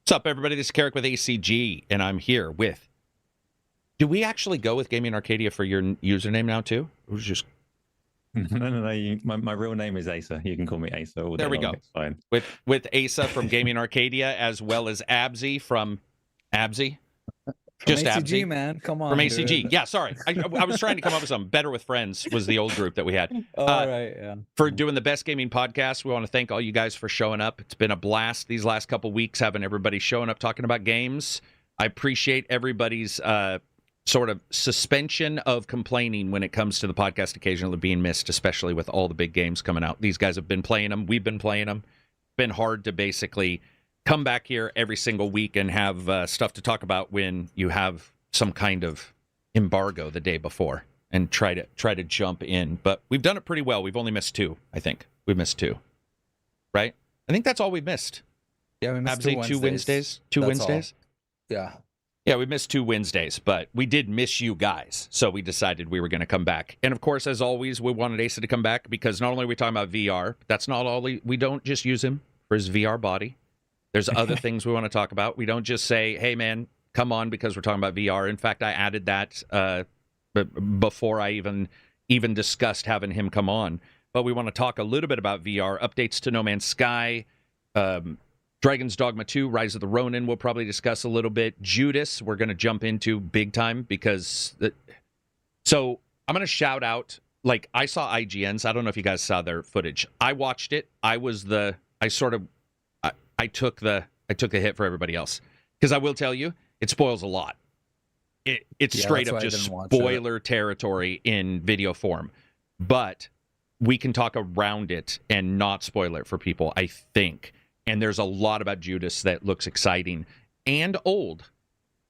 What's up, everybody? This is Karak with ACG, and I'm here with... Do we actually go with Gaming Arcadia for your username now, too? It was just... No. My real name is Asa. You can call me Asa. All there we long. go. It's fine. With Asa from Gaming Arcadia, as well as Absy from... Absy? Just ACG, Absy? Man. Come on, From ACG. dude. Yeah, sorry. I was trying to come up with something. Better with Friends was the old group that we had. All right, yeah. For doing the best gaming podcast. We want to thank all you guys for showing up. It's been a blast these last couple weeks having everybody showing up talking about games. I appreciate everybody's sort of suspension of complaining when it comes to the podcast occasionally being missed, especially with all the big games coming out. These guys have been playing them. We've been playing them. It's been hard to basically come back here every single week and have stuff to talk about when you have some kind of embargo the day before and try to jump in. But we've done it pretty well. We've only missed two, I think. We've missed two. Right? I think that's all we've missed. Yeah, we missed Absy, two Wednesdays. Two That's Wednesdays? all. Yeah. Yeah, we missed 2 Wednesdays, but we did miss you guys, so we decided we were going to come back. And of course, as always, we wanted Asa to come back because not only are we talking about VR, but that's not all. We don't just use him for his VR body. There's other things we want to talk about. We don't just say, hey, man, come on because we're talking about VR. In fact, I added that before I even discussed having him come on. But we want to talk a little bit about VR, updates to No Man's Sky, Dragon's Dogma 2, Rise of the Ronin, we'll probably discuss a little bit. Judas, we're going to jump into big time because... So I'm going to shout out, like, I saw IGN's. I don't know if you guys saw their footage. I watched it. I took the hit for everybody else. Because I will tell you, it spoils a lot. It's straight up just spoiler territory in video form. But we can talk around it and not spoil it for people, I think. And there's a lot about Judas that looks exciting and old.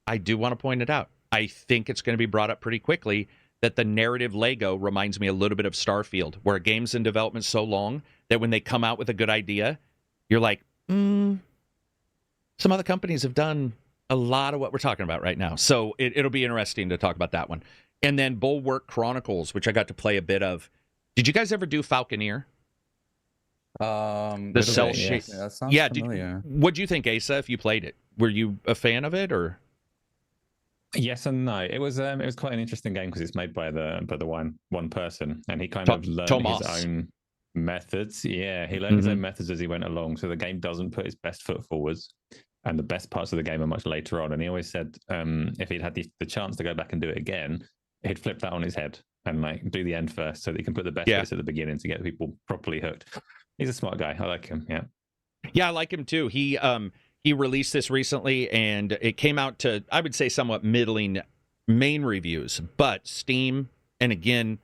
I do want to point it out. I think it's going to be brought up pretty quickly that the narrative Lego reminds me a little bit of Starfield, where a game's in development so long that when they come out with a good idea, you're like, some other companies have done a lot of what we're talking about right now. So it'll be interesting to talk about that one. And then Bulwark Chronicles, which I got to play a bit of. Did you guys ever do Falconeer? The cell shade. Yeah, that sounds familiar. What'd you think, Asa, if you played it? Were you a fan of it, or? Yes and no. It was quite an interesting game because it's made by the one person, and he kind of learned his own methods. Yeah, he learned his own methods as he went along. So the game doesn't put its best foot forwards, and the best parts of the game are much later on. And he always said, if he'd had the chance to go back and do it again, he'd flip that on his head and like do the end first, so that he can put the best bits at the beginning to get people properly hooked. He's a smart guy. I like him. Yeah, I like him too. He released this recently, and it came out to, I would say, somewhat middling main reviews. But Steam, and again,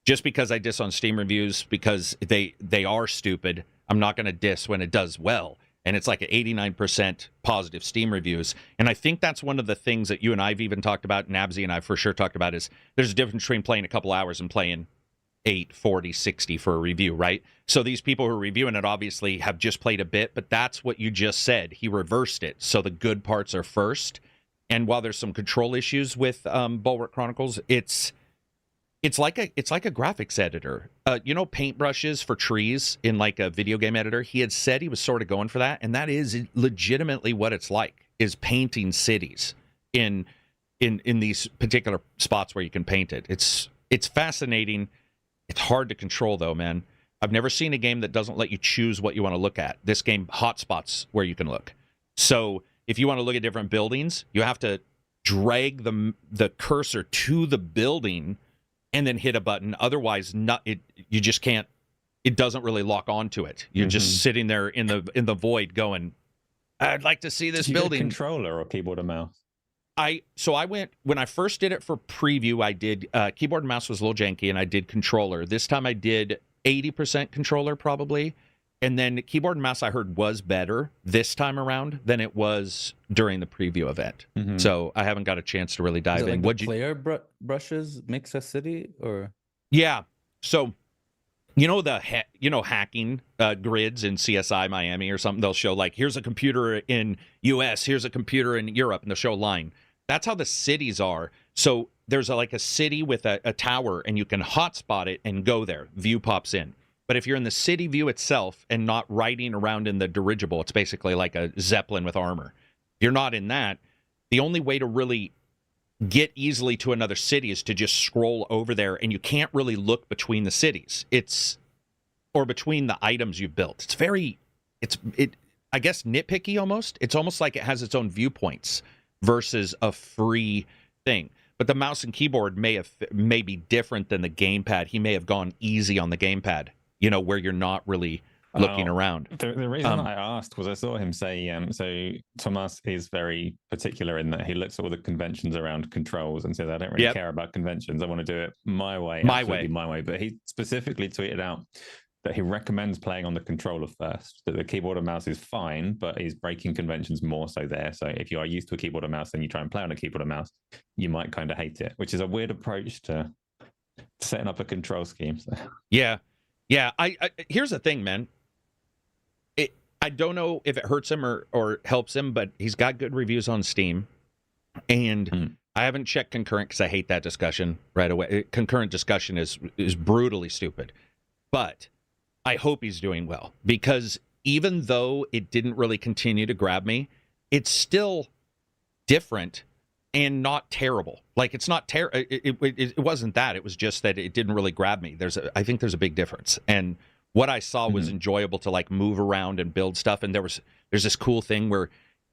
just because I diss on Steam reviews because they are stupid, I'm not going to diss when it does well. And it's like 89% positive Steam reviews. And I think that's one of the things that you and I've even talked about, and Absy and I for sure talked about, is there's a difference between playing a couple hours and playing 8, 40, 60 for a review, right? So these people who are reviewing it obviously have just played a bit, but that's what you just said. He reversed it. So the good parts are first. And while there's some control issues with Bulwark Chronicles, it's like a graphics editor. Paintbrushes for trees in like a video game editor. He had said he was sort of going for that, and that is legitimately what it's like, is painting cities in these particular spots where you can paint it. It's fascinating. It's hard to control, though, man. I've never seen a game that doesn't let you choose what you want to look at. This game, hotspots where you can look. So if you want to look at different buildings, you have to drag the cursor to the building and then hit a button. Otherwise, you just can't. It doesn't really lock onto it. You're just sitting there in the void going, I'd like to see this building. Controller or keyboard and mouse? So I went, when I first did it for preview, I did keyboard and mouse was a little janky, and I did controller. This time I did 80% controller probably, and then keyboard and mouse I heard was better this time around than it was during the preview event. So I haven't got a chance to really dive in. Like player brushes makes a city, or? Yeah. So hacking grids in CSI Miami or something. They'll show like, here's a computer in US, here's a computer in Europe, and they'll show a line. That's how the cities are. So there's a city with a tower, and you can hotspot it and go there. View pops in. But if you're in the city view itself and not riding around in the dirigible, it's basically like a Zeppelin with armor. If you're not in that, the only way to really get easily to another city is to just scroll over there, and you can't really look between the cities. Or between the items you've built. I guess nitpicky almost. It's almost like it has its own viewpoints versus a free thing. But the mouse and keyboard may be different than the gamepad. He may have gone easy on the gamepad, where you're not really looking around. The reason I asked was I saw him say, so Thomas is very particular in that he looks at all the conventions around controls and says, I don't really care about conventions. I want to do it my way. My way. But he specifically tweeted out that he recommends playing on the controller first, that the keyboard and mouse is fine, but he's breaking conventions more so there. So if you are used to a keyboard and mouse and you try and play on a keyboard and mouse, you might kind of hate it, which is a weird approach to setting up a control scheme. So. Yeah. I here's the thing, man. I don't know if it hurts him or helps him, but he's got good reviews on Steam. And I haven't checked concurrent because I hate that discussion right away. Concurrent discussion is brutally stupid. But I hope he's doing well, because even though it didn't really continue to grab me, it's still different and not terrible. Like, it's not terrible. It wasn't that. It was just that it didn't really grab me. I think there's a big difference. And what I saw was enjoyable to like move around and build stuff. And there's this cool thing where,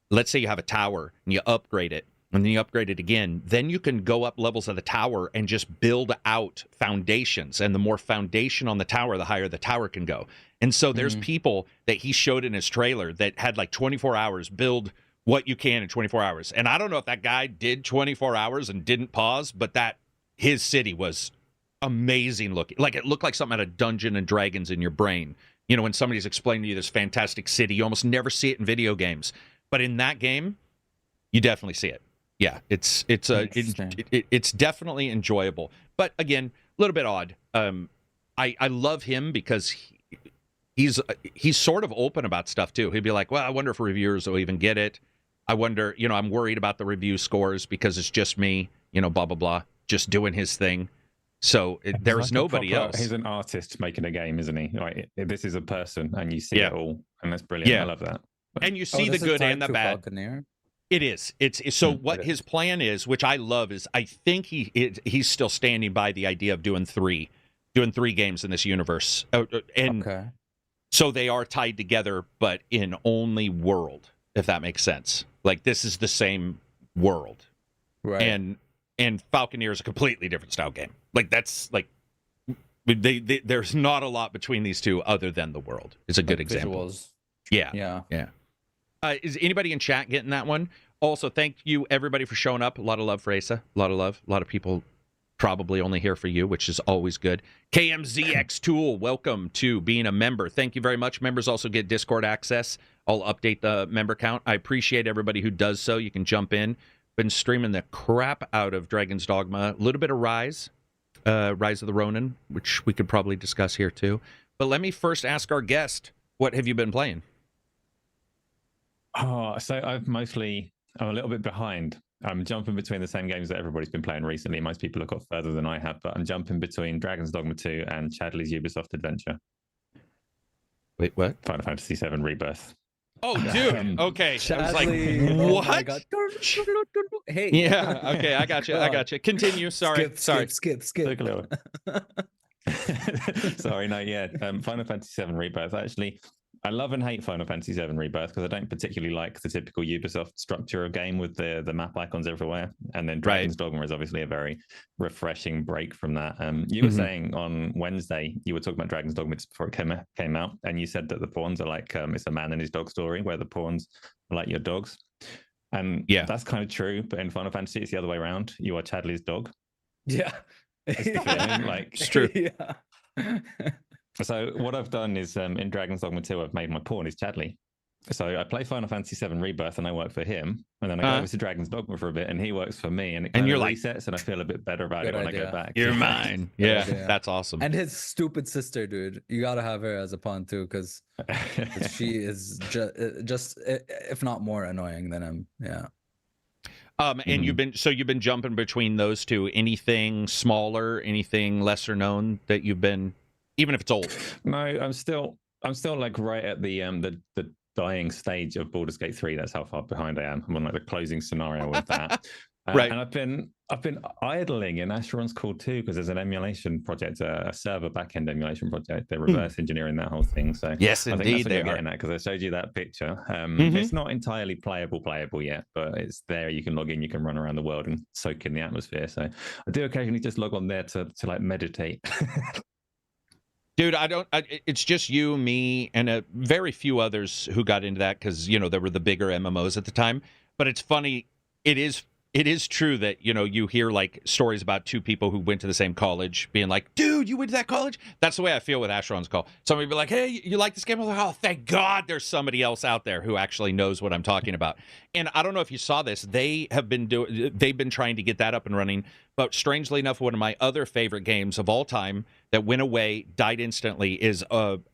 let's say you have a tower and you upgrade it, and then you upgrade it again, then you can go up levels of the tower and just build out foundations. And the more foundation on the tower, the higher the tower can go. And so there's people that he showed in his trailer that had like 24 hours, build what you can in 24 hours. And I don't know if that guy did 24 hours and didn't pause, but his city was amazing looking. Like, it looked like something out of Dungeons and Dragons in your brain. When somebody's explaining to you this fantastic city, you almost never see it in video games. But in that game, you definitely see it. Yeah, it's definitely enjoyable, but again, a little bit odd. I love him because he's sort of open about stuff too. He'd be like, "Well, I wonder if reviewers will even get it. I wonder, I'm worried about the review scores because it's just me, blah blah blah, just doing his thing." So there's nobody else. He's an artist making a game, isn't he? Like, this is a person, and you see it all, and that's brilliant. Yeah. I love that. And you see the good and the bad. Falconeer? It is. It's so what his plan is, which I love, is I think he's still standing by the idea of doing three games in this universe, and so they are tied together, but in only world, if that makes sense. Like, this is the same world, right? And Falconeer is a completely different style game. Like, that's like there's not a lot between these two other than the world. It's a good example. Visuals. Yeah. Is anybody in chat getting that one? Also, thank you, everybody, for showing up. A lot of love for Asa. A lot of love. A lot of people probably only here for you, which is always good. KMZX Tool, welcome to being a member. Thank you very much. Members also get Discord access. I'll update the member count. I appreciate everybody who does so. You can jump in. Been streaming the crap out of Dragon's Dogma. A little bit of Rise of the Ronin, which we could probably discuss here too. But let me first ask our guest, what have you been playing? Oh, so I'm a little bit behind. I'm jumping between the same games that everybody's been playing recently. Most people have got further than I have, but I'm jumping between Dragon's Dogma 2 and Chadley's Ubisoft adventure. Wait, what? Final Fantasy VII Rebirth. Oh, dude. Okay. Chadley, I was like, what? Oh, hey. Yeah. Okay. I got you. Continue. Sorry. Skip. Sorry. No. Yeah. Final Fantasy VII Rebirth. Actually, I love and hate Final Fantasy VII Rebirth because I don't particularly like the typical Ubisoft structure of game with the map icons everywhere. And then Dragon's Dogma is obviously a very refreshing break from that. You were saying on Wednesday, you were talking about Dragon's Dogma just before it came out, and you said that the pawns are like, it's a man and his dog story where the pawns are like your dogs. And that's kind of true, but in Final Fantasy, it's the other way around. You are Chadley's dog. Yeah. It's true. Yeah. So what I've done is in Dragon's Dogma 2, I've made my pawn is Chadley. So I play Final Fantasy VII Rebirth and I work for him. And then I go over to Dragon's Dogma for a bit and he works for me. And it kind of resets and I feel a bit better about it when I go back. You're mine. Yeah, that's awesome. And his stupid sister, dude. You got to have her as a pawn too, because she is just, if not more annoying than him. Yeah. And you've been jumping between those two. Anything smaller, anything lesser known that you've been even if it's old? No, I'm still like right at the dying stage of Baldur's Gate 3. That's how far behind I am. I'm on like the closing scenario with that. Right. And I've been idling in Asheron's Call 2 because there's an emulation project, a server backend emulation project. They're reverse engineering that whole thing. So yes, I think indeed, that's what they you're are. getting at, because I showed you that picture. It's not entirely playable yet, but it's there. You can log in, you can run around the world and soak in the atmosphere. So I do occasionally just log on there to like meditate. Dude, it's just you, me, and very few others who got into that because, you know, there were the bigger MMOs at the time. But it's funny. It is true that, you know, you hear like stories about two people who went to the same college being like, dude, you went to that college? That's the way I feel with Asheron's Call. Somebody be like, hey, you like this game? I'm like, oh, thank God there's somebody else out there who actually knows what I'm talking about. And I don't know if you saw this. They've been trying to get that up and running. But strangely enough, one of my other favorite games of all time that went away, died instantly, is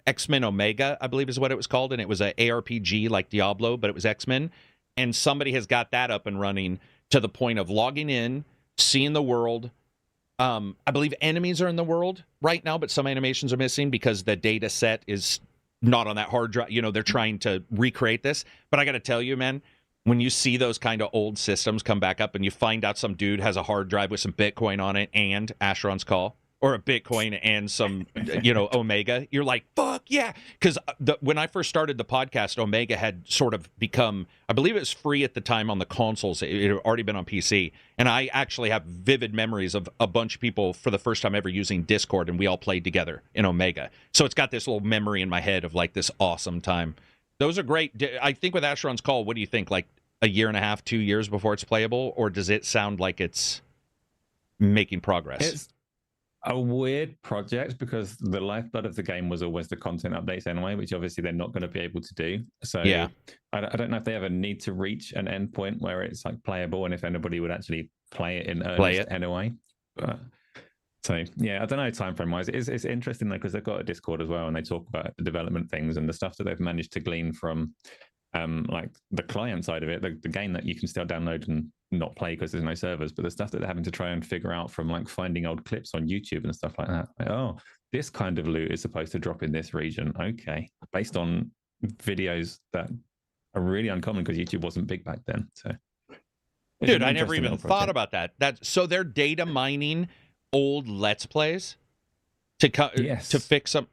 X-Men Omega, I believe is what it was called. And it was an ARPG like Diablo, but it was X-Men. And somebody has got that up and running to the point of logging in, seeing the world. I believe enemies are in the world right now, but some animations are missing because the data set is not on that hard drive. You know, they're trying to recreate this. But I got to tell you, man, when you see those kind of old systems come back up and you find out some dude has a hard drive with some Bitcoin on it and Asheron's Call, or a Bitcoin and some, you know, Omega, you're like, fuck yeah. Because when I first started the podcast, Omega had sort of become, I believe it was free at the time on the consoles. It had already been on PC. And I actually have vivid memories of a bunch of people for the first time ever using Discord, and we all played together in Omega. So it's got this little memory in my head of like this awesome time. Those are great. I think with Asheron's Call, what do you think? Like a year and a half, 2 years before it's playable? Or does it sound like it's making progress? It's a weird project because the lifeblood of the game was always the content updates anyway, which obviously they're not going to be able to do. So yeah, I don't know if they ever need to reach an end point where it's like playable, and if anybody would actually play it in earnest anyway. But, so yeah, I don't know time frame wise. It's interesting though, because they've got a Discord as well, and they talk about the development things and the stuff that they've managed to glean from like the client side of it, the game that you can still download and not play because there's no servers, but the stuff that they're having to try and figure out from like finding old clips on YouTube and stuff like that. Like, oh, this kind of loot is supposed to drop in this region. Okay. Based on videos that are really uncommon because YouTube wasn't big back then. So dude, I never even thought about that. So they're data mining old Let's Plays to fix them.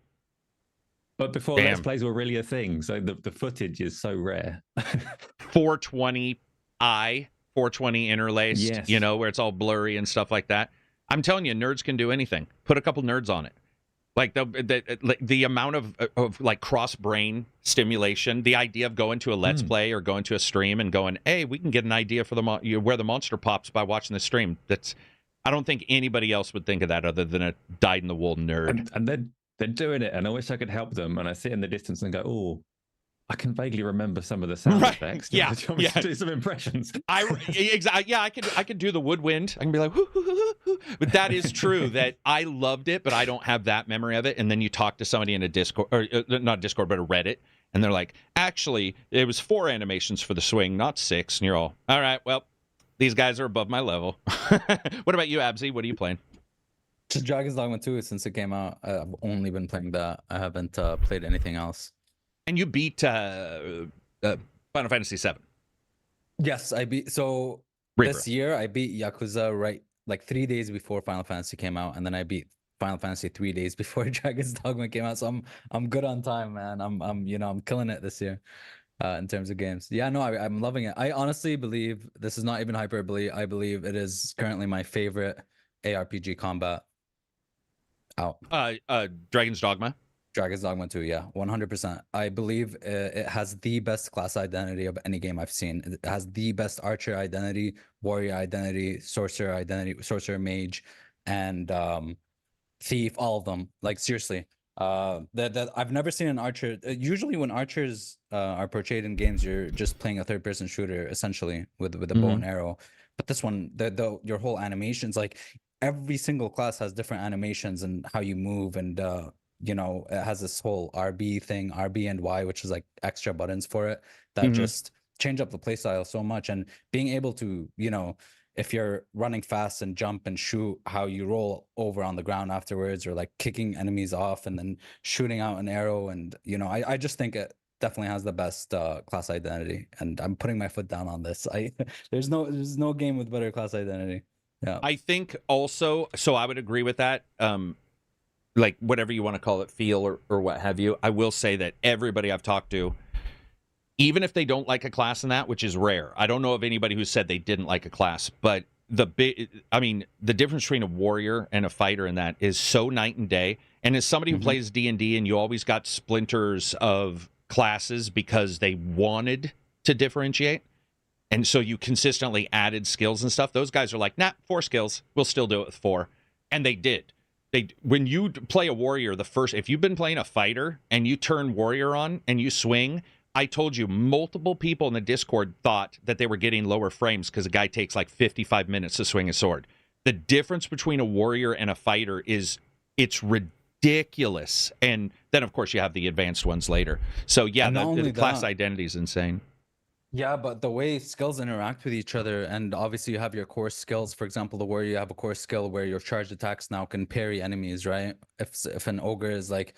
But before Let's Plays were really a thing, so the footage is so rare. 420i, 420 interlaced, you know, where it's all blurry and stuff like that. I'm telling you, nerds can do anything. Put a couple nerds on it. Like the amount of like cross brain stimulation, the idea of going to a Let's Play or going to a stream and going, hey, we can get an idea for where the monster pops by watching the stream. I don't think anybody else would think of that other than a dyed-in-the-wool nerd. And they're doing it, and I wish I could help them. And I sit in the distance and go, oh, I can vaguely remember some of the sound effects. Yeah, do some impressions. Exactly. Yeah, I could do the woodwind. I can be like, hoo, hoo, hoo, hoo. But that is true. That I loved it, but I don't have that memory of it. And then you talk to somebody in a Discord, or not Discord, but a Reddit, and they're like, actually, it was 4 animations for the swing, not 6. And you're all right. Well, these guys are above my level. What about you, Abzy? What are you playing? Just Dragon's Dogma 2 since it came out. I've only been playing that. I haven't played anything else. And you beat Final Fantasy VII. Yes, I beat. So this year I beat Yakuza right like 3 days before Final Fantasy came out, and then I beat Final Fantasy 3 days before Dragon's Dogma came out. So I'm good on time, man. I'm killing it this year in terms of games. Yeah, no, I'm loving it. I honestly believe this is not even hyperbole. I believe it is currently my favorite ARPG combat out. Dragon's Dogma 2, yeah, 100%. I believe it has the best class identity of any game I've seen. It has the best archer identity, warrior identity, sorcerer mage, and thief, all of them. Like seriously, that I've never seen an archer. Usually when archers are portrayed in games, you're just playing a third-person shooter essentially with a bow and arrow. But this one, your whole animations, like every single class has different animations and how you move, and you know, it has this whole RB thing, RB and Y, which is like extra buttons for it that just change up the playstyle so much. And being able to, you know, if you're running fast and jump and shoot, how you roll over on the ground afterwards, or like kicking enemies off and then shooting out an arrow. And I just think it definitely has the best class identity, and I'm putting my foot down on this. There's no game with better class identity. Yeah, I think also, so I would agree with that. Like whatever you want to call it, feel or what have you. I will say that everybody I've talked to, even if they don't like a class in that, which is rare, I don't know of anybody who said they didn't like a class, but the difference between a warrior and a fighter in that is so night and day. And as somebody who plays D&D, and you always got splinters of classes because they wanted to differentiate, and so you consistently added skills and stuff, those guys are like, nah, 4 skills, we'll still do it with 4. And they did. When you play a warrior, if you've been playing a fighter and you turn warrior on and you swing, I told you multiple people in the Discord thought that they were getting lower frames because a guy takes like 55 minutes to swing a sword. The difference between a warrior and a fighter it's ridiculous. And then of course you have the advanced ones later. So yeah, the class identity is insane. Yeah, but the way skills interact with each other, and obviously you have your core skills. For example, the warrior, you have a core skill where your charged attacks now can parry enemies, right? If an ogre is like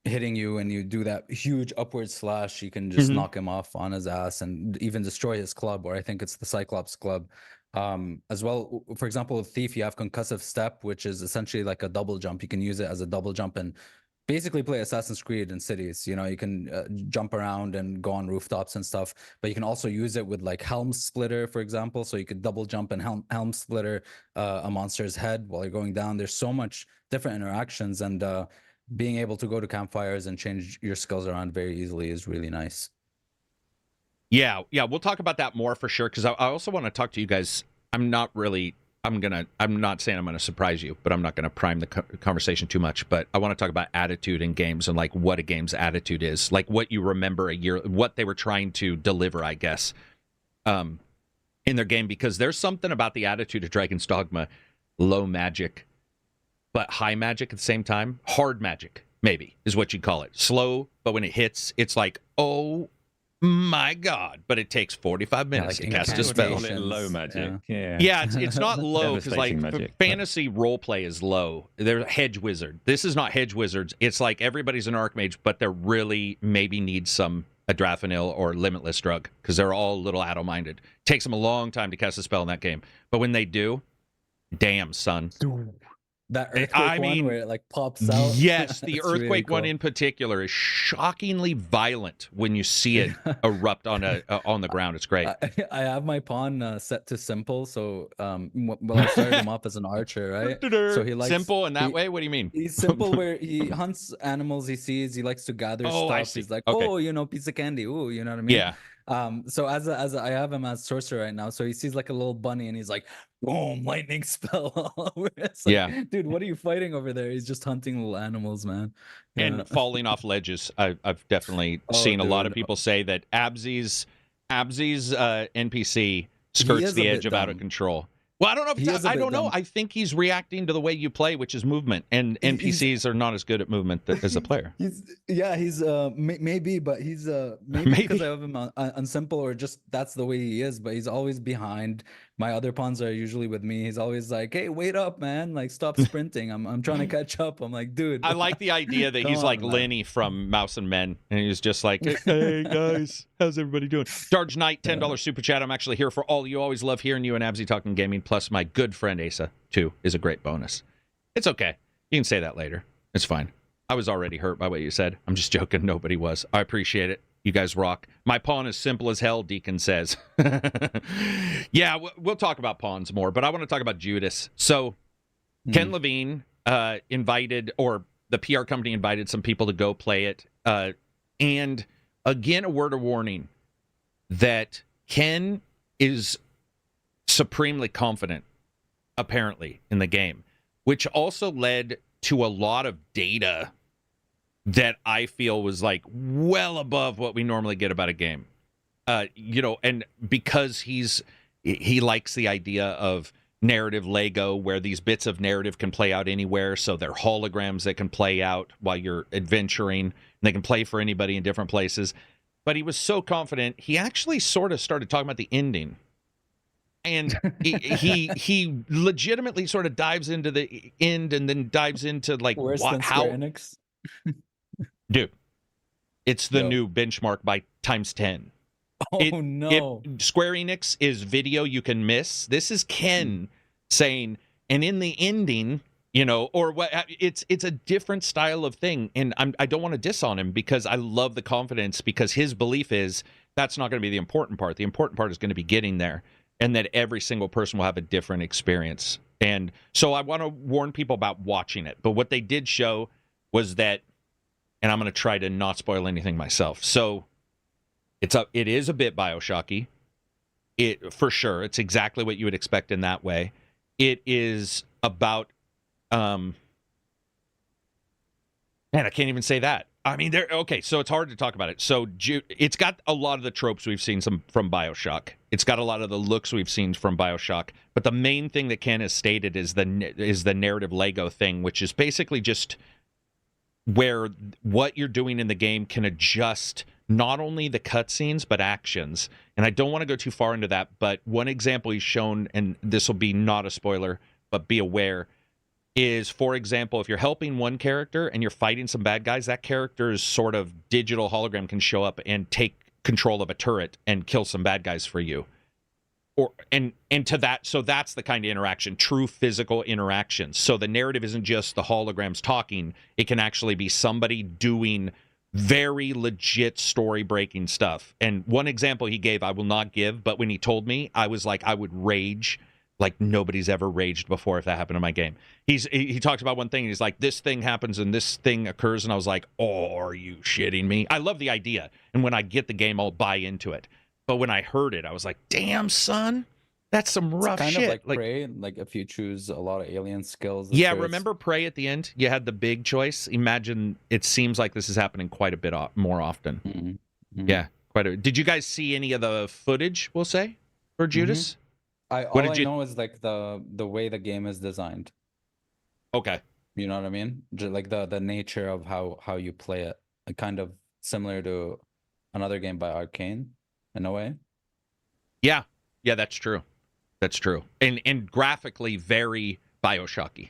hitting you and you do that huge upward slash, you can just knock him off on his ass and even destroy his club, or I think it's the Cyclops club. As well, for example, with Thief, you have concussive step, which is essentially like a double jump. You can use it as a double jump and basically play Assassin's Creed in cities. You can jump around and go on rooftops and stuff, but you can also use it with like Helm Splitter, for example. So you could double jump and Helm Splitter a monster's head while you're going down. There's so much different interactions, and being able to go to campfires and change your skills around very easily is really nice. Yeah, we'll talk about that more for sure, because I also want to talk to you guys. I'm not saying I'm gonna surprise you, but I'm not gonna prime the conversation too much. But I want to talk about attitude in games and like what a game's attitude is, like what you remember a year, what they were trying to deliver, I guess, in their game. Because there's something about the attitude of Dragon's Dogma, low magic, but high magic at the same time. Hard magic, maybe, is what you'd call it. Slow, but when it hits, it's like, oh my God, but it takes 45 minutes to cast a spell. Low magic. Yeah, it's not low, because like fantasy roleplay is low. They're hedge wizard. This is not hedge wizards. It's like everybody's an archmage, but they're really maybe need some Adrafinil or Limitless drug, because they're all a little addle-minded. Takes them a long time to cast a spell in that game, but when they do, damn son. That earthquake one where it like pops out. Yes, the earthquake really cool. one in particular is shockingly violent when you see it erupt on the ground. It's great. I have my pawn set to simple, so I started him off as an archer, right? So he likes simple in that way. What do you mean? He's simple where he hunts animals he sees. He likes to gather stuff. He's like, okay. Piece of candy. Oh, you know what I mean? Yeah. So as I have him as sorcerer right now, so he sees like a little bunny and he's like, boom, lightning spell. Like, dude, what are you fighting over there? He's just hunting little animals, man. And falling off ledges. I've definitely seen a lot of people say that Abzi's NPC skirts the edge of out of control. Well, I don't know. I don't know. I think he's reacting to the way you play, which is movement, and NPCs are not as good at movement as a player. He's maybe, but he's maybe because I have him on simple, or just that's the way he is. But he's always behind. My other pawns are usually with me. He's always like, "Hey, wait up, man! Like, stop sprinting. I'm trying to catch up." I'm like, "Dude." I like the idea that he's like Lenny from Mouse and Men, and he's just like, "Hey guys, how's everybody doing?" Darge Knight, $10 super chat. I'm actually here for all you. Always love hearing you and Abzi talking gaming. Plus, my good friend Asa too is a great bonus. It's okay. You can say that later. It's fine. I was already hurt by what you said. I'm just joking. Nobody was. I appreciate it. You guys rock. My pawn is simple as hell, Deacon says. Yeah, we'll talk about pawns more, but I want to talk about Judas. So Ken Levine invited, or the PR company invited some people to go play it. And again, a word of warning that Ken is supremely confident, apparently, in the game, which also led to a lot of data that I feel was like well above what we normally get about a game. And because he likes the idea of narrative Lego, where these bits of narrative can play out anywhere, so they're holograms that can play out while you're adventuring, and they can play for anybody in different places. But he was so confident, he actually sort of started talking about the ending. And he legitimately sort of dives into the end and then dives into like worse than Square Enix. Dude, it's the new benchmark by times 10. No. Square Enix is video you can miss. This is Ken saying, and in the ending, you know, or what? It's a different style of thing, and I don't want to diss on him because I love the confidence, because his belief is that's not going to be the important part. The important part is going to be getting there, and that every single person will have a different experience. And so I want to warn people about watching it. But what they did show was that, and I'm going to try to not spoil anything myself. So it is a bit BioShocky. For sure. It's exactly what you would expect in that way. It is about man, I can't even say that. I mean, okay, so it's hard to talk about it. So it's got a lot of the tropes we've seen from BioShock. It's got a lot of the looks we've seen from BioShock. But the main thing that Ken has stated is the narrative Lego thing, which is basically just where what you're doing in the game can adjust not only the cutscenes, but actions. And I don't want to go too far into that, but one example he's shown, and this will be not a spoiler, but be aware, is, for example, if you're helping one character and you're fighting some bad guys, that character's sort of digital hologram can show up and take control of a turret and kill some bad guys for you. And to that, so that's the kind of interaction, true physical interaction. So the narrative isn't just the holograms talking, it can actually be somebody doing very legit story-breaking stuff. And one example he gave, I will not give, but when he told me, I was like, I would rage like nobody's ever raged before if that happened in my game. He talks about one thing, and he's like, this thing happens and this thing occurs, and I was like, oh, are you shitting me? I love the idea, and when I get the game, I'll buy into it. But when I heard it, I was like, damn, son, that's some rough shit. It's kind of like Prey, like if you choose a lot of alien skills. Yeah, remember Prey at the end? You had the big choice. Imagine, it seems like this is happening quite a bit more often. Mm-hmm. Yeah, quite a bit. Did you guys see any of the footage, we'll say, for Judas? All I know is like the way the game is designed. Okay. You know what I mean? Just like the nature of how you play it. Kind of similar to another game by Arcane in a way. Yeah, that's true. That's true. And graphically very BioShocky.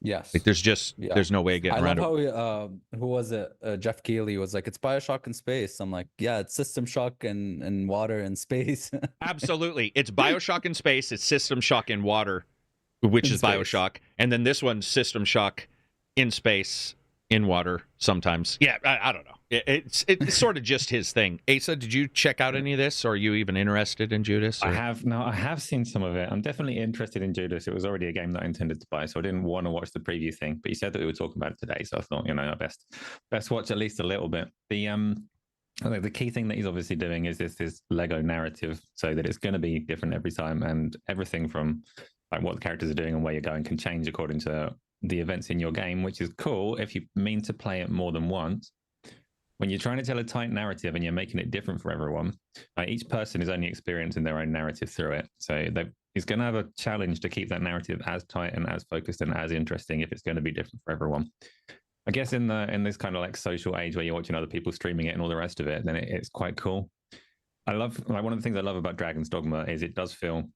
Yes. Like there's no way of getting around it. I love how who was it? Jeff Keighley was like, it's BioShock in space. I'm like, yeah, it's System Shock and water and space. Absolutely. It's BioShock in space, it's System Shock in water, which is BioShock. And then this one's System Shock in space, in water sometimes. Yeah, I don't know. It's sort of just his thing. Asa, did you check out any of this? Or are you even interested in Judas? Or? I have seen some of it. I'm definitely interested in Judas. It was already a game that I intended to buy, so I didn't want to watch the preview thing. But you said that we were talking about it today, so I thought, I best watch at least a little bit. The key thing that he's obviously doing is this Lego narrative, so that it's going to be different every time, and everything from like what the characters are doing and where you're going can change according to the events in your game, which is cool if you mean to play it more than once. When you're trying to tell a tight narrative and you're making it different for everyone, each person is only experiencing their own narrative through it. So he's going to have a challenge to keep that narrative as tight and as focused and as interesting if it's going to be different for everyone. I guess in this kind of like social age where you're watching other people streaming it and all the rest of it, then it's quite cool. I love, like, one of the things I love about Dragon's Dogma is it does feel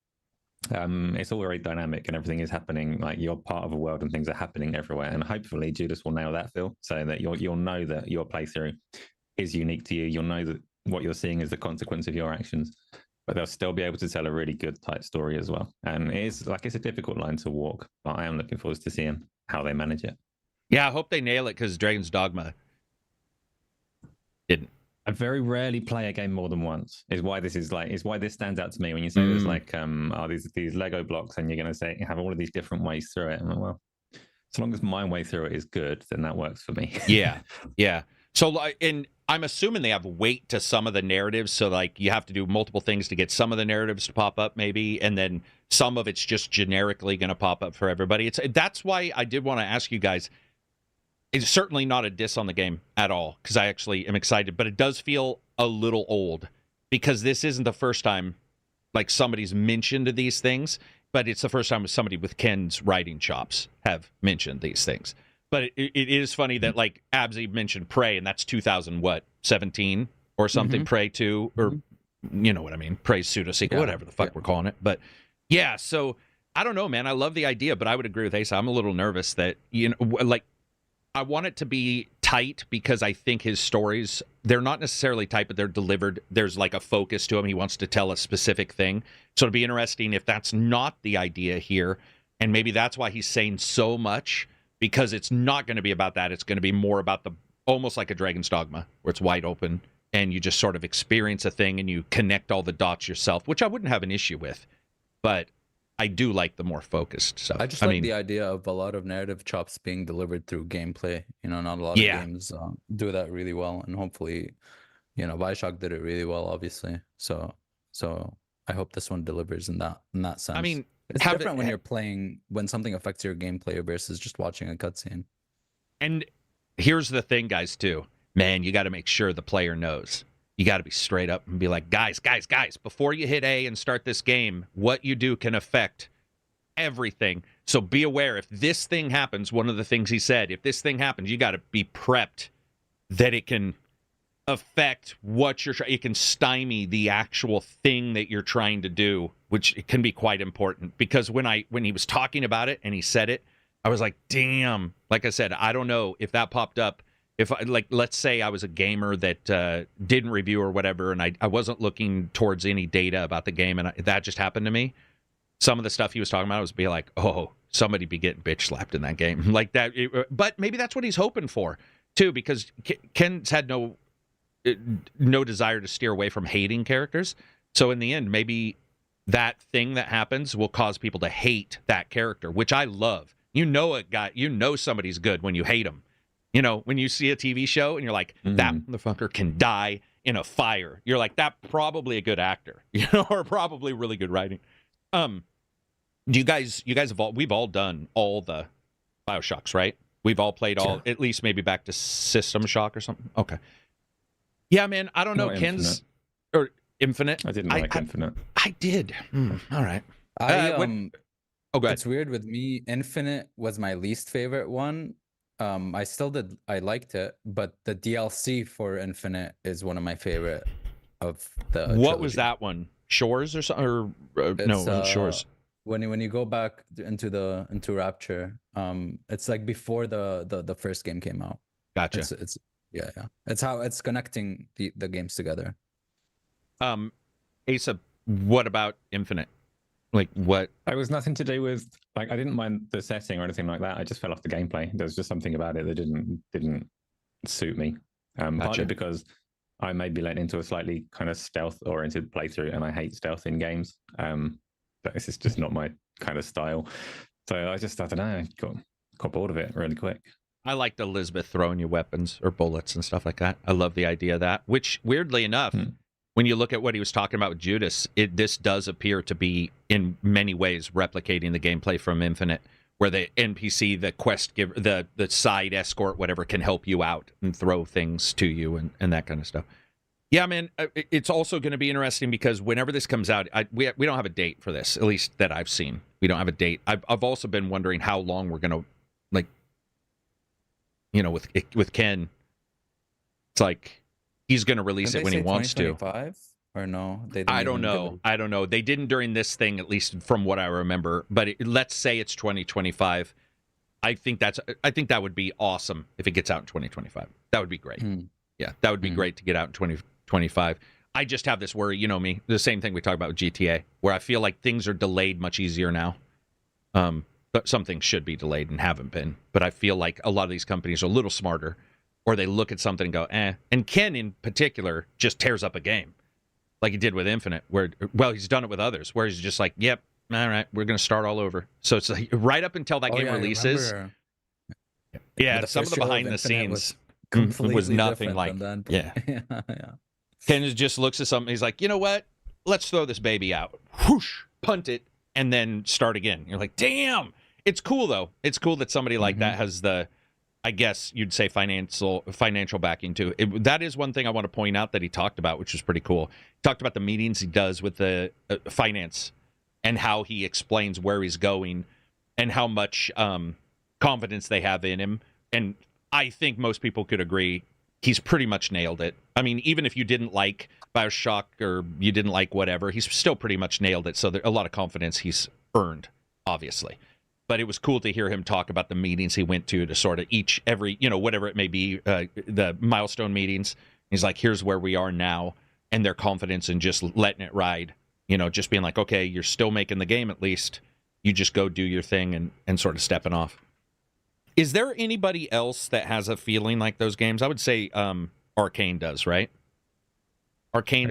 it's all very dynamic and everything is happening, like you're part of a world and things are happening everywhere, and hopefully Judas will nail that feel, so that you'll know that your playthrough is unique to you. You'll know that what you're seeing is the consequence of your actions, but they'll still be able to tell a really good tight story as well. And it's a difficult line to walk, but I am looking forward to seeing how they manage it. Yeah, I hope they nail it, because Dragon's Dogma didn't. I very rarely play a game more than once. Is why this stands out to me when you say there's like these Lego blocks and you're going to say have all of these different ways through it. And like, well, as long as my way through it is good, then that works for me. Yeah. So and I'm assuming they have weight to some of the narratives. So like you have to do multiple things to get some of the narratives to pop up, maybe, and then some of it's just generically going to pop up for everybody. That's why I did want to ask you guys. It's certainly not a diss on the game at all, because I actually am excited, but it does feel a little old, because this isn't the first time like somebody's mentioned these things, but it's the first time somebody with Ken's writing chops have mentioned these things. But it is funny that like Abzi mentioned Prey, and that's 2017 or something, Prey 2, or you know what I mean, praise pseudo sequel, whatever the fuck we're calling it. But yeah, so I don't know, man. I love the idea, but I would agree with Asa. I'm a little nervous that, you know, like, I want it to be tight because I think his stories, they're not necessarily tight, but they're delivered. There's like a focus to him. He wants to tell a specific thing. So it'll be interesting if that's not the idea here. And maybe that's why he's saying so much, because it's not going to be about that. It's going to be more about the, almost like a Dragon's Dogma, where it's wide open and you just sort of experience a thing and you connect all the dots yourself, which I wouldn't have an issue with. But I do like the more focused stuff. I just like the idea of a lot of narrative chops being delivered through gameplay. You know, not a lot of games do that really well, and hopefully, you know, Bioshock did it really well, obviously. So I hope this one delivers in that sense. I mean, it's different when you're playing, when something affects your gameplay versus just watching a cutscene. And here's the thing, guys, too. Man, you got to make sure the player knows. You got to be straight up and be like, guys, before you hit A and start this game, what you do can affect everything. So be aware, if this thing happens, one of the things he said, if this thing happens, you got to be prepped that it can affect what you're trying. It can stymie the actual thing that you're trying to do, which can be quite important. Because when he was talking about it and he said it, I was like, damn. Like I said, I don't know if that popped up. If I, like, let's say I was a gamer that didn't review or whatever, and I wasn't looking towards any data about the game, and that just happened to me, some of the stuff he was talking about was be like, oh, somebody be getting bitch slapped in that game. Like that. But maybe that's what he's hoping for, too, because Ken's had no desire to steer away from hating characters. So in the end, maybe that thing that happens will cause people to hate that character, which I love. You know somebody's good when you hate them. You know, when you see a TV show and you're like, that motherfucker can die in a fire. You're like, that probably a good actor, you know, or probably really good writing. You guys we've all done all the BioShocks, right? We've all played all, at least maybe back to System Shock or something. Okay. Yeah, man, I don't know. Ken's or Infinite. I didn't like Infinite. I did. All right. Go ahead. It's weird with me. Infinite was my least favorite one. I liked it, but the DLC for Infinite is one of my favorite of the What trilogy. was that one? Shores or something? No, it wasn't Shores. When you go back into Rapture, it's like before the first game came out. Gotcha. It's it's how it's connecting the games together. Asa, what about Infinite? Like what? It was nothing to do with, like, I didn't mind the setting or anything like that. I just fell off the gameplay. There was just something about it that didn't suit me. Partly because I may be led into a slightly kind of stealth-oriented playthrough, and I hate stealth in games. But this is just not my kind of style. So I don't know, got bored of it really quick. I liked Elizabeth throwing you weapons or bullets and stuff like that. I love the idea of that, which, weirdly enough, when you look at what he was talking about with Judas, this does appear to be, in many ways, replicating the gameplay from Infinite, where the NPC, the quest giver, the side escort, whatever, can help you out and throw things to you and that kind of stuff. Yeah, man, it's also going to be interesting because whenever this comes out, we don't have a date for this, at least that I've seen. We don't have a date. I've also been wondering how long we're going to, like, you know, with Ken, it's like he's going to release it when he wants to. Or no? I don't know. They didn't during this thing, at least from what I remember. But let's say it's 2025. I think that would be awesome if it gets out in 2025. That would be great. Yeah, that would be great to get out in 2025. I just have this worry, you know me, the same thing we talked about with GTA, where I feel like things are delayed much easier now. But some things should be delayed and haven't been. But I feel like a lot of these companies are a little smarter, or they look at something and go, eh. And Ken, in particular, just tears up a game. Like he did with Infinite, where, well, he's done it with others, where he's just like, yep, all right, we're going to start all over. So it's like right up until that game releases. Yeah, some of the behind the scenes was nothing like, yeah. Ken just looks at something, he's like, you know what? Let's throw this baby out. Whoosh, punt it, and then start again. You're like, damn. It's cool, though. It's cool that somebody like that has the, I guess you'd say, financial backing too. That is one thing I want to point out that he talked about, which was pretty cool. He talked about the meetings he does with the finance and how he explains where he's going and how much confidence they have in him. And I think most people could agree he's pretty much nailed it. I mean, even if you didn't like BioShock or you didn't like whatever, he's still pretty much nailed it. So there's a lot of confidence he's earned, obviously. But it was cool to hear him talk about the meetings he went to sort of every, whatever it may be, the milestone meetings. He's like, here's where we are now, and their confidence in just letting it ride. Just being like, okay, you're still making the game at least. You just go do your thing and sort of stepping off. Is there anybody else that has a feeling like those games? I would say Arcane does, right? Arcane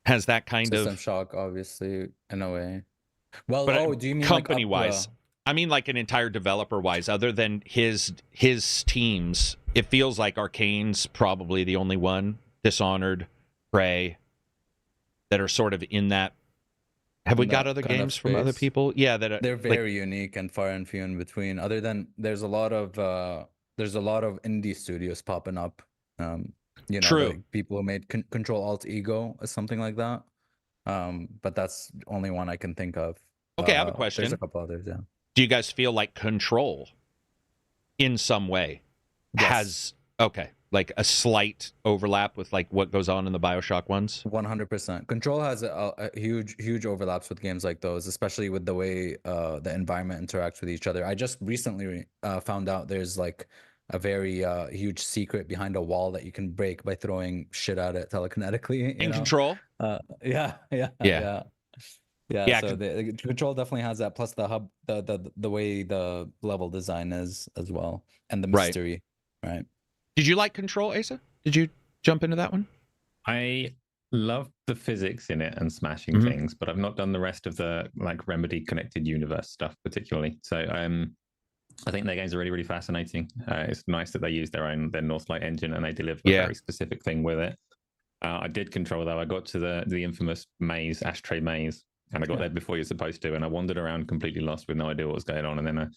has that kind System of Shock, obviously, in a way. Well, but do you mean company-wise? I mean, like an entire developer-wise, other than his teams. It feels like Arcane's probably the only one, Dishonored, Prey, that are sort of in that. Have we got other games from other people? Yeah, that they're very unique and far and few in between. Other than there's a lot of indie studios popping up. True. Like people who made Control Alt Ego or something like that. But that's only one I can think of. Okay, I have a question. There's a couple others, yeah. Do you guys feel like Control, in some way, has like a slight overlap with like what goes on in the BioShock ones? 100%. Control has a huge overlaps with games like those, especially with the way the environment interacts with each other. I just recently found out there's like a very huge secret behind a wall that you can break by throwing shit at it telekinetically. In Control? Yeah. So the Control definitely has that, plus the hub, the way the level design is as well, and the mystery, right? Did you like Control, Asa? Did you jump into that one? I love the physics in it and smashing things, but I've not done the rest of the like Remedy connected universe stuff particularly. So I think their games are really, really fascinating. It's nice that they use their Northlight engine and they deliver a very specific thing with it. I did Control though. I got to the infamous maze, ashtray maze, and I got there before you're supposed to, and I wandered around completely lost with no idea what was going on. And then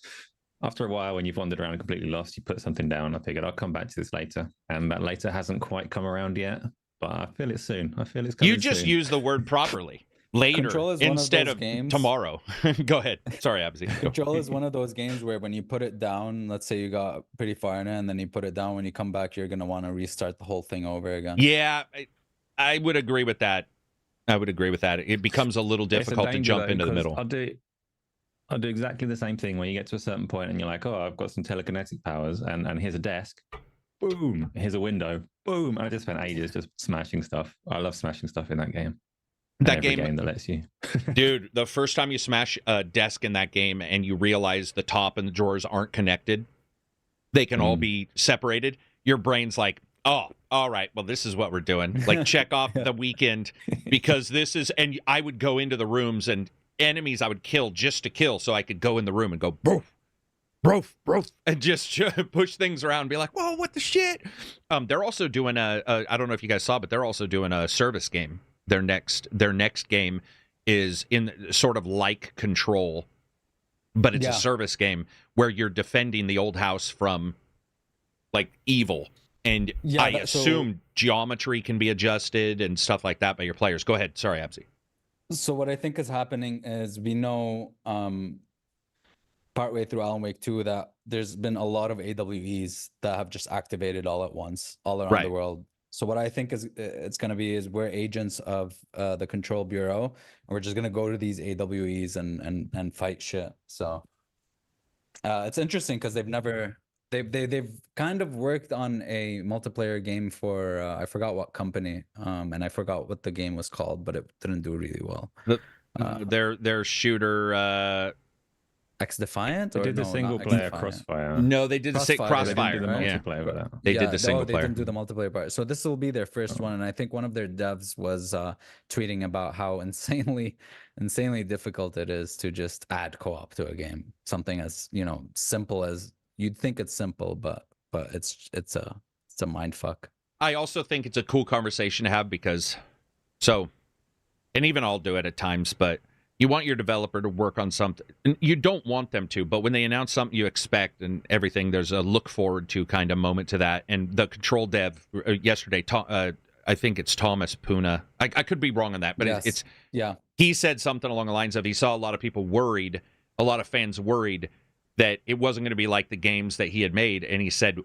after a while, when you've wandered around completely lost, you put something down. I figured I'll come back to this later, and that later hasn't quite come around yet, but I feel it soon. I feel it's coming. You just use the word properly. Later instead of tomorrow. Go ahead. Sorry, Abzi. Control is one of those games where when you put it down, let's say you got pretty far in it, and then you put it down, when you come back, you're going to want to restart the whole thing over again. Yeah, I would agree with that. It becomes a little difficult to jump into the middle. I'll do exactly the same thing when you get to a certain point and you're like, oh, I've got some telekinetic powers, and here's a desk. Boom. Here's a window. Boom. And I just spent ages just smashing stuff. I love smashing stuff in that game. That game that lets you. Dude, the first time you smash a desk in that game and you realize the top and the drawers aren't connected, they can all be separated, your brain's like, oh, all right, well, this is what we're doing. Like, check off the weekend, because this is, and I would go into the rooms, and enemies I would kill just to kill, so I could go in the room and go, brof, and just push things around and be like, whoa, what the shit? They're also doing I don't know if you guys saw, but they're also doing a service game. Their next game is in sort of like Control, but it's a service game where you're defending the old house from like evil. And I assume geometry can be adjusted and stuff like that by your players. Go ahead. Sorry, Abzi. So what I think is happening is we know partway through Alan Wake 2 that there's been a lot of AWEs that have just activated all at once, all around the world. So what I think it's going to be is we're agents of the Control Bureau, and we're just going to go to these AWEs and fight shit. So it's interesting because they've kind of worked on a multiplayer game for I forgot what company, and I forgot what the game was called, but it didn't do really well. Their shooter X-Defiant? They did the single player Crossfire. No, they did the Crossfire. They did the multiplayer with that. They did the single player. They didn't do the multiplayer part. So this will be their first one, and I think one of their devs was tweeting about how insanely difficult it is to just add co-op to a game. Something as simple as you'd think it's simple, but it's a mind fuck. I also think it's a cool conversation to have because, and even I'll do it at times, but you want your developer to work on something. You don't want them to, but when they announce something you expect and everything, there's a look forward to kind of moment to that. And the Control dev yesterday, I think it's Thomas Puna. I could be wrong on that, but he said something along the lines of he saw a lot of people worried, a lot of fans worried that it wasn't going to be like the games that he had made, and he said,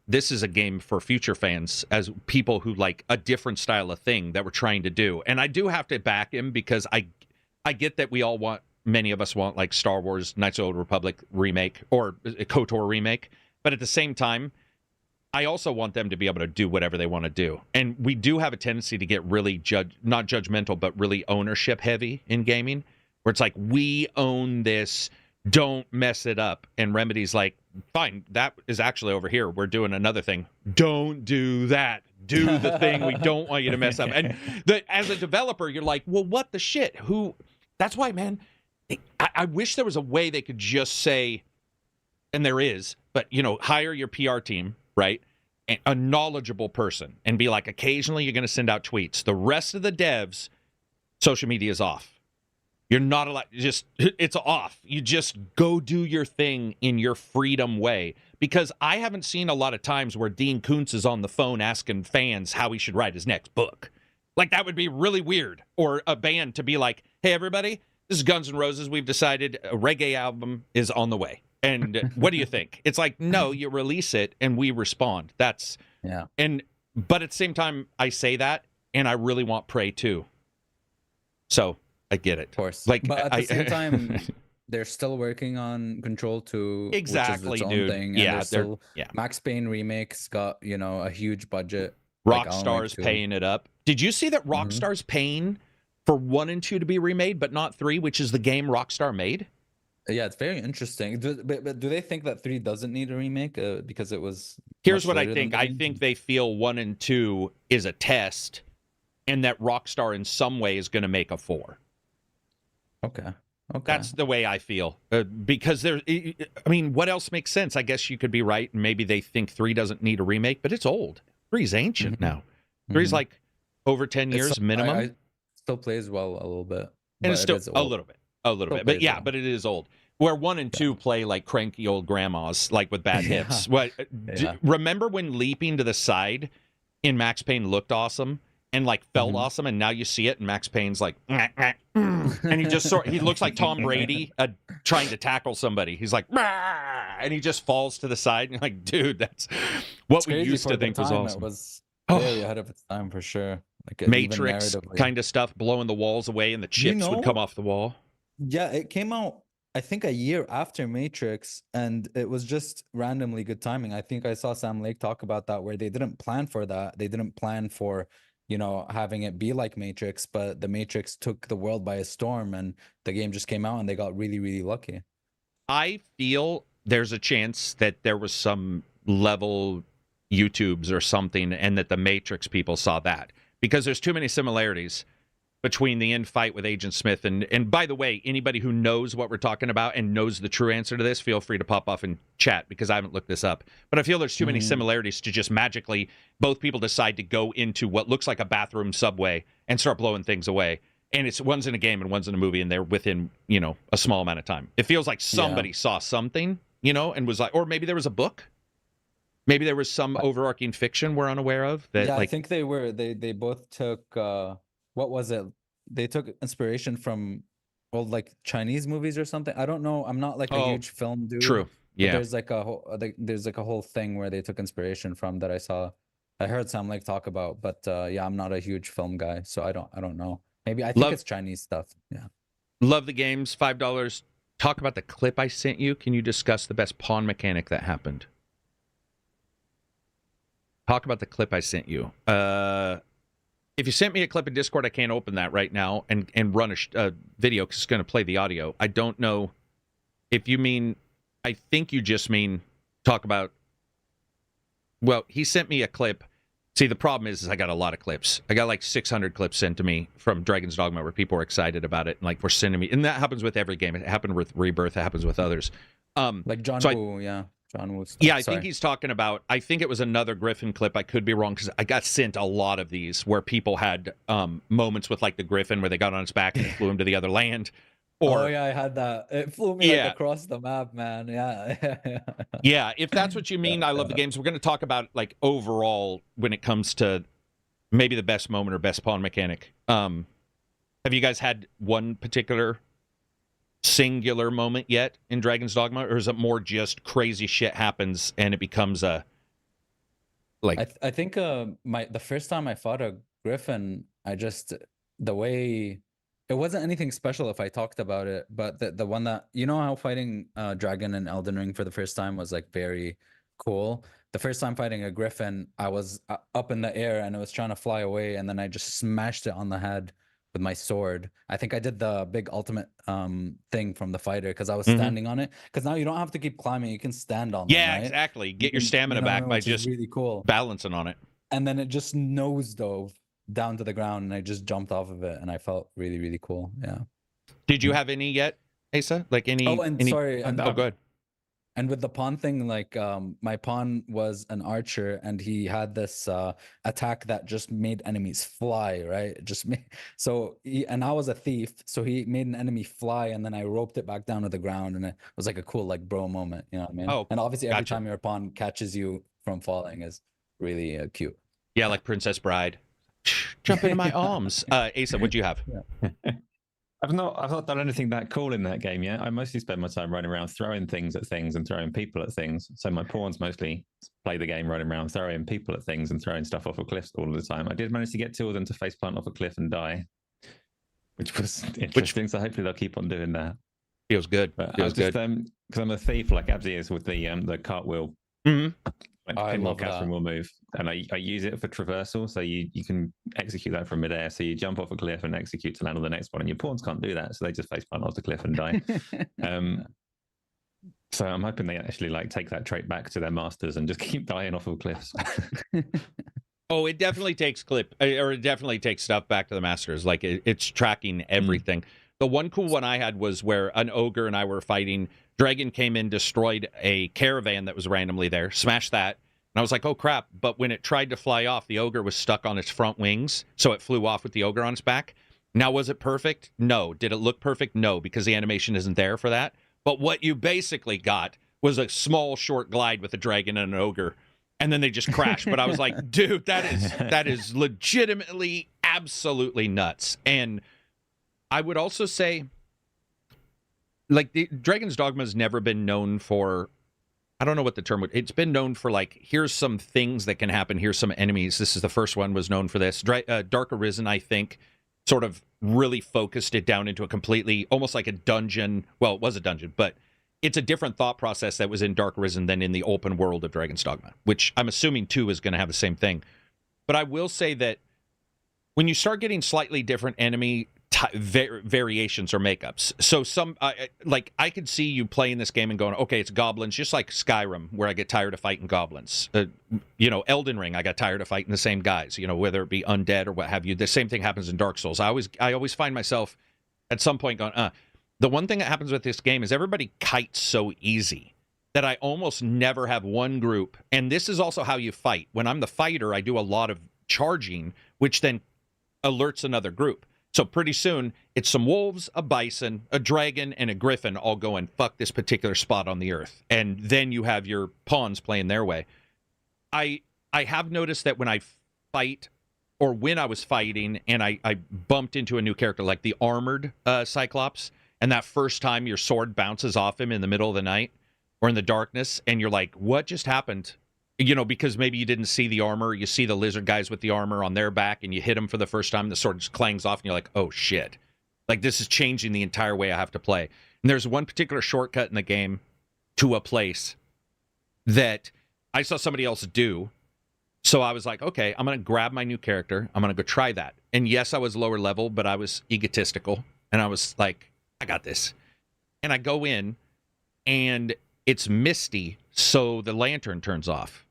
this is a game for future fans, as people who like a different style of thing that we're trying to do. And I do have to back him, because I get that many of us want like Star Wars Knights of the Old Republic remake or a KOTOR remake, but at the same time, I also want them to be able to do whatever they want to do. And we do have a tendency to get really not judgmental, but really ownership heavy in gaming, where it's like, we own this, don't mess it up. And Remedy's like, fine, that is actually over here. We're doing another thing. Don't do that. Do the thing we don't want you to mess up. And as a developer, you're like, well, what the shit? That's why, man, I wish there was a way they could just say, and there is, but, hire your PR team, right? A knowledgeable person, and be like, occasionally you're going to send out tweets. The rest of the devs, social media is off. You're not allowed, it's off. You just go do your thing in your freedom way. Because I haven't seen a lot of times where Dean Koontz is on the phone asking fans how he should write his next book. Like, that would be really weird. Or a band to be like, hey, everybody, this is Guns N' Roses. We've decided a reggae album is on the way. And what do you think? It's like, no, you release it and we respond. But at the same time, I say that, and I really want Prey too. So I get it. Of course. Like, but at the same time, they're still working on Control 2, exactly, which is its dude. own thing. And Max Payne remakes got, a huge budget. Rockstar's paying it up. Did you see that Rockstar's paying for 1 and 2 to be remade, but not 3, which is the game Rockstar made? Yeah, it's very interesting. But do they think that 3 doesn't need a remake because it was? Here's what I think. I think they feel 1 and 2 is a test, and that Rockstar in some way is going to make a 4. Okay. That's the way I feel. Because what else makes sense? I guess you could be right, and maybe they think 3 doesn't need a remake, but it's old. 3's ancient now. 3's like over 10 years minimum. I still plays well a little bit. And it's still a little bit. But yeah, but it is old. Where 1 and 2 play like cranky old grandmas, like with bad hips. Remember when leaping to the side in Max Payne looked awesome and like felt awesome, and now you see it and Max Payne's like, and he just he looks like Tom Brady trying to tackle somebody. He's like, and he just falls to the side, and you're like, dude, that's what we used to think was awesome. It was way ahead of its time for sure. Like Matrix kind of stuff, blowing the walls away and the chips would come off the wall. Yeah, it came out, I think, a year after Matrix, and it was just randomly good timing. I think I saw Sam Lake talk about that, where they didn't plan for that. They didn't plan for, having it be like Matrix, but the Matrix took the world by a storm, and the game just came out, and they got really, really lucky. I feel there's a chance that there was some level YouTubes or something, and that the Matrix people saw that. Because there's too many similarities between the end fight with Agent Smith. And by the way, anybody who knows what we're talking about and knows the true answer to this, feel free to pop off and chat, because I haven't looked this up. But I feel there's too many similarities to just magically both people decide to go into what looks like a bathroom subway and start blowing things away. And it's one's in a game and one's in a movie, and they're within, a small amount of time. It feels like somebody saw something, and was like, or maybe there was a book. Maybe there was some overarching fiction we're unaware of. That, I think they were. They both took, what was it? They took inspiration from old Chinese movies or something. I don't know. I'm not a huge film dude. True. Yeah. There's a whole thing where they took inspiration from that I saw. I heard Sam Lake talk about, but I'm not a huge film guy, so I don't know. Maybe I think it's Chinese stuff. Yeah. Love the games. $5. Talk about the clip I sent you. Can you discuss the best pawn mechanic that happened? Talk about the clip I sent you. If you sent me a clip in Discord, I can't open that right now and run a video, because it's going to play the audio. I don't know if you mean, I think you just mean talk about, well, he sent me a clip. See, the problem is I got a lot of clips. I got 600 clips sent to me from Dragon's Dogma where people are excited about it. And we're sending me, and that happens with every game. It happened with Rebirth. It happens with others. Like John Woo, yeah. Yeah, I think he's talking about, I think it was another Griffin clip. I could be wrong, because I got sent a lot of these where people had moments with the Griffin where they got on its back and flew him to the other land. Or, I had that. It flew me across the map, man. Yeah. Yeah, if that's what you mean, I love the games. We're going to talk about overall when it comes to maybe the best moment or best pawn mechanic. Have you guys had one particular singular moment yet in Dragon's Dogma, or is it more just crazy shit happens and it becomes a like? I think the first time I fought a griffin, the way it wasn't anything special if I talked about it, but the one that, you know how fighting dragon in Elden Ring for the first time was like very cool. The first time fighting a griffin, I was up in the air and it was trying to fly away, and then I just smashed it on the head with my sword. I think I did the big ultimate thing from the fighter because I was standing on it. Because now you don't have to keep climbing; you can stand on. Yeah, them, right? exactly. Get your stamina back by just really cool balancing on it. And then it just nosedove down to the ground, and I just jumped off of it, and I felt really, really cool. Yeah. Did you have any yet, Asa? Like any? Oh, and any... sorry. Oh, go ahead. And with the pawn thing, like my pawn was an archer, and he had this attack that just made enemies fly, right? And I was a thief, so he made an enemy fly, and then I roped it back down to the ground, and it was like a cool like bro moment, you know what I mean? Oh, and obviously every gotcha. time your pawn catches you from falling is really cute. Yeah, like Princess Bride. Jump into my arms. Asa, what'd you have? Yeah. I've not done anything that cool in that game yet. I mostly spend my time running around throwing things at things and throwing people at things. So my pawns mostly play the game running around throwing people at things and throwing stuff off of cliffs all the time. I did manage to get two of them to faceplant off a cliff and die, which was interesting. So hopefully they'll keep on doing that. Feels good. Feels good. Because I'm a thief like Abzi is with the cartwheel. Mm-hmm. I love Catherine will move, and I use it for traversal, so you can execute that from midair. So you jump off a cliff and execute to land on the next one, and your pawns can't do that, so they just faceplant off the cliff and die. So I'm hoping they actually like take that trait back to their masters and just keep dying off of cliffs. Oh, it definitely takes it definitely takes stuff back to the masters. Like it's tracking everything. The one cool one I had was where an ogre and I were fighting. Dragon came in, destroyed a caravan that was randomly there, smashed that, and I was like, oh crap. But when it tried to fly off, the ogre was stuck on its front wings, so it flew off with the ogre on its back. Now, was it perfect? No. Did it look perfect? No, because the animation isn't there for that. But what you basically got was a small, short glide with a dragon and an ogre, and then they just crashed. But I was like, dude, that is legitimately, absolutely nuts. And I would also say, like, the Dragon's Dogma has never been known for, I don't know what the term would, it's been known for, like, here's some things that can happen, here's some enemies. This is the first one was known for this. Dark Arisen, I think, sort of really focused it down into a completely, almost like a dungeon. Well, it was a dungeon, but it's a different thought process that was in Dark Arisen than in the open world of Dragon's Dogma, which I'm assuming 2 is going to have the same thing. But I will say that when you start getting slightly different enemy variations or makeups. So I could see you playing this game and going, okay, it's goblins, just like Skyrim, where I get tired of fighting goblins. Elden Ring, I got tired of fighting the same guys, whether it be undead or what have you. The same thing happens in Dark Souls. I always find myself at some point going, The one thing that happens with this game is everybody kites so easy that I almost never have one group. And this is also how you fight. When I'm the fighter, I do a lot of charging, which then alerts another group. So pretty soon, it's some wolves, a bison, a dragon, and a griffin all going, fuck this particular spot on the earth. And then you have your pawns playing their way. I have noticed that when I fight, or when I was fighting, and I bumped into a new character, like the armored Cyclops, and that first time your sword bounces off him in the middle of the night, or in the darkness, and you're like, what just happened? Because maybe you didn't see the armor. You see the lizard guys with the armor on their back, and you hit them for the first time. The sword just clangs off, and you're like, oh, shit. Like, this is changing the entire way I have to play. And there's one particular shortcut in the game to a place that I saw somebody else do. So I was like, okay, I'm going to grab my new character. I'm going to go try that. And yes, I was lower level, but I was egotistical. And I was like, I got this. And I go in, and it's misty, so the lantern turns off.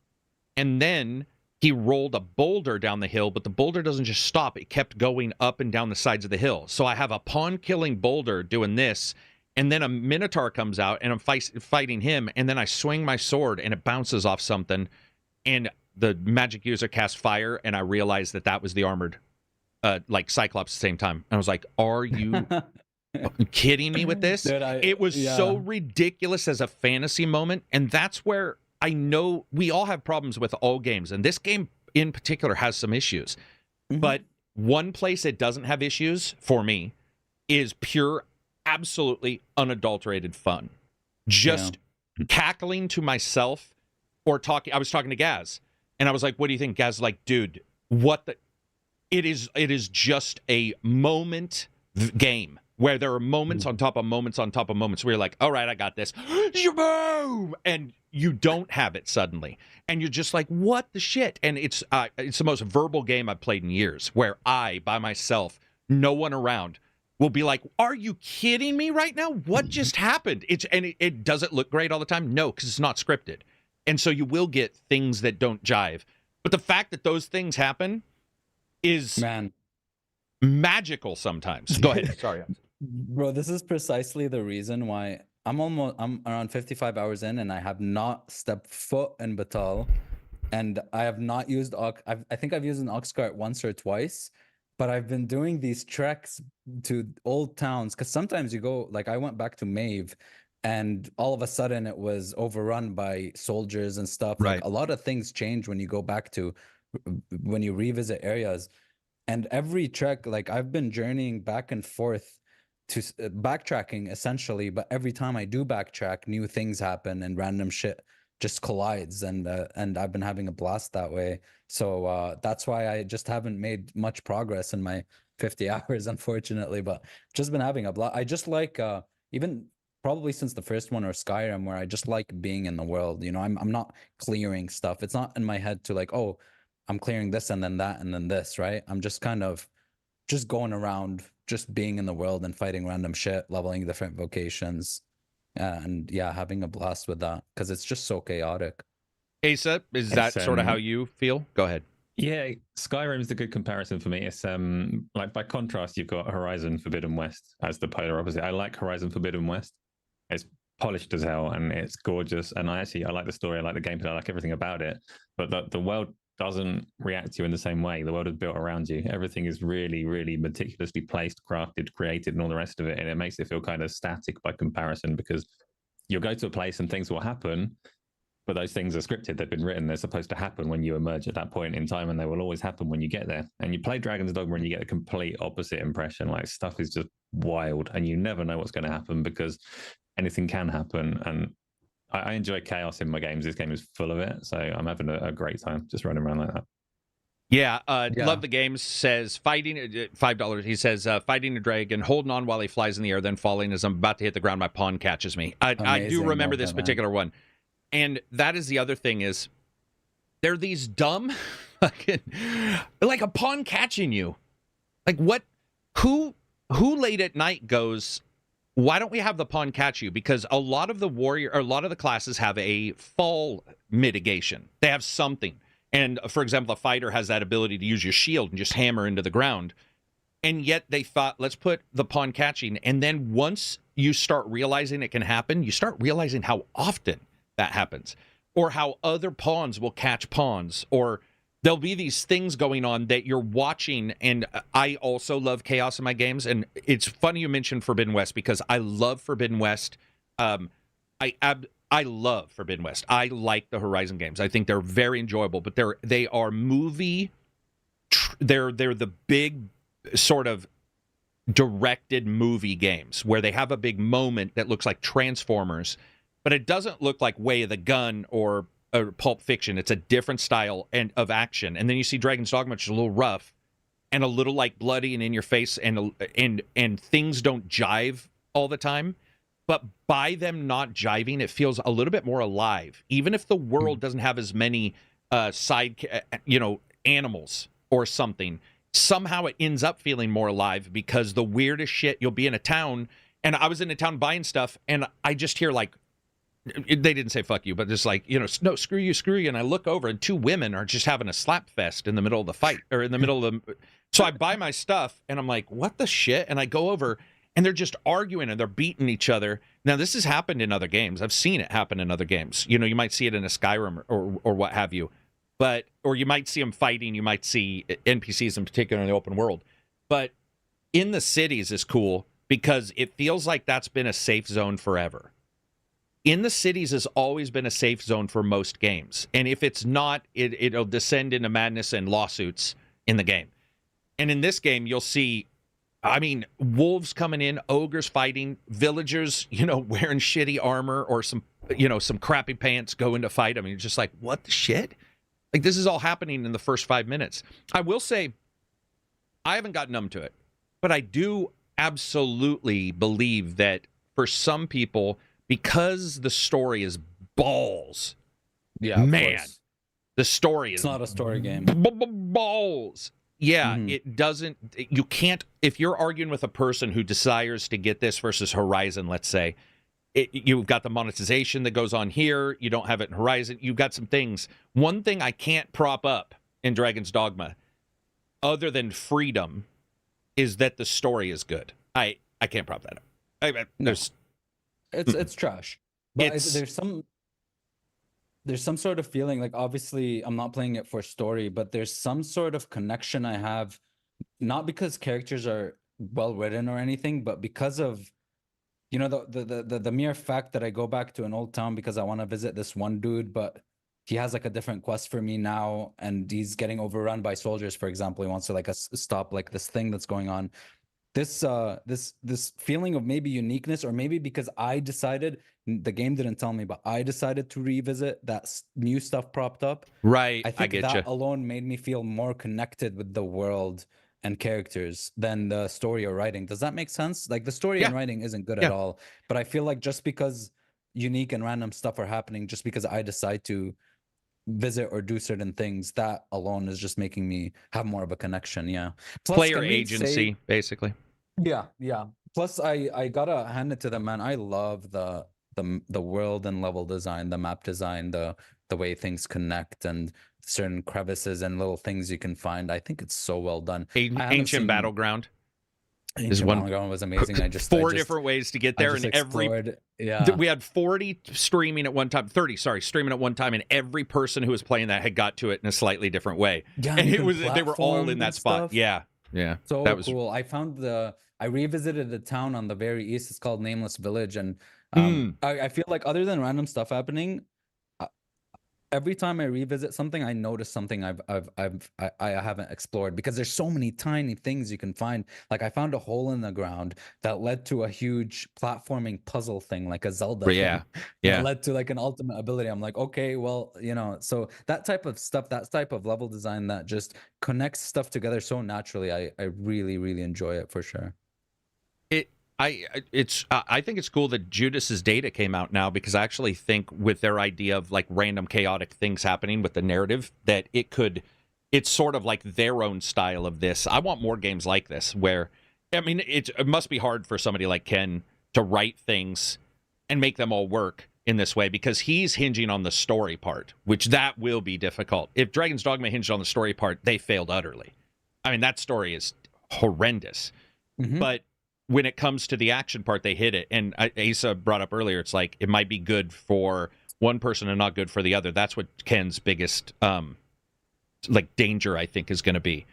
And then he rolled a boulder down the hill, but the boulder doesn't just stop. It kept going up and down the sides of the hill. So I have a pawn-killing boulder doing this, and then a Minotaur comes out, and I'm fighting him, and then I swing my sword, and it bounces off something, and the magic user casts fire, and I realized that was the armored, Cyclops at the same time. And I was like, are you kidding me with this? Dude, it was so ridiculous as a fantasy moment, and that's where I know we all have problems with all games, and this game in particular has some issues. Mm-hmm. But one place it doesn't have issues for me is pure absolutely unadulterated fun. Just cackling to myself or talking. I was talking to Gaz, and I was like, what do you think? Gaz like, dude, what the... It is just a moment game where there are moments on top of moments on top of moments where you're like, all right, I got this. Boom! And you don't have it suddenly. And you're just like, what the shit? And it's the most verbal game I've played in years, where I, by myself, no one around, will be like, are you kidding me right now? What just happened? It doesn't look great all the time? No, because it's not scripted. And so you will get things that don't jive. But the fact that those things happen is magical sometimes. Go ahead. Sorry. Bro, this is precisely the reason why I'm around 55 hours in, and I have not stepped foot in Batal, and I have not used I think I've used an ox cart once or twice, but I've been doing these treks to old towns, because sometimes you go, like I went back to Maeve, and all of a sudden it was overrun by soldiers and stuff. Right. Like, a lot of things change when you go back to, when you revisit areas. And every trek, like I've been journeying back and forth to backtracking essentially, but every time I do backtrack, new things happen and random shit just collides, and I've been having a blast that way. So that's why I just haven't made much progress in my 50 hours, unfortunately, but just been having a blast. I just like even probably since the first one or Skyrim, where I just like being in the world. You know, I'm not clearing stuff. It's not in my head to like, oh, I'm clearing this and then that and then this, right? I'm just kind of just going around, just being in the world and fighting random shit, leveling different vocations, and yeah, having a blast with that, because it's just so chaotic. Asa, is that sort of how you feel? Go ahead. Yeah, Skyrim is a good comparison for me. It's like, by contrast, you've got Horizon Forbidden West as the polar opposite. I like Horizon Forbidden West. It's polished as hell and it's gorgeous, and I like the story, I like the gameplay, I like everything about it, but the world doesn't react to you in the same way. The world is built around you. Everything is really, really meticulously placed, crafted, created, and all the rest of it. And it makes it feel kind of static by comparison, because you'll go to a place and things will happen, but those things are scripted. They've been written. They're supposed to happen when you emerge at that point in time, and they will always happen when you get there. And you play Dragon's Dogma and you get a complete opposite impression. Like, stuff is just wild and you never know what's going to happen, because anything can happen. And I enjoy chaos in my games. This game is full of it, so I'm having a great time just running around like that. Yeah, Love the Games says, fighting $5. He says, fighting a dragon, holding on while he flies in the air, then falling as I'm about to hit the ground. My pawn catches me. I do remember this particular one, and that is the other thing is, they're these dumb, fucking, like a pawn catching you. Like what? Who late at night goes, why don't we have the pawn catch you? Because a lot of the classes have a fall mitigation. They have something. And for example, a fighter has that ability to use your shield and just hammer into the ground. And yet they thought, let's put the pawn catching. And then once you start realizing it can happen, you start realizing how often that happens, or how other pawns will catch pawns, or there'll be these things going on that you're watching. And I also love chaos in my games. And it's funny you mentioned Forbidden West, because I love Forbidden West. I love Forbidden West. I like the Horizon games. I think they're very enjoyable, but they are movie. They're the big sort of directed movie games where they have a big moment that looks like Transformers, but it doesn't look like Way of the Gun or Pulp Fiction. It's a different style of action. And then you see Dragon's Dogma, which is a little rough and a little like bloody and in your face, and things don't jive all the time. But by them not jiving, it feels a little bit more alive. Even if the world doesn't have as many animals or something, somehow it ends up feeling more alive, because the weirdest shit, you'll be in a town, and I was in a town buying stuff, and I just hear like, they didn't say fuck you, but just like, no, screw you. And I look over and two women are just having a slap fest in the middle of the fight, or in the middle of the... So I buy my stuff and I'm like, what the shit? And I go over and they're just arguing and they're beating each other. Now, this has happened in other games. I've seen it happen in other games. You might see it in a Skyrim or what have you. Or you might see them fighting. You might see NPCs in particular in the open world. But in the cities is cool, because it feels like that's been a safe zone forever. In the cities has always been a safe zone for most games. And if it's not, it'll descend into madness and lawsuits in the game. And in this game, you'll see I mean, wolves coming in, ogres fighting, villagers, wearing shitty armor or some crappy pants going to fight. I mean, just like, what the shit? Like, this is all happening in the first 5 minutes. I will say, I haven't gotten numb to it, but I do absolutely believe that for some people, because the story is balls, man, the story it's not a story game. Balls. Yeah, it doesn't. You can't. If you're arguing with a person who desires to get this versus Horizon, let's say, you've got the monetization that goes on here. You don't have it in Horizon. You've got some things. One thing I can't prop up in Dragon's Dogma, other than freedom, is that the story is good. I can't prop that up. It's trash. But there's some sort of feeling, like, obviously I'm not playing it for story, but there's some sort of connection I have, not because characters are well written or anything, but because of the mere fact that I go back to an old town because I want to visit this one dude, but he has like a different quest for me now, and he's getting overrun by soldiers, for example. He wants to like stop like this thing that's going on. This feeling of maybe uniqueness, or maybe because I decided, the game didn't tell me, but I decided to revisit that new stuff propped up. Right. I think that alone made me feel more connected with the world and characters than the story or writing. Does that make sense? Like, the story and writing isn't good at all, but I feel like just because unique and random stuff are happening, just because I decide to visit or do certain things, that alone is just making me have more of a connection. Plus, player agency, basically. Yeah. Plus, I gotta hand it to them, man. I love the world and level design, the map design, the way things connect, and certain crevices and little things you can find. I think it's so well done. Ancient Battleground. Battleground was amazing. Four different ways to get there, and we had 40 streaming at one time. 30, sorry, streaming at one time, and every person who was playing that had got to it in a slightly different way. Yeah, and they were all in that spot. Yeah. So that was cool. I revisited the town on the very east. It's called Nameless Village, and I feel like, other than random stuff happening, every time I revisit something, I notice something I haven't explored, because there's so many tiny things you can find. Like, I found a hole in the ground that led to a huge platforming puzzle thing, like a Zelda thing. That led to like an ultimate ability. I'm like, okay, well, so that type of stuff, that type of level design that just connects stuff together so naturally, I really, really enjoy it, for sure. I think it's cool that Judas's data came out now, because I actually think with their idea of like random chaotic things happening with the narrative, that it's sort of like their own style of this. I want more games like this, where, I mean, it must be hard for somebody like Ken to write things and make them all work in this way, because he's hinging on the story part, which that will be difficult. If Dragon's Dogma hinged on the story part, they failed utterly. I mean, that story is horrendous. But when it comes to the action part, they hit it. And Asa brought up earlier, it's like, it might be good for one person and not good for the other. That's what Ken's biggest danger, I think, is going to be.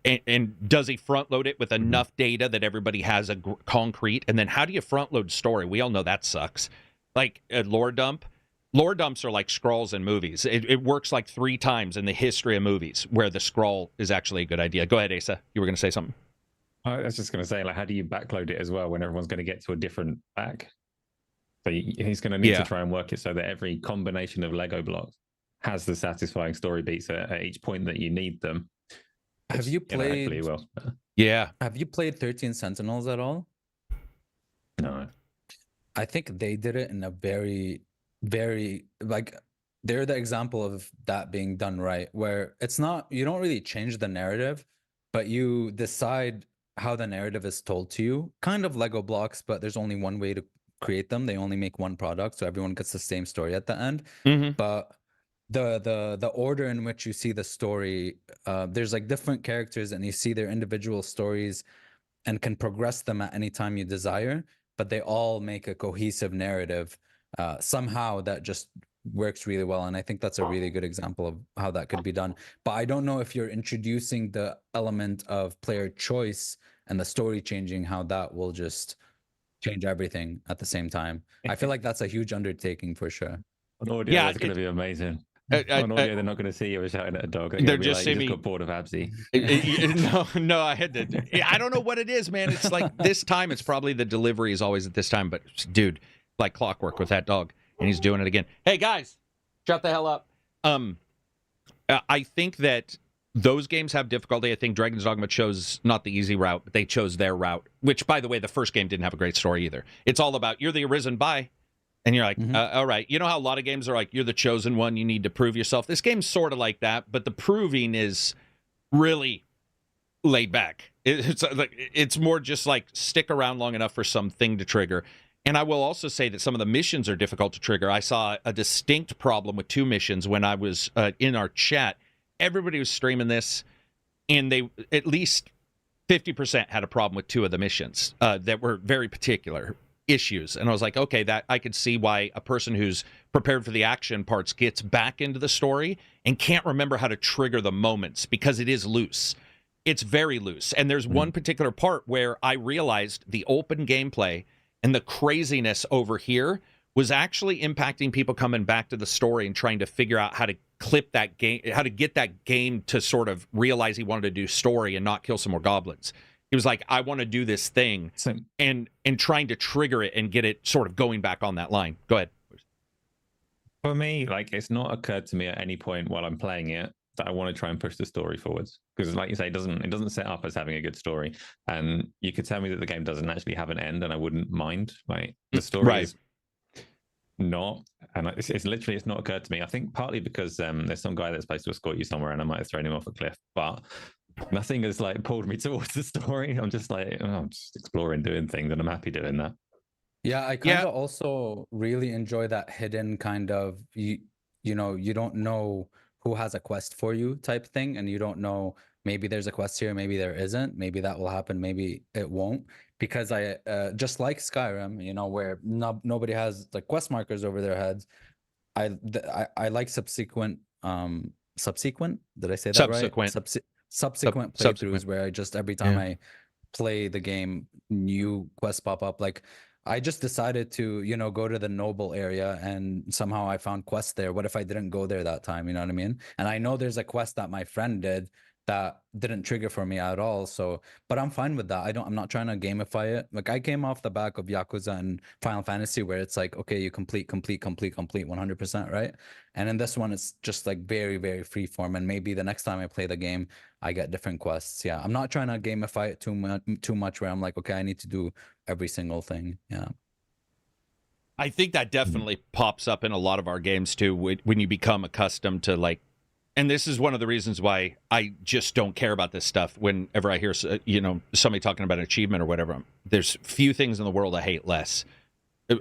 And does he front load it with enough data that everybody has a concrete? And then how do you front load story? We all know that sucks. Like a lore dump. Lore dumps are like scrolls in movies. It works like 3 times in the history of movies where the scroll is actually a good idea. Go ahead, Asa. You were going to say something. I was just going to say, like, how do you backload it as well when everyone's going to get to a different back? So he's going to need to try and work it so that every combination of Lego blocks has the satisfying story beats at each point that you need them. Have you played? Hopefully will. Have you played 13 Sentinels at all? No. I think they did it in a very, very, like, they're the example of that being done right, where it's not, you don't really change the narrative, but you decide how the narrative is told to you, kind of Lego blocks, but there's only one way to create them. They only make one product, so everyone gets the same story at the end. But the order in which you see the story, there's like different characters, and you see their individual stories and can progress them at any time you desire, but they all make a cohesive narrative somehow that just works really well. And I think that's a really good example of how that could be done. But I don't know if you're introducing the element of player choice and the story changing, how that will just change everything at the same time. I feel like that's a huge undertaking, for sure. Audio is going to be amazing. On audio, they're not going to see you shouting at a dog. They're just like, see me. Got bored of Absy. No, I had to. I don't know what it is, man. It's like this time. It's probably the delivery is always at this time. But dude, like clockwork with that dog, and he's doing it again. Hey guys, shut the hell up. I think that those games have difficulty. I think Dragon's Dogma chose not the easy route, but they chose their route. Which, by the way, the first game didn't have a great story either. It's all about you're the Arisen, bye. And you're like, all right. You know how a lot of games are like, you're the chosen one, you need to prove yourself. This game's sort of like that, but the proving is really laid back. It's more just like stick around long enough for something to trigger. And I will also say that some of the missions are difficult to trigger. I saw a distinct problem with 2 missions when I was in our chat. Everybody was streaming this, and they at least 50% had a problem with 2 of the missions that were very particular issues. And I was like, okay, that I could see why a person who's prepared for the action parts gets back into the story and can't remember how to trigger the moments because it is loose. It's very loose. And there's one particular part where I realized the open gameplay and the craziness over here was actually impacting people coming back to the story and trying to figure out how to clip that game, how to get that game to sort of realize he wanted to do story and not kill some more goblins. He was like, I want to do this thing, and trying to trigger it and get it sort of going back on that line. Go ahead. For me, like, it's not occurred to me at any point while I'm playing it that I want to try and push the story forwards, because, like you say, it doesn't set up as having a good story. And you could tell me that the game doesn't actually have an end, and I wouldn't mind. Like, the story is not, and it's literally not occurred to me. I think partly because there's some guy that's supposed to escort you somewhere, and I might have thrown him off a cliff, but nothing has like pulled me towards the story. I'm just like, I'm just exploring, doing things, and I'm happy doing that. Yeah, I kind of also really enjoy that hidden kind of you know, you don't know who has a quest for you type thing, and you don't know, maybe there's a quest here, maybe there isn't, maybe that will happen, maybe it won't, because I just like Skyrim, you know, where nobody has like quest markers over their heads. I like subsequent did I say that right? Subsequent playthroughs where I just every time I play the game, new quests pop up. Like, I just decided to, you know, go to the noble area, and somehow I found quests there. What if I didn't go there that time? You know what I mean? And I know there's a quest that my friend did that didn't trigger for me at all. So, but I'm fine with that. I'm not trying to gamify it. Like, I came off the back of Yakuza and Final Fantasy, where it's like, okay, you complete 100%, right? And in this one, it's just like very, very free form. And maybe the next time I play the game, I get different quests. Yeah, I'm not trying to gamify it too much where I'm like, okay, I need to do every single thing. Yeah. I think that definitely pops up in a lot of our games too, when you become accustomed to, like, and this is one of the reasons why I just don't care about this stuff. Whenever I hear, you know, somebody talking about an achievement or whatever, there's few things in the world I hate less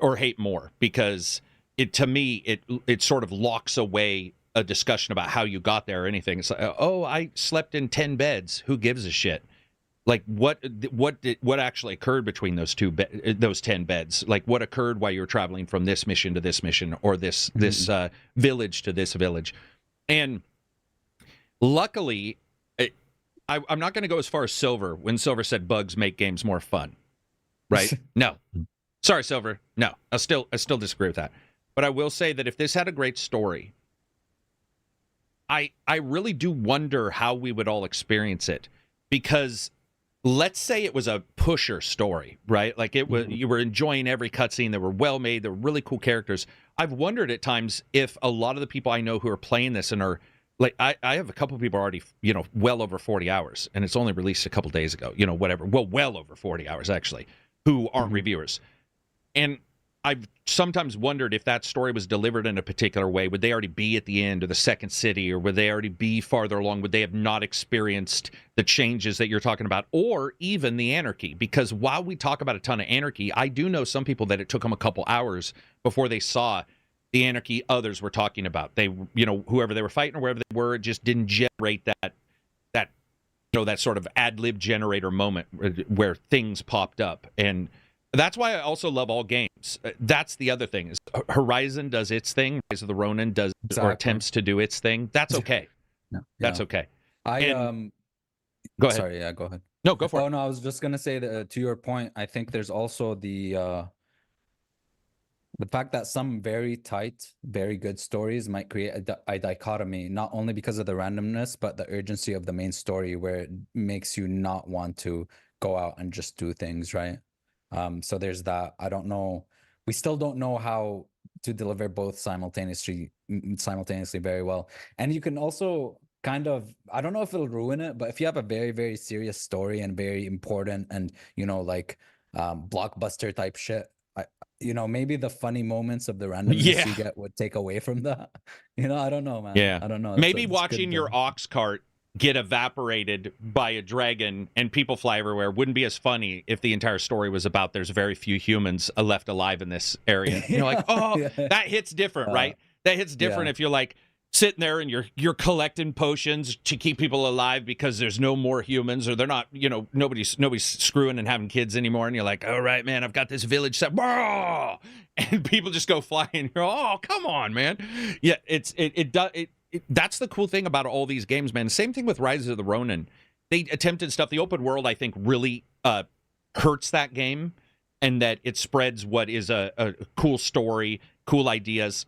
or hate more, because to me, it sort of locks away a discussion about how you got there or anything. It's like, oh, I slept in 10 beds. Who gives a shit? Like, what actually occurred between those 10 beds? Like, what occurred while you were traveling from this mission to this mission, or this village to this village? And luckily, I'm not going to go as far as Silver when Silver said bugs make games more fun, right? No, sorry, Silver. No, I still disagree with that. But I will say that if this had a great story, I really do wonder how we would all experience it, because let's say it was a pusher story, right? Like, it was, you were enjoying every cutscene. They were well made. They were really cool characters. I've wondered at times if a lot of the people I know who are playing this and are like, I have a couple of people already, you know, well over 40 hours, and it's only released a couple days ago, you know, whatever. Well over 40 hours actually, who aren't reviewers. And I've sometimes wondered if that story was delivered in a particular way. Would they already be at the end of the second city, or would they already be farther along? Would they have not experienced the changes that you're talking about, or even the anarchy? Because while we talk about a ton of anarchy, I do know some people that it took them a couple hours before they saw the anarchy others were talking about. They, you know, whoever they were fighting or wherever they were, it just didn't generate that you know, that sort of ad-lib generator moment where things popped up. And that's why I also love all games. That's the other thing, is Horizon does its thing. Rise of the Ronin does or attempts to do its thing. That's okay. That's okay. Go ahead. Sorry, yeah, go ahead. No, go for it. Oh no, I was just gonna say that to your point. I think there's also the The fact that some very tight, very good stories might create a dichotomy, not only because of the randomness, but the urgency of the main story, where it makes you not want to go out and just do things, right? So there's that. I don't know. We still don't know how to deliver both simultaneously very well. And you can also kind of, I don't know if it'll ruin it, but if you have a very, very serious story and very important and, you know, like blockbuster type shit, maybe the funny moments of the randomness you get would take away from that. I don't know, man. Yeah. I don't know. Maybe watching your ox cart get evaporated by a dragon and people fly everywhere wouldn't be as funny if the entire story was about there's very few humans left alive in this area. You're like, that hits different, right? That hits different if you're like sitting there and you're collecting potions to keep people alive because there's no more humans, or they're not, nobody's screwing and having kids anymore, and you're like, all right, man, I've got this village set, and people just go flying, and you're, oh, come on, man. Yeah, that's the cool thing about all these games, man. Same thing with Rise of the Ronin. They attempted stuff. The open world, I think, really hurts that game, and that it spreads what is a cool story, cool ideas,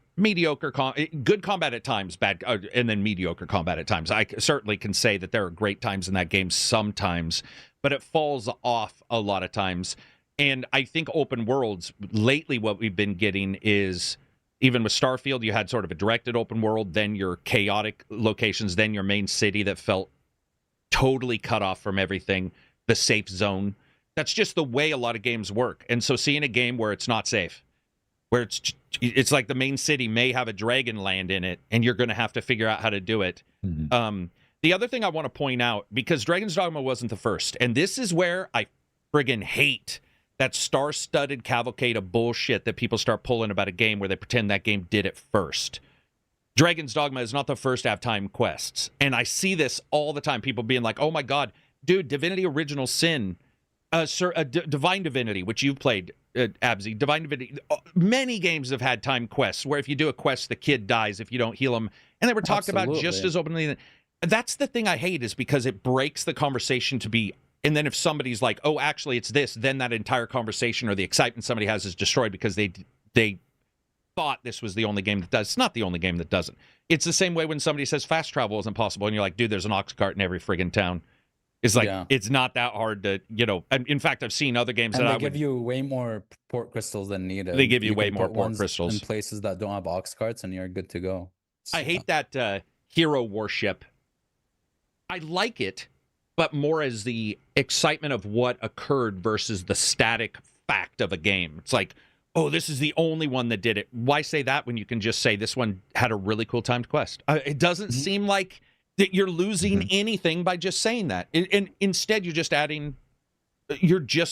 good combat at times, bad, and then mediocre combat at times. I certainly can say that there are great times in that game sometimes, but it falls off a lot of times. And I think open worlds, lately what we've been getting is, even with Starfield, you had sort of a directed open world, then your chaotic locations, then your main city that felt totally cut off from everything, the safe zone. That's just the way a lot of games work. And so seeing a game where it's not safe, where it's like the main city may have a dragon land in it, and you're going to have to figure out how to do it. Mm-hmm. The other thing I want to point out, because Dragon's Dogma wasn't the first, and this is where I friggin' hate that star-studded cavalcade of bullshit that people start pulling about a game where they pretend that game did it first. Dragon's Dogma is not the first to have timed quests. And I see this all the time. People being like, oh my God, dude, Divinity Original Sin, Divine Divinity, which you've played, Abzy, Divine Divinity, many games have had timed quests where if you do a quest, the kid dies if you don't heal him. And they were talked about just as openly. That's the thing I hate, is because it breaks the conversation to be. And then if somebody's like, oh, actually, it's this, then that entire conversation or the excitement somebody has is destroyed because they thought this was the only game that does. It's not the only game that doesn't. It's the same way when somebody says fast travel isn't possible, and you're like, dude, there's an ox cart in every friggin' town. It's like, it's not that hard to, in fact, I've seen other games and they give you way more port crystals than needed. They give you way more port crystals. In places that don't have ox carts, and you're good to go. I hate that hero worship. I like it, but more as the excitement of what occurred versus the static fact of a game. It's like, oh, this is the only one that did it. Why say that when you can just say this one had a really cool timed quest? It doesn't seem like that you're losing anything by just saying that. And instead, you're just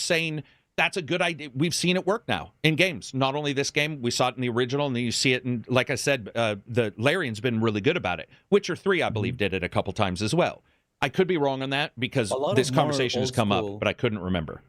saying that's a good idea. We've seen it work now in games. Not only this game, we saw it in the original, and then you see it in, like I said, the Larian's been really good about it. Witcher 3, I believe, did it a couple times as well. I could be wrong on that because this conversation has come up, but I couldn't remember.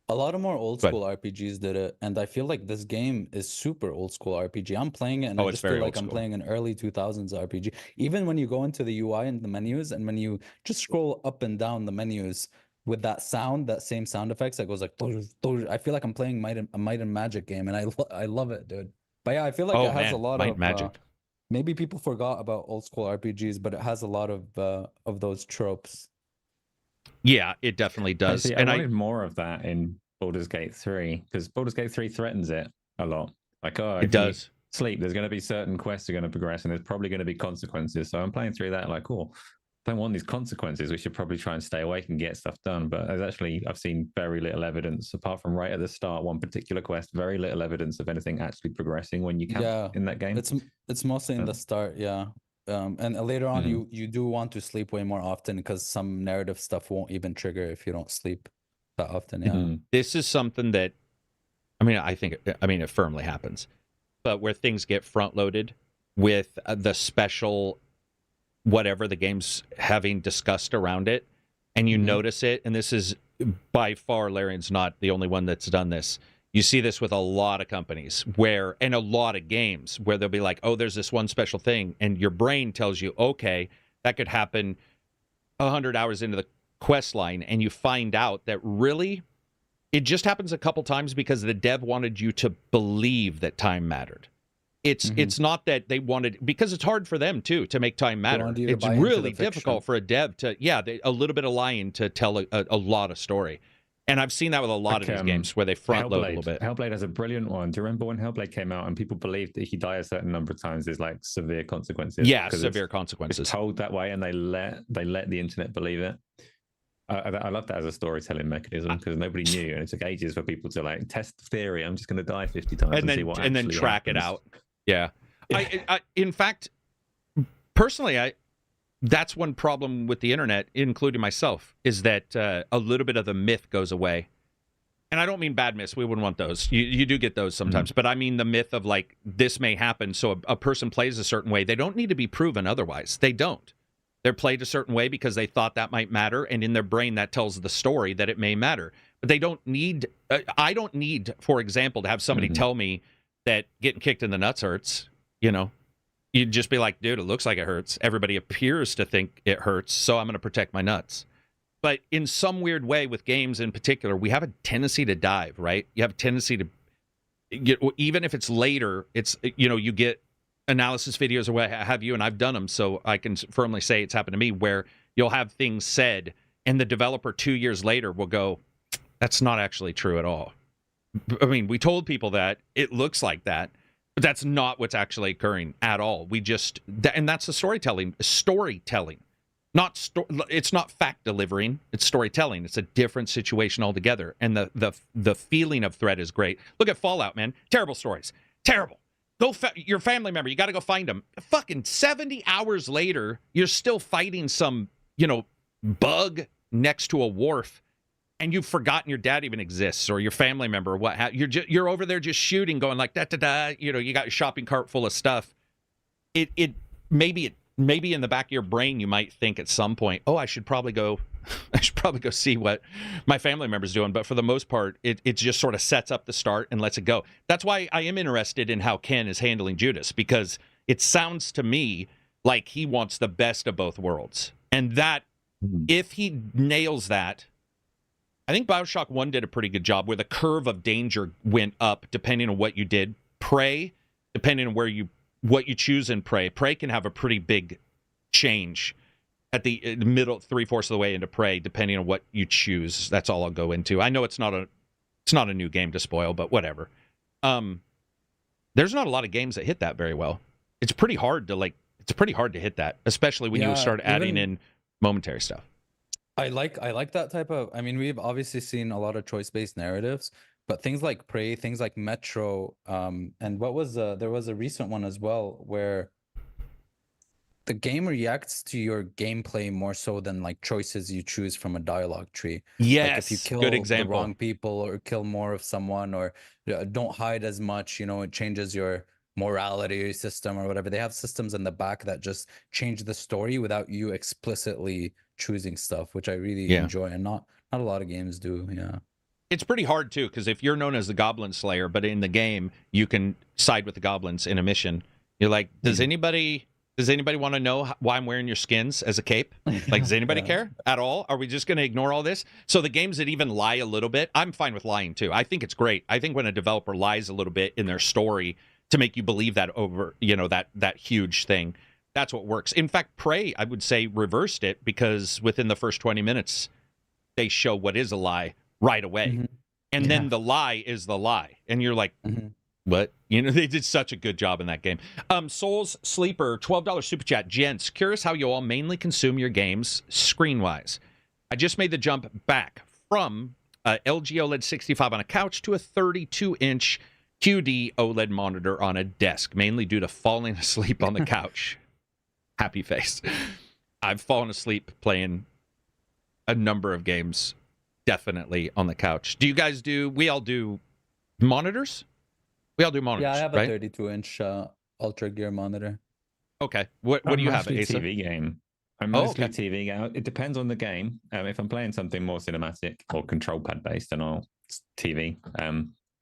A lot of more old school RPGs did it, and I feel like this game is super old school RPG. I'm playing it, and I just feel like I'm playing an early 2000s RPG. Even when you go into the UI and the menus, and when you just scroll up and down the menus with that sound, that same sound effects that goes like, I feel like I'm playing a Might and Magic game, and I love it, dude. But yeah, I feel like it has a lot of Magic. Maybe people forgot about old school RPGs, but it has a lot of those tropes. Yeah, it definitely does. I wanted more of that in Baldur's Gate 3, because Baldur's Gate 3 threatens it a lot. Like, it does. Sleep, there's going to be certain quests that are going to progress, and there's probably going to be consequences. So I'm playing through that like, oh, I don't want these consequences. We should probably try and stay awake and get stuff done. But I've seen very little evidence, apart from right at the start, one particular quest, very little evidence of anything actually progressing when you can in that game. It's mostly in the start, and later on, you do want to sleep way more often, because some narrative stuff won't even trigger if you don't sleep that often. This is something that, it firmly happens, but where things get front loaded with the special whatever the game's having discussed around it, and you notice it, and this is by far, Larian's not the only one that's done this. You see this with a lot of companies and a lot of games where they'll be like, oh, there's this one special thing, and your brain tells you, okay, that could happen 100 hours into the quest line, and you find out that really it just happens a couple times because the dev wanted you to believe that time mattered. It's not that they wanted, because it's hard for them too to make time matter. It's really difficult for a dev to a little bit of lying to tell a lot of story. And I've seen that with a lot of these games where they front load a little bit. Hellblade has a brilliant one. Do you remember when Hellblade came out and people believed that if you die a certain number of times, there's like severe consequences? Yeah, severe consequences. It's told that way, and they let the internet believe it. I love that as a storytelling mechanism because nobody knew, and it took ages for people to like test the theory. I'm just going to die 50 times and see what and then track happens. it out. Yeah. I in fact, personally, that's one problem with the internet, including myself, is that a little bit of the myth goes away. And I don't mean bad myths. We wouldn't want those. You do get those sometimes. But I mean the myth of like, this may happen. So a person plays a certain way. They don't need to be proven otherwise. They don't. They're played a certain way because they thought that might matter. And in their brain, that tells the story that it may matter. But they don't need, I don't need, for example, to have somebody tell me that getting kicked in the nuts hurts. You know, you'd just be like, dude, it looks like it hurts. Everybody appears to think it hurts, so I'm going to protect my nuts. But in some weird way, with games in particular, we have a tendency to dive, right? You have a tendency to, even if it's later, it's, you get analysis videos or what have you, and I've done them, so I can firmly say it's happened to me, where you'll have things said, and the developer 2 years later will go, that's not actually true at all. I mean, we told people that, it looks like that, but that's not what's actually occurring at all. We just, and that's the storytelling. It's not fact delivering, it's storytelling. It's a different situation altogether. And the feeling of threat is great. Look at Fallout, man. Terrible stories. Terrible. Your family member, you got to go find them. Fucking 70 hours later, you're still fighting some, bug next to a wharf, and you've forgotten your dad even exists, or your family member, or what. You're over there just shooting, going like da. You got your shopping cart full of stuff. Maybe in the back of your brain you might think at some point, oh, I should probably go see what my family member's doing. But for the most part, it just sort of sets up the start and lets it go. That's why I am interested in how Ken is handling Judas, because it sounds to me like he wants the best of both worlds. And that, if he nails that, I think BioShock 1 did a pretty good job where the curve of danger went up depending on what you did. Prey, depending on what you choose in Prey. Prey can have a pretty big change at the middle, 3/4 of the way into Prey, depending on what you choose. That's all I'll go into. I know it's not a new game to spoil, but whatever. There's not a lot of games that hit that very well. It's pretty hard to hit that, especially when you start adding in momentary stuff. I like that type of, I mean, we've obviously seen a lot of choice-based narratives, but things like Prey, things like Metro, and there was a recent one as well where the game reacts to your gameplay more so than like choices you choose from a dialogue tree. Yes, like if you kill good example. the wrong people or kill more of someone, or don't hide as much, it changes your morality system or whatever. They have systems in the back that just change the story without you explicitly choosing stuff, which I really enjoy, and not a lot of games do. Yeah, it's pretty hard too, because if you're known as the Goblin Slayer, but in the game you can side with the goblins in a mission, you're like, does anybody want to know why I'm wearing your skins as a cape? Like, does anybody care at all? Are we just going to ignore all this? So the games that even lie a little bit, I'm fine with lying too. I think it's great. I think when a developer lies a little bit in their story to make you believe that over, that huge thing, that's what works. In fact, Prey, I would say, reversed it, because within the first 20 minutes, they show what is a lie right away. And then the lie is the lie. And you're like, what? They did such a good job in that game. Souls Sleeper, $12 super chat. Gents, curious how you all mainly consume your games screen-wise. I just made the jump back from LG OLED 65 on a couch to a 32-inch QD OLED monitor on a desk, mainly due to falling asleep on the couch. Happy face. I've fallen asleep playing a number of games, definitely on the couch. Do you guys we all do monitors? We all do monitors, yeah, I have right? a 32-inch Ultra Gear monitor. Okay. What do you have, Asa? TV game. I'm mostly TV game. It depends on the game. If I'm playing something more cinematic or control pad based, then I'll TV.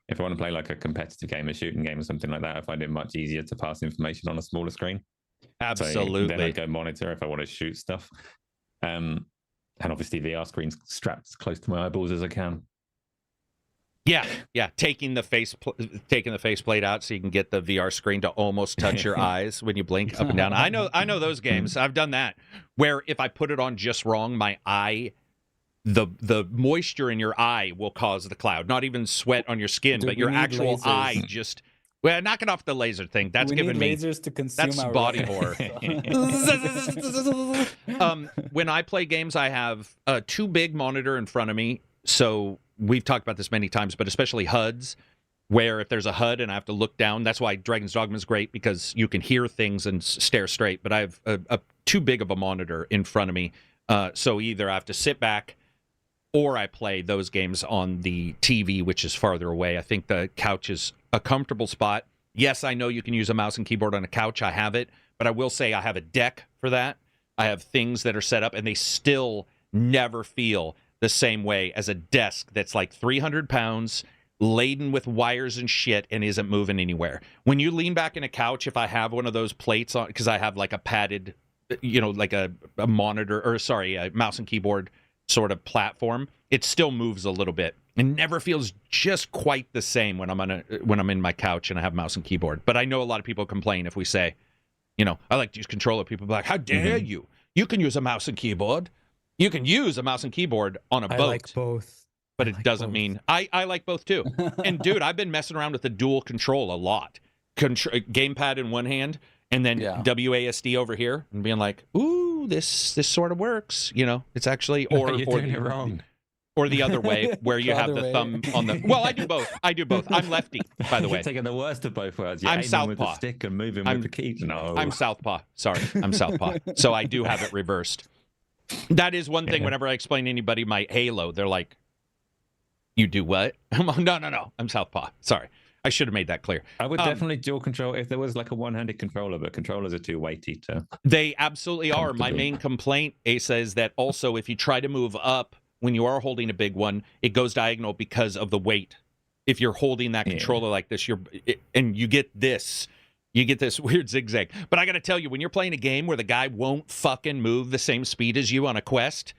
If I want to play like a competitive game, a shooting game or something like that, I find it much easier to pass information on a smaller screen. Absolutely. So then I go monitor if I want to shoot stuff. And obviously VR screens strapped as close to my eyeballs as I can. Yeah, taking the faceplate out so you can get the VR screen to almost touch your eyes when you blink up and down. I know those games. I've done that. Where if I put it on just wrong, my eye, the moisture in your eye will cause the cloud. Not even sweat on your skin, but your actual eye just. Well, knock it off the laser thing. That's giving me lasers to consume. That's body horror. When I play games, I have a too big monitor in front of me. So we've talked about this many times, but especially HUDs, where if there's a HUD and I have to look down, that's why Dragon's Dogma is great, because you can hear things and stare straight. But I have a too big of a monitor in front of me. So either I have to sit back or I play those games on the TV, which is farther away. I think the couch is a comfortable spot. Yes, I know you can use a mouse and keyboard on a couch. I have it. But I will say I have a deck for that. I have things that are set up, and they still never feel the same way as a desk that's like 300 pounds, laden with wires and shit, and isn't moving anywhere. When you lean back in a couch, if I have one of those plates on, because I have like a padded, like a monitor, or sorry, a mouse and keyboard sort of platform, it still moves a little bit. It never feels just quite the same when I'm in my couch and I have mouse and keyboard. But I know a lot of people complain if we say, I like to use controller. People be like, how dare you? You can use a mouse and keyboard. You can use a mouse and keyboard on a boat. I like both. But it doesn't mean... I like both, too. And, dude, I've been messing around with the dual control a lot. Gamepad in one hand, and then WASD over here, and being like, ooh, this sort of works. It's actually... You're doing it wrong. Or the other way, where you have the thumb on the... Well, I do both. I'm lefty, by the way. You're taking the worst of both worlds. You're I'm aiming southpaw. with the stick and moving with the keys. No. I'm southpaw. Sorry, I'm southpaw. So I do have it reversed. That is one thing whenever I explain to anybody my Halo, they're like, you do what? I'm like, no. I'm southpaw. Sorry. I should have made that clear. I would definitely dual control if there was like a one-handed controller, but controllers are too weighty to... They absolutely are. My main complaint, Asa, is that also if you try to move up when you are holding a big one, it goes diagonal because of the weight. If you're holding that controller like this, and you get this weird zigzag. But I got to tell you, when you're playing a game where the guy won't fucking move the same speed as you on a quest,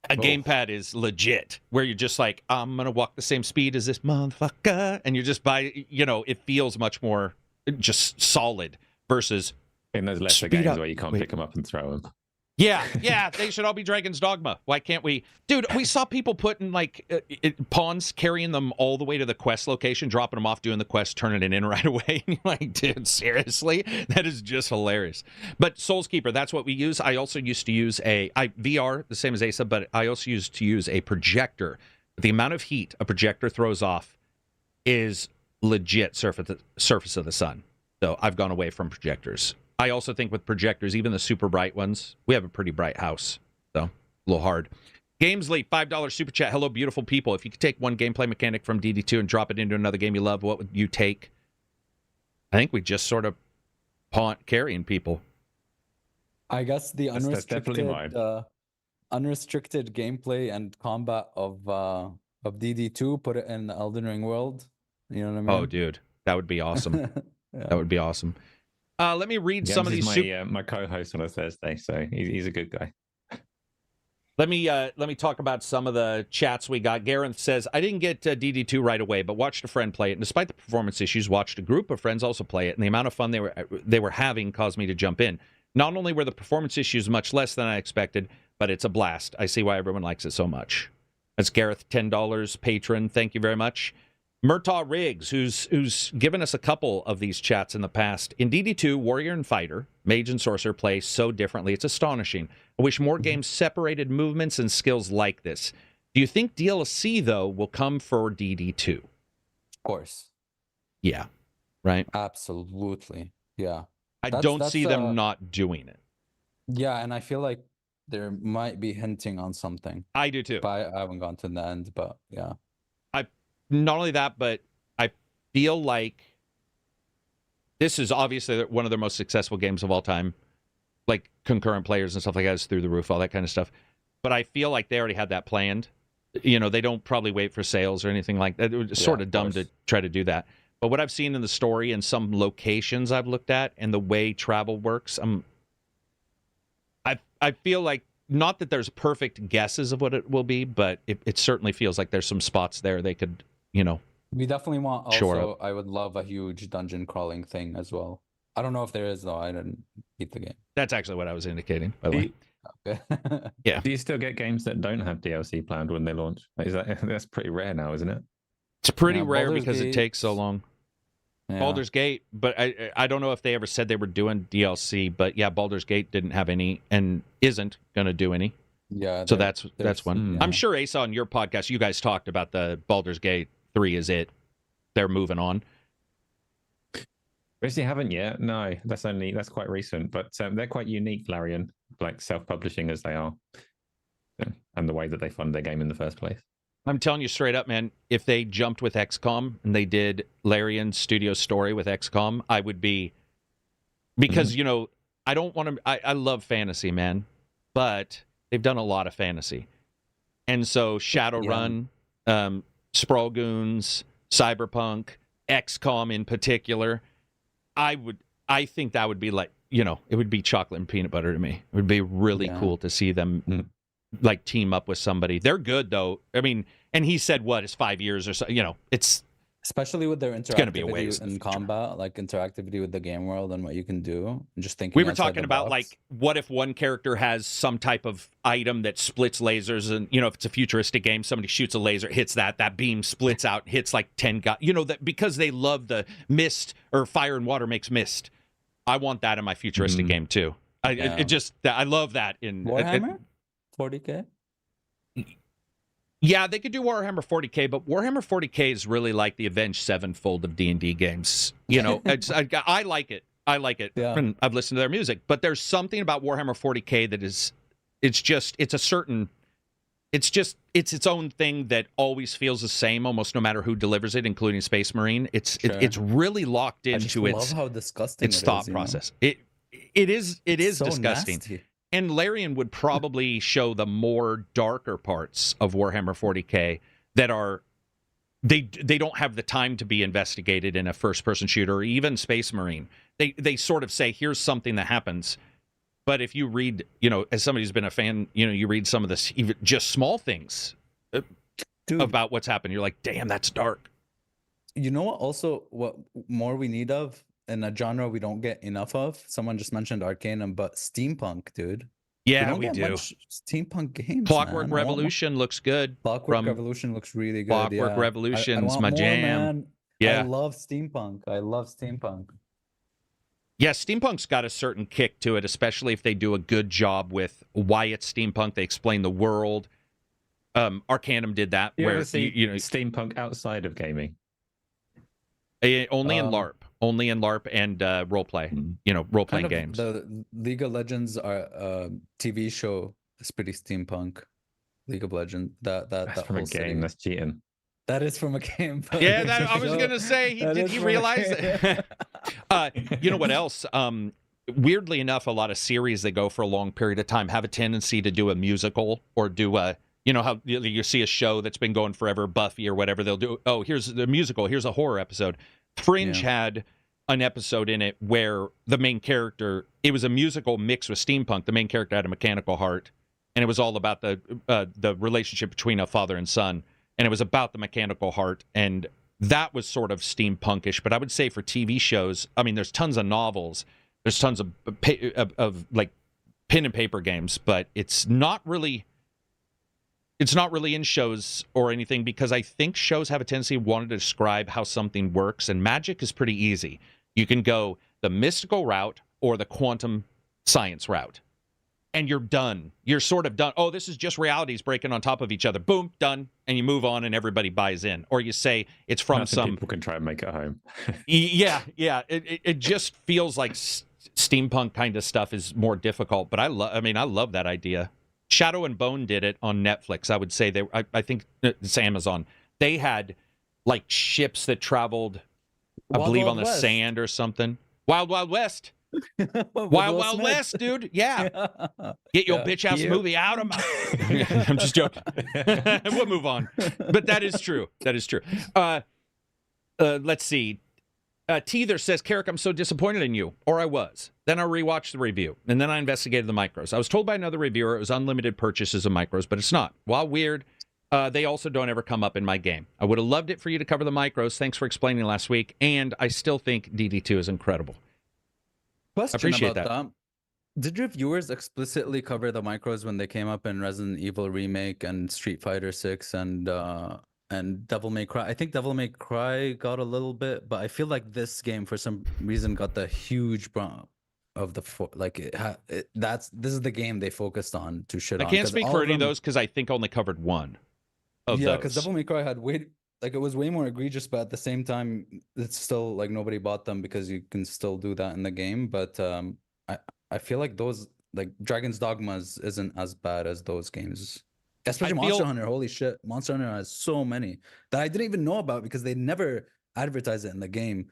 a gamepad is legit. Where you're just like, I'm going to walk the same speed as this motherfucker. And you're just it feels much more just solid versus... In those lesser games where you can't pick them up and throw them. Yeah, they should all be Dragon's Dogma. Why can't we? Dude, we saw people putting pawns, carrying them all the way to the quest location, dropping them off, doing the quest, turning it in right away. And you're like, dude, seriously? That is just hilarious. But Soulskeeper, that's what we use. I also used to use VR, the same as Asa, but I also used to use a projector. The amount of heat a projector throws off is legit surface of the sun. So I've gone away from projectors. I also think with projectors, even the super bright ones, we have a pretty bright house, so a little hard. Gamesley, $5 super chat. Hello, beautiful people. If you could take one gameplay mechanic from DD2 and drop it into another game you love, what would you take? I think we just sort of carrying people. I guess the unrestricted gameplay and combat of DD2, put it in the Elden Ring world. You know what I mean? Oh, dude, that would be awesome. That would be awesome. Let me read some of these. My co-host on a Thursday, so he's a good guy. Let me talk about some of the chats we got. Gareth says, I didn't get DD2 right away, but watched a friend play it. And despite the performance issues, watched a group of friends also play it. And the amount of fun they were having caused me to jump in. Not only were the performance issues much less than I expected, but it's a blast. I see why everyone likes it so much. That's Gareth, $10 patron. Thank you very much. Murtaugh Riggs, who's given us a couple of these chats in the past. In DD2, Warrior and Fighter, Mage and Sorcerer play so differently. It's astonishing. I wish more games separated movements and skills like this. Do you think DLC, though, will come for DD2? Of course. Yeah. Right? Absolutely. Yeah. I don't see them not doing it. Yeah, and I feel like there might be hinting on something. I do, too. But I haven't gone to the end, but yeah. Not only that, but I feel like this is obviously one of their most successful games of all time. Like concurrent players and stuff like that is through the roof, all that kind of stuff. But I feel like they already had that planned. They don't probably wait for sales or anything like that. It was sort of dumb to try to do that. But what I've seen in the story and some locations I've looked at and the way travel works, I feel like, not that there's perfect guesses of what it will be, but it certainly feels like there's some spots there they could, We definitely want also, Shore up. I would love a huge dungeon crawling thing as well. I don't know if there is though. I didn't beat the game. That's actually what I was indicating, by the way. Okay. Yeah. Do you still get games that don't have DLC planned when they launch? That's pretty rare now, isn't it? It's pretty Yeah, rare Baldur's because it Gate. takes so long. Yeah. Baldur's Gate, but I don't know if they ever said they were doing DLC, but yeah, Baldur's Gate didn't have any and isn't going to do any. Yeah. So that's one. yeah. I'm sure Asa on your podcast, you guys talked about the Baldur's Gate 3 is it. They're moving on. We actually haven't yet. No, that's quite recent, but they're quite unique, Larian, like self-publishing as they are, and the way that they fund their game in the first place. I'm telling you straight up, man, if they jumped with XCOM and they did Larian Studio Story with XCOM, I would be, because, you know, I don't want to, I love fantasy, man, but they've done a lot of fantasy. And so Shadowrun, Sprawlgoons, Cyberpunk, XCOM in particular, I think that would be like, you know, it would be chocolate and peanut butter to me. It would be really cool to see them like team up with somebody. They're good though. I mean, and he said what is 5 years or so, you know, it's especially with their interactivity in combat, like interactivity with the game world and what you can do. And just thinking we were talking about like, what if one character has some type of item that splits lasers, and you know, if it's a futuristic game, somebody shoots a laser, hits that beam splits out, hits like 10 guys, you know, that because they love the mist, or fire and water makes mist. I want that in my futuristic game too. I love that in Warhammer 40K. Yeah, they could do Warhammer 40K, but Warhammer 40K is really like the Avenged Sevenfold of D&D games. You know, I like it. I like it. Yeah. And I've listened to their music, but there's something about Warhammer 40K that is, it's its own thing that always feels the same, almost no matter who delivers it, including Space Marine. It's really locked into its thought process. It is so disgusting. Nasty. And Larian would probably show the more darker parts of Warhammer 40K that are they don't have the time to be investigated in a first-person shooter or even Space Marine. They sort of say, here's something that happens. But if you read, you know, as somebody who's been a fan, you know, you read some of this, even just small things about what's happened. You're like, damn, that's dark. You know what? Also, what more we need of in a genre we don't get enough of. Someone just mentioned Arcanum, but steampunk, dude. Yeah, we do. Much steampunk games. Clockwork Revolution looks good. Clockwork Revolution looks really good. Clockwork Revolution's my jam. Man. Yeah, I love steampunk. Yeah, steampunk's got a certain kick to it, especially if they do a good job with why it's steampunk. They explain the world. Arcanum did that. You where ever see you know, steampunk outside of gaming? Only in LARP and roleplay. You know, role-playing games. The League of Legends TV show is pretty steampunk. League of Legends. That's from a game. That's cheating. That is from a game. Yeah, I was gonna say. Did he realize that? You know what else? Weirdly enough, a lot of series that go for a long period of time have a tendency to do a musical or do a. You know how you see a show that's been going forever, Buffy or whatever, they'll do, oh, here's the musical, here's a horror episode. Fringe had an episode in it where the main character, it was a musical mixed with steampunk. The main character had a mechanical heart, and it was all about the relationship between a father and son, and it was about the mechanical heart, and that was sort of steampunkish. But I would say for TV shows, I mean, there's tons of novels, there's tons of like pen and paper games, but it's not really in shows or anything, because I think shows have a tendency to want to describe how something works, and Magic is pretty easy. You can go the mystical route or the quantum science route, and you're done. You're sort of done. Oh, this is just realities breaking on top of each other. Boom, done, and you move on, and everybody buys in. Or you say it's from some people can try and make it home. yeah. It just feels like steampunk kind of stuff is more difficult. But I love that idea. Shadow and Bone did it on Netflix. I would say I think it's Amazon. They had like ships that traveled, I believe, on the sand or something. Wild Wild West. Wild West, dude. Yeah. Get your bitch ass movie out of my. I'm just joking. We'll move on. But that is true. Let's see. Teether says, Karak, I'm so disappointed in you. Or I was. Then I rewatched the review, and then I investigated the micros. I was told by another reviewer it was unlimited purchases of micros, but it's not. While weird, They also don't ever come up in my game. I would have loved it for you to cover the micros. Thanks for explaining last week. And I still think DD2 is incredible. Question appreciate about that. Did reviewers explicitly cover the micros when they came up in Resident Evil Remake and Street Fighter 6 and Devil May Cry? I think Devil May Cry got a little bit, but I feel like this game for some reason got the huge brunt of the this is the game they focused on to shit on. I can't speak for any of those because I think I only covered one of those. Because Devil May Cry had it was way more egregious, but at the same time, it's still like nobody bought them because you can still do that in the game. But I feel like those, like Dragon's Dogmas isn't as bad as those games. Especially Monster Hunter. Holy shit. Monster Hunter has so many that I didn't even know about because they never advertise it in the game.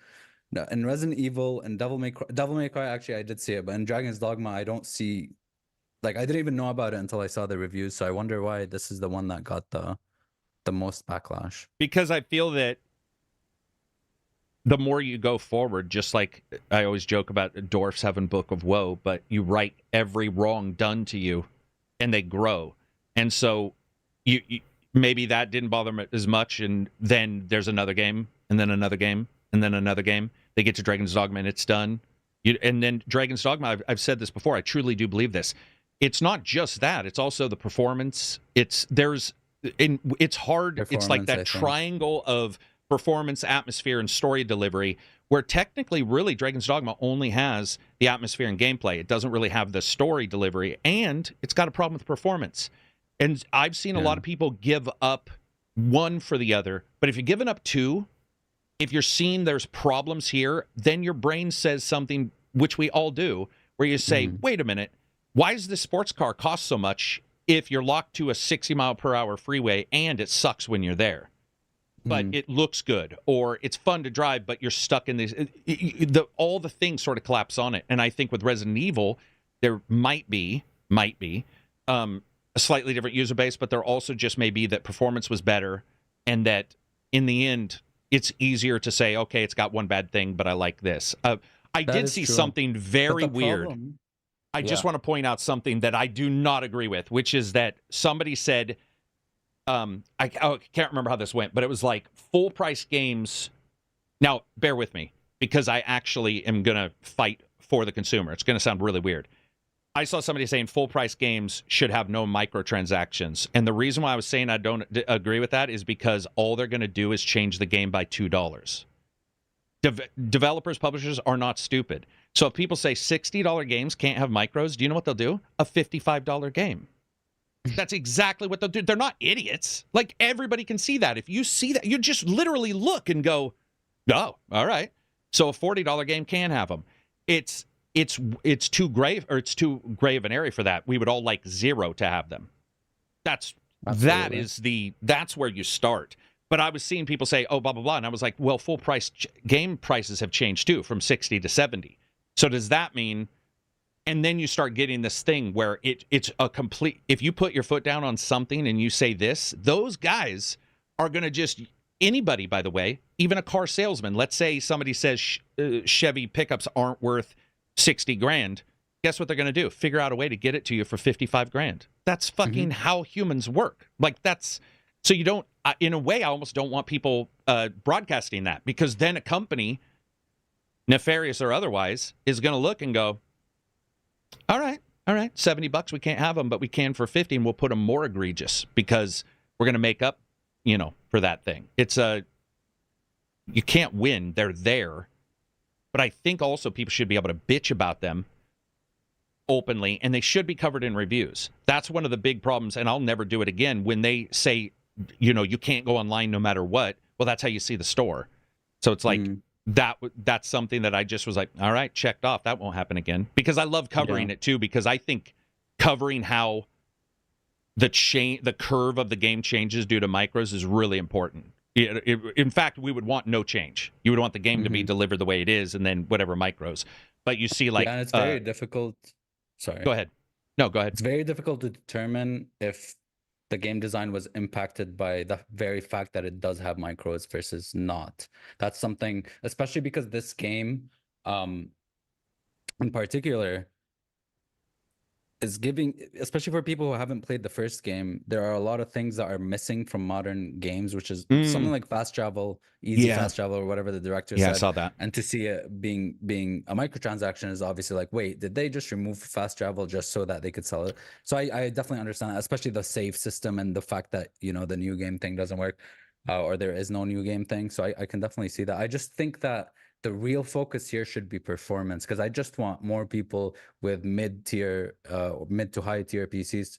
In Resident Evil and Devil May Cry, actually, I did see it. But in Dragon's Dogma, I don't see... Like, I didn't even know about it until I saw the reviews. So I wonder why this is the one that got the most backlash. Because I feel that the more you go forward, just like I always joke about dwarfs having Book of Woe, but you right every wrong done to you and they grow. And so you maybe that didn't bother them as much. And then there's another game and then another game and then another game. They get to Dragon's Dogma and it's done. And then Dragon's Dogma, I've said this before, I truly do believe this. It's not just that. It's also the performance. It's hard. It's like that triangle of performance, atmosphere, and story delivery, where technically, really, Dragon's Dogma only has the atmosphere and gameplay. It doesn't really have the story delivery, and it's got a problem with performance. And I've seen a lot of people give up one for the other, but if you're giving up two, if you're seeing there's problems here, then your brain says something, which we all do, where you say, wait a minute, why does this sports car cost so much if you're locked to a 60-mile-per-hour freeway and it sucks when you're there? But it looks good, or it's fun to drive, but you're stuck in this. All the things sort of collapse on it. And I think with Resident Evil, there might be a slightly different user base, but there also just may be that performance was better, and that in the end, it's easier to say, okay, it's got one bad thing, but I like this. I did see something very weird. I just want to point out something that I do not agree with, which is that somebody said, I can't remember how this went, but it was like full price games. Now, bear with me, because I actually am going to fight for the consumer. It's going to sound really weird. I saw somebody saying full price games should have no microtransactions. And the reason why I was saying I don't agree with that is because all they're going to do is change the game by $2. Developers, publishers are not stupid. So if people say $60 games can't have micros, do you know what they'll do? A $55 game. That's exactly what they'll do. They're not idiots. Like, everybody can see that. If you see that, you just literally look and go, oh, all right. So a $40 game can have them. It's too grave, or it's too grave an area for that. We would all like zero to have them. That's where you start. But I was seeing people say, oh, blah, blah, blah. And I was like, well, full price game prices have changed too, from 60 to 70. So does that mean... And then you start getting this thing where it's a complete... If you put your foot down on something and you say this, those guys are going to just... Anybody, by the way, even a car salesman. Let's say somebody says Chevy pickups aren't worth 60 grand. Guess what they're going to do? Figure out a way to get it to you for 55 grand. That's fucking how humans work. Like, that's... So you don't... In a way, I almost don't want people broadcasting that, because then a company, nefarious or otherwise, is going to look and go, all right, $70 we can't have them, but we can for 50, and we'll put them more egregious because we're going to make up, for that thing. It's you can't win. They're there. But I think also people should be able to bitch about them openly, and they should be covered in reviews. That's one of the big problems, and I'll never do it again, when they say, you can't go online no matter what. Well, that's how you see the store. So it's like... That's something that I just was like, all right, checked off. That won't happen again. Because I love covering it too, because I think covering how the curve of the game changes due to micros is really important. In fact, we would want no change. You would want the game to be delivered the way it is, and then whatever micros. But you see, like, and it's very difficult. Sorry. Go ahead. No, go ahead. It's very difficult to determine if the game design was impacted by the very fact that it does have micros versus not. That's something, especially because this game, in particular, is giving, especially for people who haven't played the first game, there are a lot of things that are missing from modern games, which is something like fast travel, easy fast travel, or whatever the director said. I saw that. And to see it being a microtransaction is obviously like, wait, did they just remove fast travel just so that they could sell it? So I definitely understand that, especially the save system and the fact that, you know, the new game thing doesn't work, or there is no new game thing. So I can definitely see that. I just think that the real focus here should be performance, because I just want more people with mid-tier, mid to high-tier PCs,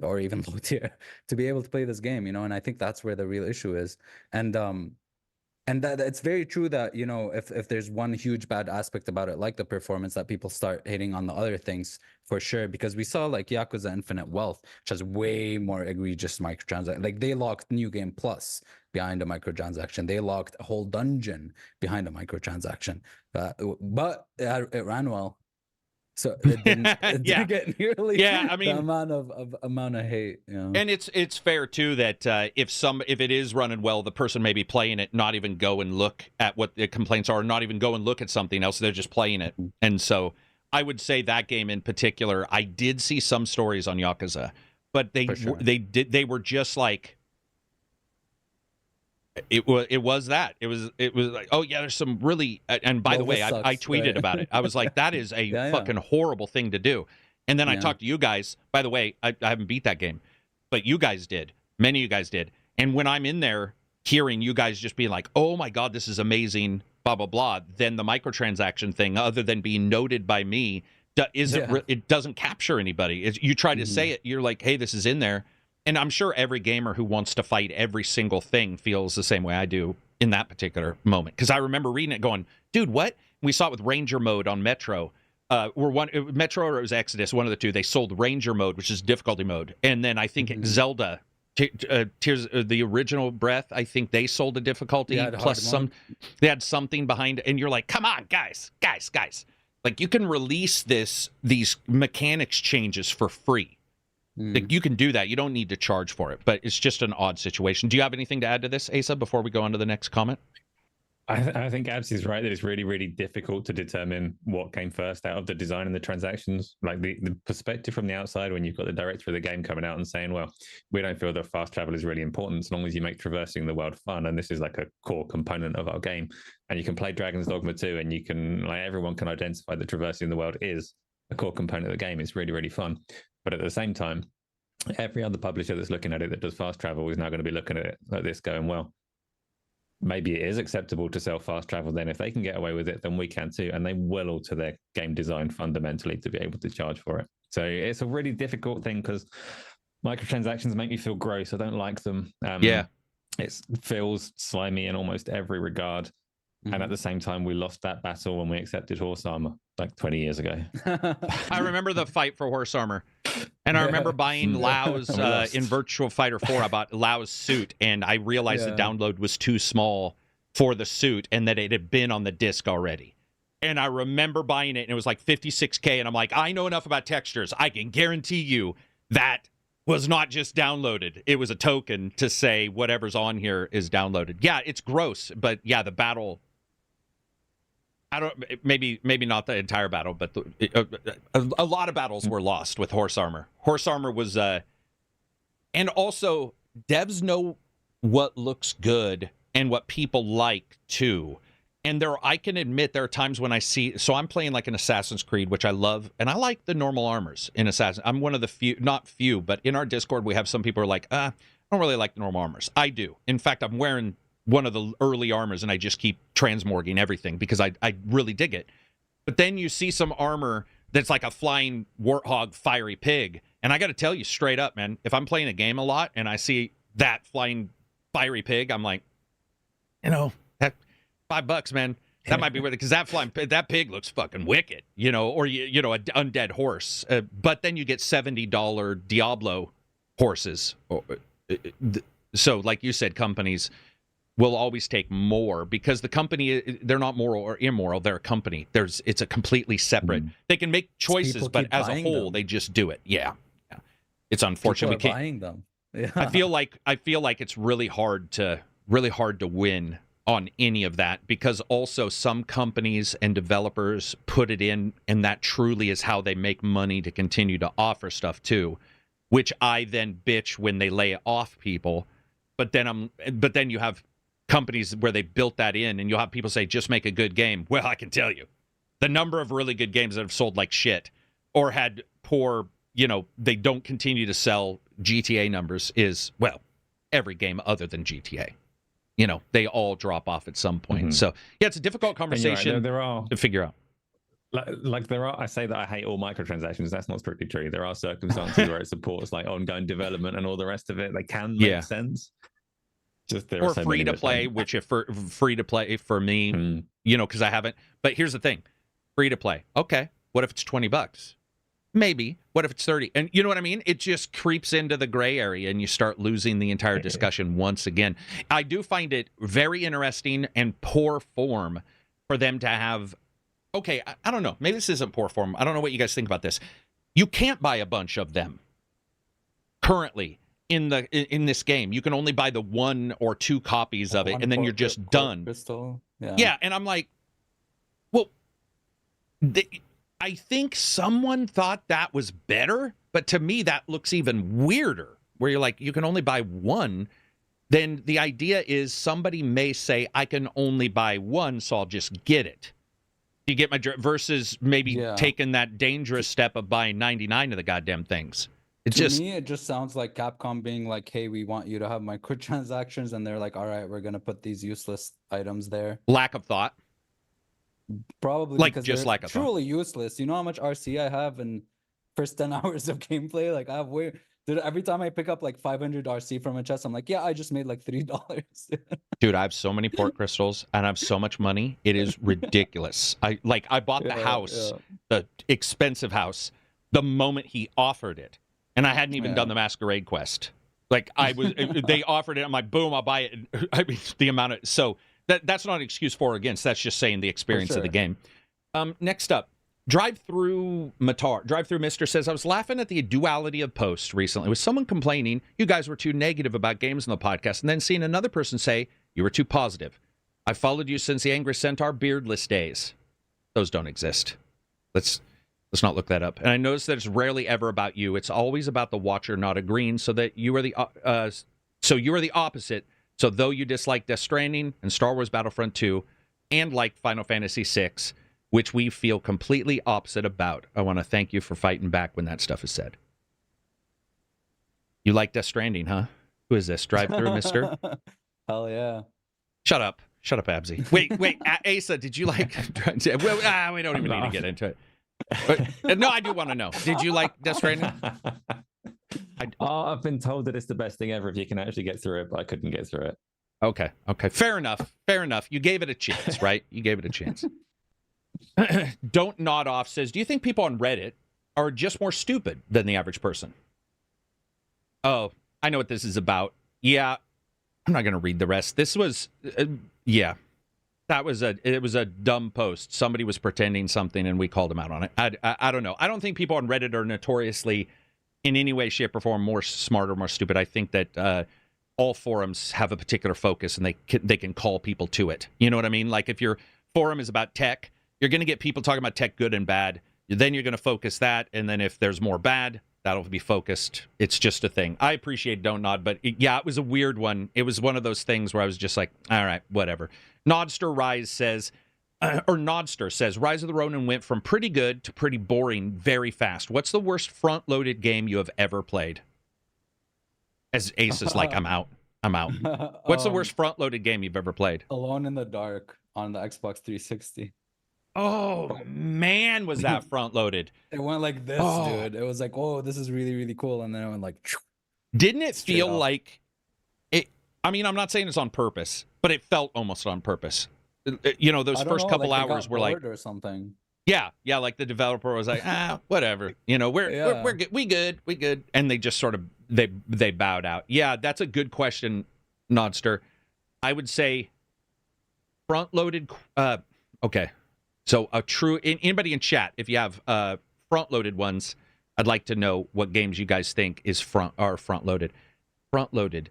or even low-tier, to be able to play this game, you know. And I think that's where the real issue is. And that it's very true that, you know, if there's one huge bad aspect about it, like the performance, that people start hating on the other things, for sure. Because we saw like Yakuza Infinite Wealth, which has way more egregious microtransaction. Like they locked New Game Plus behind a microtransaction. They locked a whole dungeon behind a microtransaction. But it ran well. So it didn't get nearly I mean, the amount of hate, you know? And it's fair too that if it is running well, the person may be playing it, not even go and look at what the complaints are, not even go and look at something else. They're just playing it. And so I would say that game in particular, I did see some stories on Yakuza, but they were just like, it was like, oh yeah, there's some really, and by the way, I tweeted about it. I was like, that is a fucking horrible thing to do. And then I talked to you guys. By the way, I haven't beat that game, but you guys did. Many of you guys did. And when I'm in there hearing you guys just being like, oh my God, this is amazing, blah, blah, blah, then the microtransaction thing, other than being noted by me, it doesn't capture anybody. You try to say it, you're like, hey, this is in there. And I'm sure every gamer who wants to fight every single thing feels the same way I do in that particular moment. Because I remember reading it going, dude, what? We saw it with Ranger mode on Metro. Metro or it was Exodus, one of the two. They sold Ranger mode, which is difficulty mode. And then I think Zelda, Tears, the original Breath, I think they sold a difficulty plus they had something behind it. And you're like, come on, guys. Like, you can release these mechanics changes for free. Like, you can do that. You don't need to charge for it, but it's just an odd situation. Do you have anything to add to this, Asa, before we go on to the next comment? I think Abs is right that it's really, really difficult to determine what came first out of the design and the transactions. Like the perspective from the outside, when you've got the director of the game coming out and saying, well, we don't feel that fast travel is really important as long as you make traversing the world fun. And this is like a core component of our game. And you can play Dragon's Dogma 2 and you can, like, everyone can identify that traversing the world is a core component of the game. It's really, really fun. But at the same time, every other publisher that's looking at it that does fast travel is now going to be looking at it like this going, well, maybe it is acceptable to sell fast travel. Then if they can get away with it, then we can too. And they will alter their game design fundamentally to be able to charge for it. So it's a really difficult thing because microtransactions make me feel gross. I don't like them. It feels slimy in almost every regard. And at the same time, we lost that battle when we accepted horse armor like 20 years ago. I remember the fight for horse armor. And I remember buying Lau's in Virtual Fighter 4. I bought Lau's suit, and I realized the download was too small for the suit and that it had been on the disc already. And I remember buying it, and it was like $56K. And I'm like, I know enough about textures. I can guarantee you that was not just downloaded. It was a token to say whatever's on here is downloaded. Yeah, it's gross. But yeah, the battle... maybe not the entire battle, but a lot of battles were lost with horse armor. Horse armor was, and also devs know what looks good and what people like too. And I can admit there are times when I see, so I'm playing like an Assassin's Creed, which I love, and I like the normal armors in Assassin. I'm one of the few, not few, but in our Discord we have some people who are like, I don't really like the normal armors. I do. In fact, I'm wearing one of the early armors, and I just keep transmorging everything because I really dig it. But then you see some armor that's like a flying warthog fiery pig, and I got to tell you straight up, man, if I'm playing a game a lot and I see that flying fiery pig, I'm like, that $5, man, that might be worth it, because that pig looks fucking wicked, or an undead horse. But then you get $70 Diablo horses. So, like you said, companies will always take more because the company, they're not moral or immoral. They're a company. It's a completely separate. They can make choices, but as a whole, they just do it. Yeah. It's unfortunate. People are buying them. Yeah. I feel like it's really hard to win on any of that, because also some companies and developers put it in, and that truly is how they make money to continue to offer stuff too, which I then bitch when they lay off people. But then you have companies where they built that in, and you'll have people say, just make a good game. Well, I can tell you, the number of really good games that have sold like shit or had poor, they don't continue to sell GTA numbers is, well, every game other than GTA. They all drop off at some point. Mm-hmm. So, yeah, it's a difficult conversation right, there are, to figure out. Like there are, I say that I hate all microtransactions. That's not strictly true. There are circumstances where it supports like ongoing development and all the rest of it. They can make sense. Just there or free to play, which if free to play for me, because I haven't. But here's the thing: free to play. Okay, what if it's $20? Maybe. What if it's 30? And you know what I mean? It just creeps into the gray area, and you start losing the entire discussion once again. I do find it very interesting and poor form for them to have. Okay, I don't know. Maybe this isn't poor form. I don't know what you guys think about this. You can't buy a bunch of them currently in this game. You can only buy the 1 or 2 copies of it, and then you're just done. Crystal. Yeah, and I'm like, well, I think someone thought that was better, but to me that looks even weirder, where you're like, you can only buy 1. Then the idea is somebody may say, I can only buy 1, so I'll just get it. You get my versus maybe taking that dangerous step of buying 99 of the goddamn things. To me, it just sounds like Capcom being like, hey, we want you to have microtransactions, and they're like, all right, we're going to put these useless items there. Lack of thought. Probably like because just they're like a truly useless. You know how much RC I have in first 10 hours of gameplay? Like I have every time I pick up like 500 RC from a chest, I'm like, yeah, I just made like $3. Dude, I have so many port crystals and I have so much money. It is ridiculous. I bought the house, the expensive house, the moment he offered it. And I hadn't even done the Masquerade quest. Like they offered it. I'm like, boom, I'll buy it. I mean, the amount of, so that's not an excuse for or against. That's just saying the experience of the game. Next up, Drive-Through Mister says, I was laughing at the duality of posts recently with someone complaining you guys were too negative about games in the podcast, and then seeing another person say you were too positive. I followed you since the Angry Centaur beardless days. Those don't exist. Let's not look that up. And I noticed that it's rarely ever about you. It's always about the watcher not agreeing, so that you are the opposite. So though you dislike Death Stranding and Star Wars Battlefront 2 and like Final Fantasy 6, which we feel completely opposite about, I want to thank you for fighting back when that stuff is said. You like Death Stranding, huh? Who is this? Drive-Through Mister? Hell yeah. Shut up, Absy. Wait, Asa, did you like... Well, we don't even need to get into it. But, no, I do want to know. Did you like Death Stranding? I've been told that it's the best thing ever if you can actually get through it, but I couldn't get through it. Okay. Fair enough. You gave it a chance, right? You gave it a chance. Don't Nod Off says, do you think people on Reddit are just more stupid than the average person? Oh, I know what this is about. Yeah, I'm not going to read the rest. This was, it was a dumb post. Somebody was pretending something and we called them out on it. I don't know. I don't think people on Reddit are notoriously in any way, shape, or form more smart or more stupid. I think that all forums have a particular focus and they can call people to it. You know what I mean? Like if your forum is about tech, you're going to get people talking about tech good and bad. Then you're going to focus that. And then if there's more bad, that'll be focused. It's just a thing. I appreciate Don't Nod, but it was a weird one. It was one of those things where I was just like, all right, whatever. Nodster says, Rise of the Ronin went from pretty good to pretty boring very fast. What's the worst front-loaded game you have ever played? As Ace is like, I'm out. What's the worst front-loaded game you've ever played? Alone in the Dark on the Xbox 360. Oh, man, was that front-loaded. It went like this, dude. It was like, oh, this is really, really cool. And then it went like... Didn't it feel like... it? I mean, I'm not saying it's on purpose, but it felt almost on purpose. You know, those first couple hours were like... or something. Yeah, like the developer was like, whatever. You know, we're good. We good. And they just sort of, they bowed out. Yeah, that's a good question, Nodster. I would say front-loaded... okay. So anybody in chat, if you have front-loaded ones, I'd like to know what games you guys think are front-loaded. Front-loaded.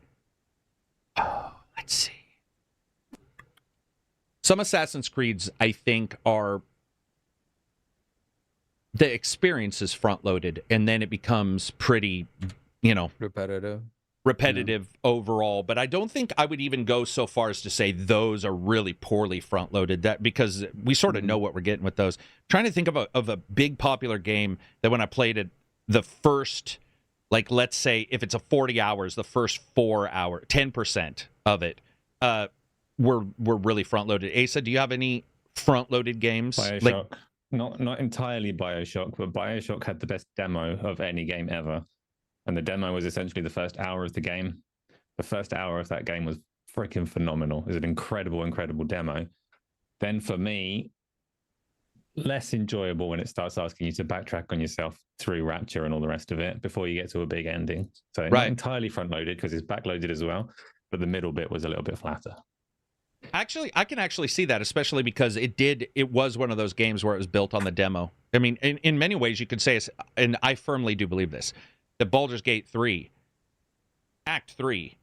Oh, let's see. some Assassin's Creeds, I think, are the experience is front loaded, and then it becomes pretty, repetitive overall. But I don't think I would even go so far as to say those are really poorly front loaded, that because we sort of know what we're getting with those. I'm trying to think of a big popular game that when I played it, the first, like, let's say if it's a 40 hours, the first 4 hour, 10% of it were really front loaded. Asa, do you have any front loaded games? BioShock. Not entirely BioShock, but BioShock had the best demo of any game ever. And the demo was essentially the first hour of the game. The first hour of that game was freaking phenomenal. It was an incredible, incredible demo. Then for me, less enjoyable when it starts asking you to backtrack on yourself through Rapture and all the rest of it before you get to a big ending. So not entirely front-loaded because it's backloaded as well, but the middle bit was a little bit flatter. Actually, I can actually see that, especially because it was one of those games where it was built on the demo. I mean, in many ways you could say, and I firmly do believe this, that Baldur's Gate 3, Act 3,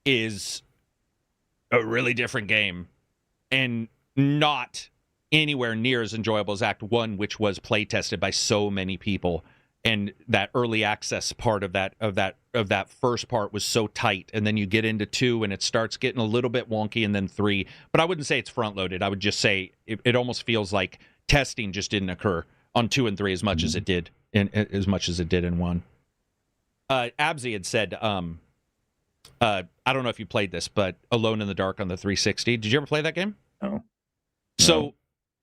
is a really different game and not anywhere near as enjoyable as Act 1, which was play tested by so many people. And that early access part of that first part was so tight, and then you get into 2 and it starts getting a little bit wonky, and then 3. But I wouldn't say it's front loaded. I would just say it almost feels like testing just didn't occur on 2 and 3 as much as it did in 1. Absy had said, I don't know if you played this, but Alone in the Dark on the 360. Did you ever play that game? No. So,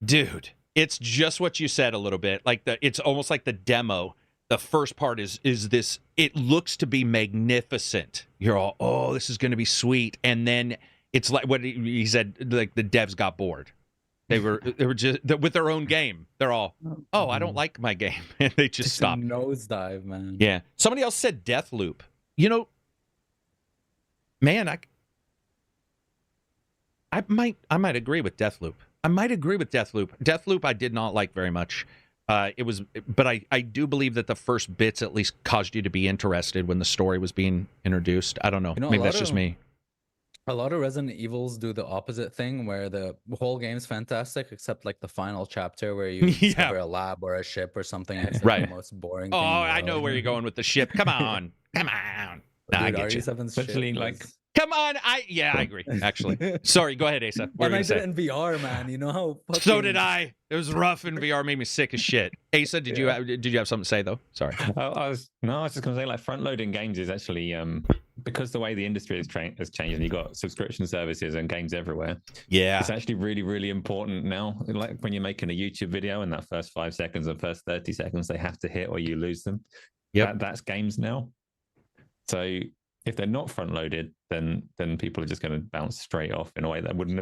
dude, it's just what you said a little bit. It's almost like the demo. The first part is this. It looks to be magnificent. You're all, oh, this is going to be sweet. And then it's like what he said. Like the devs got bored. They were just with their own game. They're all, oh, I don't like my game, and they just stopped. Nosedive, man. Yeah. Somebody else said Deathloop. Man, I might agree with Deathloop. Deathloop I did not like very much. But I do believe that the first bits at least caused you to be interested when the story was being introduced. I don't know. Maybe that's just me. A lot of Resident Evils do the opposite thing, where the whole game's fantastic except like the final chapter where you discover a lab or a ship or something. It's like the most boring thing. I know where you're going with the ship. Come on. Nah, I get you. Especially Come on, I agree. Actually, sorry. Go ahead, Asa. And I did it in VR, man. You know how? So did I. It was rough in VR. Made me sick as shit. Asa, did you have something to say though? Sorry. I was just going to say, like, front-loading games is actually because the way the industry has changed, and you got subscription services and games everywhere. Yeah, it's actually really, really important now. Like when you're making a YouTube video, and that first 5 seconds and first 30 seconds they have to hit or you lose them. Yeah, that's games now. So if they're not front loaded, then people are just going to bounce straight off in a way that they wouldn't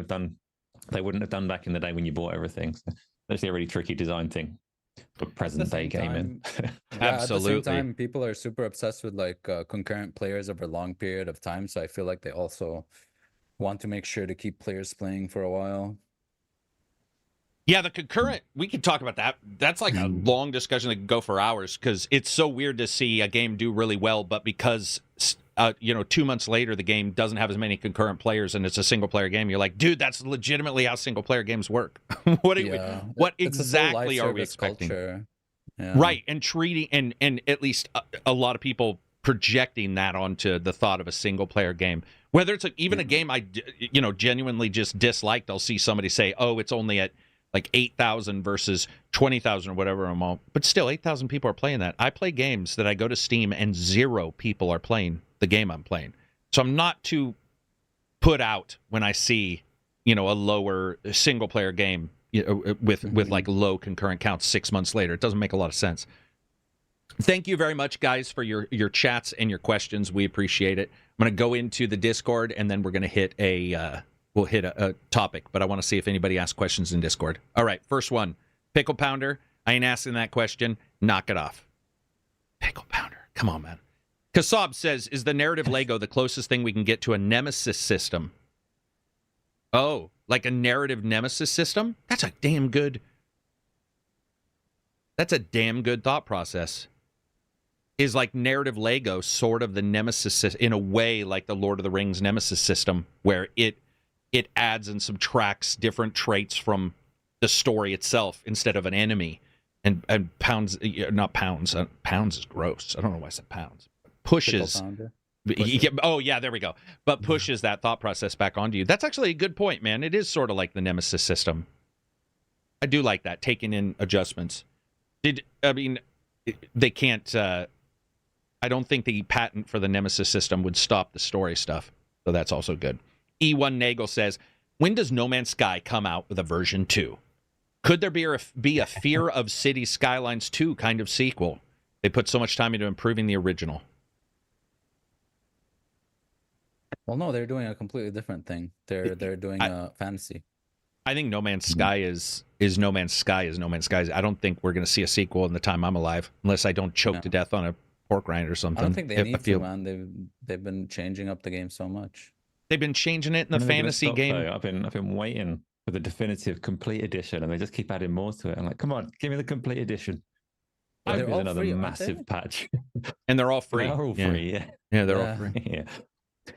have done back in the day when you bought everything. So that's a really tricky design thing for present day gaming. Absolutely. At the same time, people are super obsessed with like concurrent players over a long period of time. So I feel like they also want to make sure to keep players playing for a while. Yeah, the concurrent, we could talk about that. That's like a long discussion that could go for hours, because it's so weird to see a game do really well, but because 2 months later the game doesn't have as many concurrent players and it's a single player game, you're like, dude, that's legitimately how single player games work. What exactly are we expecting? Yeah. Right, and treating and at least a lot of people projecting that onto the thought of a single player game. Whether it's even a game I genuinely just disliked, I'll see somebody say, oh, it's only at like 8,000 versus 20,000 or whatever amount. But still, 8,000 people are playing that. I play games that I go to Steam and 0 people are playing the game I'm playing. So I'm not too put out when I see, a lower single-player game with like low concurrent counts 6 months later. It doesn't make a lot of sense. Thank you very much, guys, for your chats and your questions. We appreciate it. I'm going to go into the Discord, and then we're going to hit we'll hit a topic, but I want to see if anybody asks questions in Discord. All right, first one. Pickle Pounder. I ain't asking that question. Knock it off. Pickle Pounder. Come on, man. Kasab says, is the narrative Lego the closest thing we can get to a nemesis system? Oh, like a narrative nemesis system? That's a damn good thought process. Is like narrative Lego sort of the nemesis in a way, like the Lord of the Rings nemesis system, where it it adds and subtracts different traits from the story itself instead of an enemy. And pounds, not pounds. Pounds is gross. I don't know why I said pounds. Pushes. Oh yeah, there we go. But pushes that thought process back onto you. That's actually a good point, man. It is sort of like the Nemesis system. I do like that, taking in adjustments. They can't. I don't think the patent for the Nemesis system would stop the story stuff. So that's also good. E1 Nagel says, when does No Man's Sky come out with a version 2? Could there be a Fear of City Skylines 2 kind of sequel? They put so much time into improving the original. Well, no, they're doing a completely different thing. They're doing a fantasy. I think No Man's Sky is No Man's Sky is No Man's Sky. I don't think we're going to see a sequel in the time I'm alive, unless I don't choke to death on a pork rind or something. I don't think they need to, man. They've been changing up the game so much. They've been changing it in the fantasy game. I've been waiting for the definitive complete edition, and they just keep adding more to it. I'm like, come on, give me the complete edition. They're all another free, massive patch. And they're all free. They're all free, yeah. Yeah, they're all free. Yeah.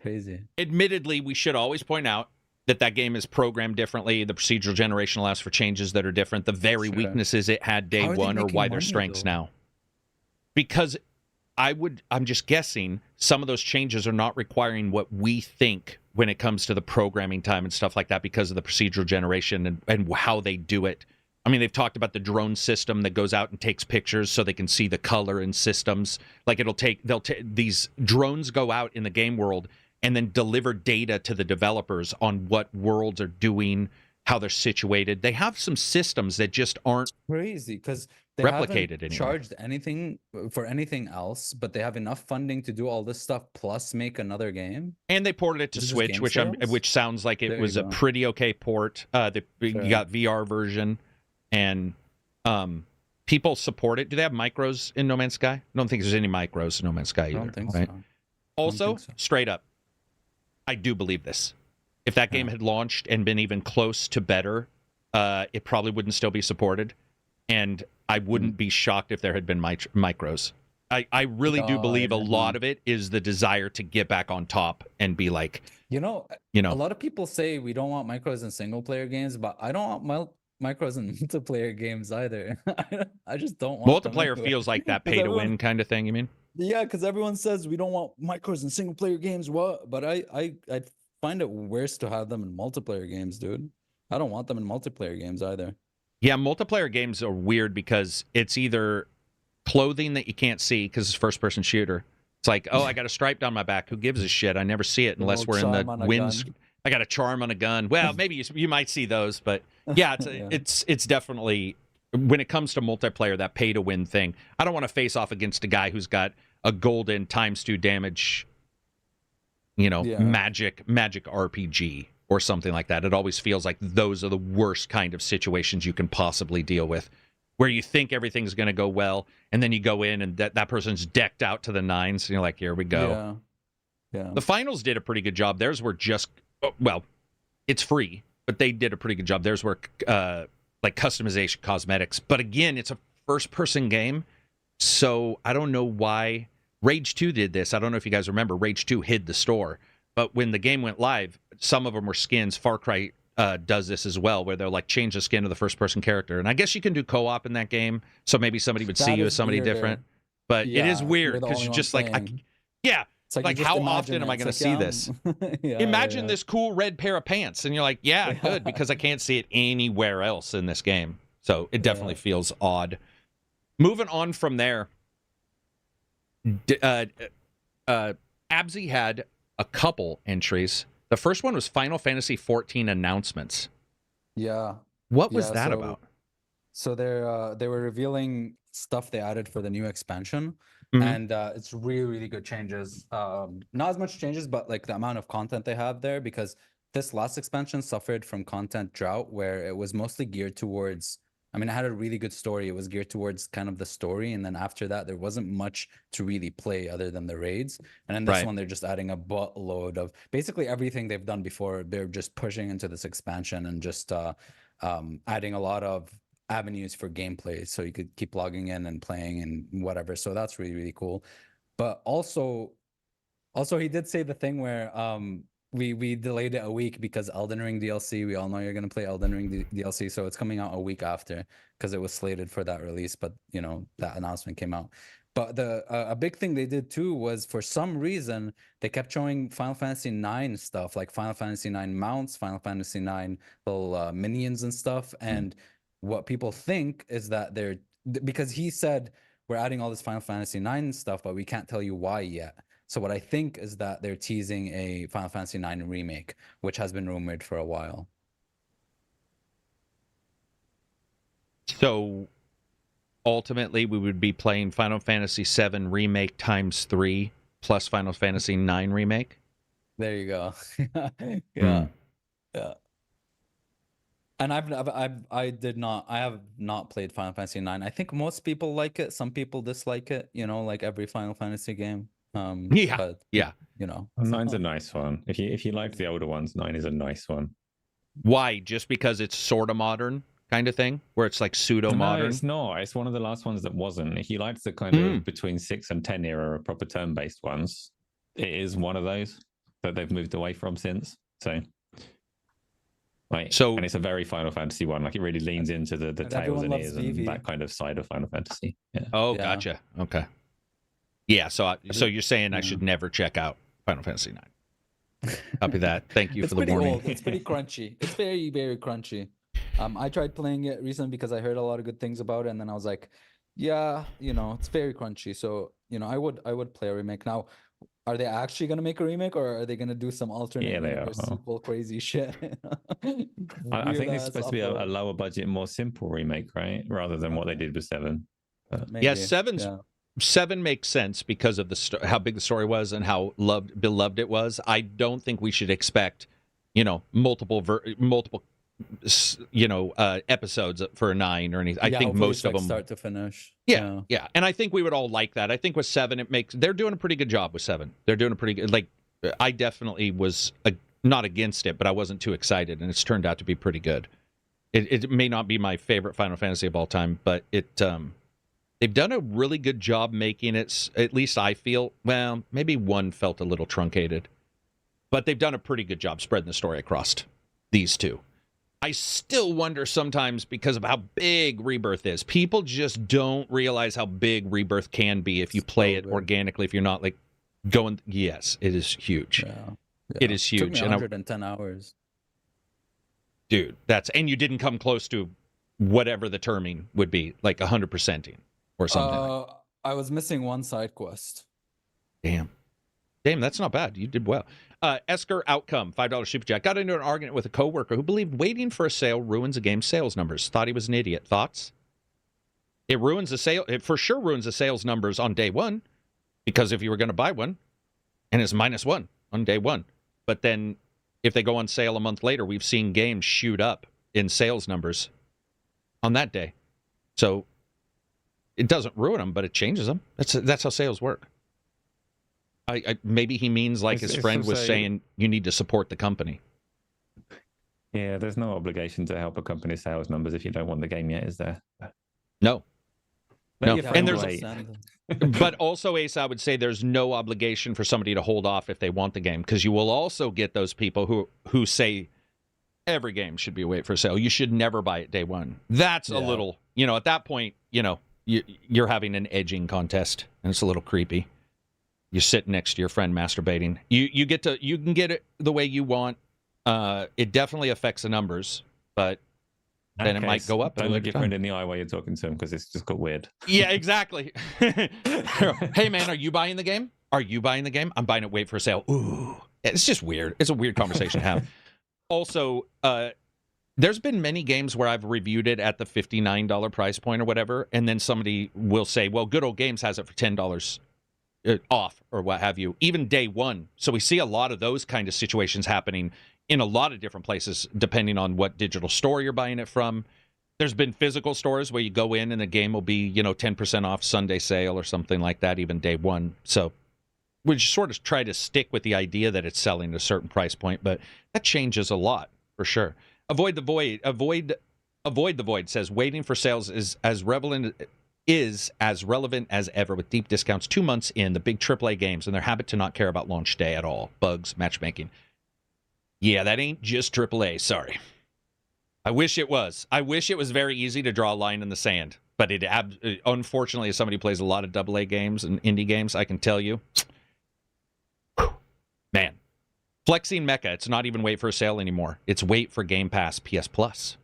Crazy. Admittedly, we should always point out that game is programmed differently. The procedural generation allows for changes that are different. The very weaknesses it had day one are why they're strengths now. Because I'm just guessing some of those changes are not requiring what we think when it comes to the programming time and stuff like that because of the procedural generation and how they do it. I mean, they've talked about the drone system that goes out and takes pictures so they can see the color in systems. Like these drones go out in the game world and then deliver data to the developers on what worlds are doing, how they're situated. They have some systems that just aren't crazy because they replicated haven't anymore. Charged anything for anything else, but they have enough funding to do all this stuff plus make another game. And they ported it to Switch, which sounds like it was a pretty okay port. You got VR version, and people support it. Do they have micros in No Man's Sky? I don't think there's any micros in No Man's Sky either. I don't think right? so. Also, straight up, I do believe this. If that game had launched and been even close to better, it probably wouldn't still be supported. And I wouldn't be shocked if there had been micros. I really do believe a lot of it is the desire to get back on top and be like, a lot of people say we don't want micros in single player games, but I don't want micros in multiplayer games either. I just don't want multiplayer feels like that pay to win kind of thing. You mean? Yeah, because everyone says we don't want micros in single player games. What? But I find it worse to have them in multiplayer games, dude. I don't want them in multiplayer games either. Yeah, multiplayer games are weird because it's either clothing that you can't see because it's a first-person shooter. It's like, oh, I got a stripe down my back. Who gives a shit? I never see it unless we're in the wind. I got a charm on a gun. Well, maybe you might see those, but yeah, it's definitely, when it comes to multiplayer, that pay-to-win thing. I don't want to face off against a guy who's got a golden ×2 damage, magic RPG. Or something like that. It always feels like those are the worst kind of situations you can possibly deal with, where you think everything's going to go well, and then you go in and that person's decked out to the nines, and you're like, here we go. Yeah. The finals did a pretty good job. Theirs were just, it's free, but they did a pretty good job. Theirs were like customization cosmetics. But again, it's a first-person game, so I don't know why. Rage 2 did this. I don't know if you guys remember. Rage 2 hid the store. But when the game went live, some of them were skins. Far Cry does this as well, where they'll like change the skin of the first-person character. And I guess you can do co-op in that game, so maybe somebody would see you as somebody different. But it is weird because you're just like, it's like how often am I going to see this? Imagine this cool red pair of pants, and you're like, yeah, good, because I can't see it anywhere else in this game. So it definitely feels odd. Moving on from there, Abzy had a couple entries. The first one was Final Fantasy 14 announcements. Yeah. What was that about? So they were revealing stuff they added for the new expansion, and it's really, really good changes. Not as much changes, but like the amount of content they have there, because this last expansion suffered from content drought, where it was mostly geared towards, it had a really good story. It was geared towards kind of the story. And then after that, there wasn't much to really play other than the raids. And then this one, they're just adding a buttload of basically everything they've done before. They're just pushing into this expansion and just adding a lot of avenues for gameplay. So you could keep logging in and playing and whatever. So that's really, really cool. But also he did say the thing where we delayed it a week because Elden Ring DLC. We all know you're gonna play Elden Ring DLC, so it's coming out a week after because it was slated for that release. But you know, that announcement came out. But a big thing they did too was, for some reason, they kept showing Final Fantasy IX stuff, like Final Fantasy IX mounts, Final Fantasy IX little minions and stuff. And what people think is that because he said we're adding all this Final Fantasy IX stuff, but we can't tell you why yet. So what I think is that they're teasing a Final Fantasy IX remake, which has been rumored for a while. So ultimately, we would be playing Final Fantasy VII Remake ×3 plus Final Fantasy IX Remake? There you go. Yeah. Yeah. And I have not played Final Fantasy IX. I think most people like it. Some people dislike it, you know, like every Final Fantasy game. But, yeah. You know, Nine's a nice one. If you liked the older ones, 9 is a nice one. Why? Just because it's sort of modern kind of thing, where it's like pseudo modern? No, it's not. It's one of the last ones that wasn't. If you liked the kind of between 6 and 10 era proper turn-based ones, it is one of those that they've moved away from since. So and it's a very Final Fantasy one. Like, it really leans into the tails and ears and that kind of side of Final Fantasy. Yeah. Oh, yeah. Gotcha. Okay. Yeah. So you're saying I should never check out Final Fantasy IX. Copy that. Thank you for the warning. Old. It's pretty crunchy. It's very, very crunchy. I tried playing it recently because I heard a lot of good things about it, and then I was like, yeah, you know, it's very crunchy. So, you know, I would play a remake. Now, are they actually going to make a remake, or are they going to do some alternate sequel crazy shit? I think it's supposed to be a lower budget, more simple remake, right? Rather than what they did with 7. Yeah, 7 makes sense because of how big the story was and how beloved it was. I don't think we should expect, you know, multiple episodes for a 9 or anything. I think most of them start to finish. Yeah. And I think we would all like that. I think with 7, they're doing a pretty good job with 7. They're doing a pretty good, like, I definitely was not against it, but I wasn't too excited, and it's turned out to be pretty good. It may not be my favorite Final Fantasy of all time, but they've done a really good job making it, at least I feel, well, maybe 1 felt a little truncated, but they've done a pretty good job spreading the story across these 2. I still wonder sometimes, because of how big Rebirth is. People just don't realize how big Rebirth can be if you play it organically, if you're not like going. Yes, it is huge. Yeah. It is huge. It took me 110 hours. Dude, and you didn't come close to whatever the terming would be, like 100%ing or something. I was missing 1 side quest. Damn, that's not bad. You did well. Esker Outcome, $5 super chat. Got into an argument with a coworker who believed waiting for a sale ruins a game's sales numbers. Thought he was an idiot. Thoughts? It ruins the sale. It for sure ruins the sales numbers on day 1, because if you were going to buy one, and it's -1 on day 1, but then if they go on sale a month later, we've seen games shoot up in sales numbers on that day. So it doesn't ruin them, but it changes them. That's how sales work. Maybe he means like his friend was saying, you need to support the company. Yeah, there's no obligation to help a company's sales numbers if you don't want the game yet, is there? No. And but also, Ace, I would say there's no obligation for somebody to hold off if they want the game, because you will also get those people who say every game should be wait for sale. You should never buy it day 1. That's a little, at that point, you're having an edging contest, and it's a little creepy. You're sitting next to your friend masturbating. You can get it the way you want. It definitely affects the numbers, but then it might go up. Don't look your friend in the eye while you're talking to him, because it's just got weird. Yeah, exactly. Hey man, are you buying the game? Are you buying the game? I'm buying it. Wait for a sale. Ooh, it's just weird. It's a weird conversation to have. Also, there's been many games where I've reviewed it at the $59 price point or whatever, and then somebody will say, "Well, Good Old Games has it for $10." Off or what have you, even day 1. So we see a lot of those kind of situations happening in a lot of different places, depending on what digital store you're buying it from. There's been physical stores where you go in and the game will be, 10% off Sunday sale or something like that, even day 1. So we just sort of try to stick with the idea that it's selling at a certain price point, but that changes a lot for sure. Avoid the Void says waiting for sales is as relevant as ever, with deep discounts 2 months in the big AAA games and their habit to not care about launch day at all. Bugs, matchmaking. Yeah, that ain't just AAA. Sorry. I wish it was. I wish it was very easy to draw a line in the sand. But it unfortunately, as somebody who plays a lot of AA games and indie games, I can tell you, man, flexing mecha, it's not even wait for a sale anymore. It's wait for Game Pass PS Plus.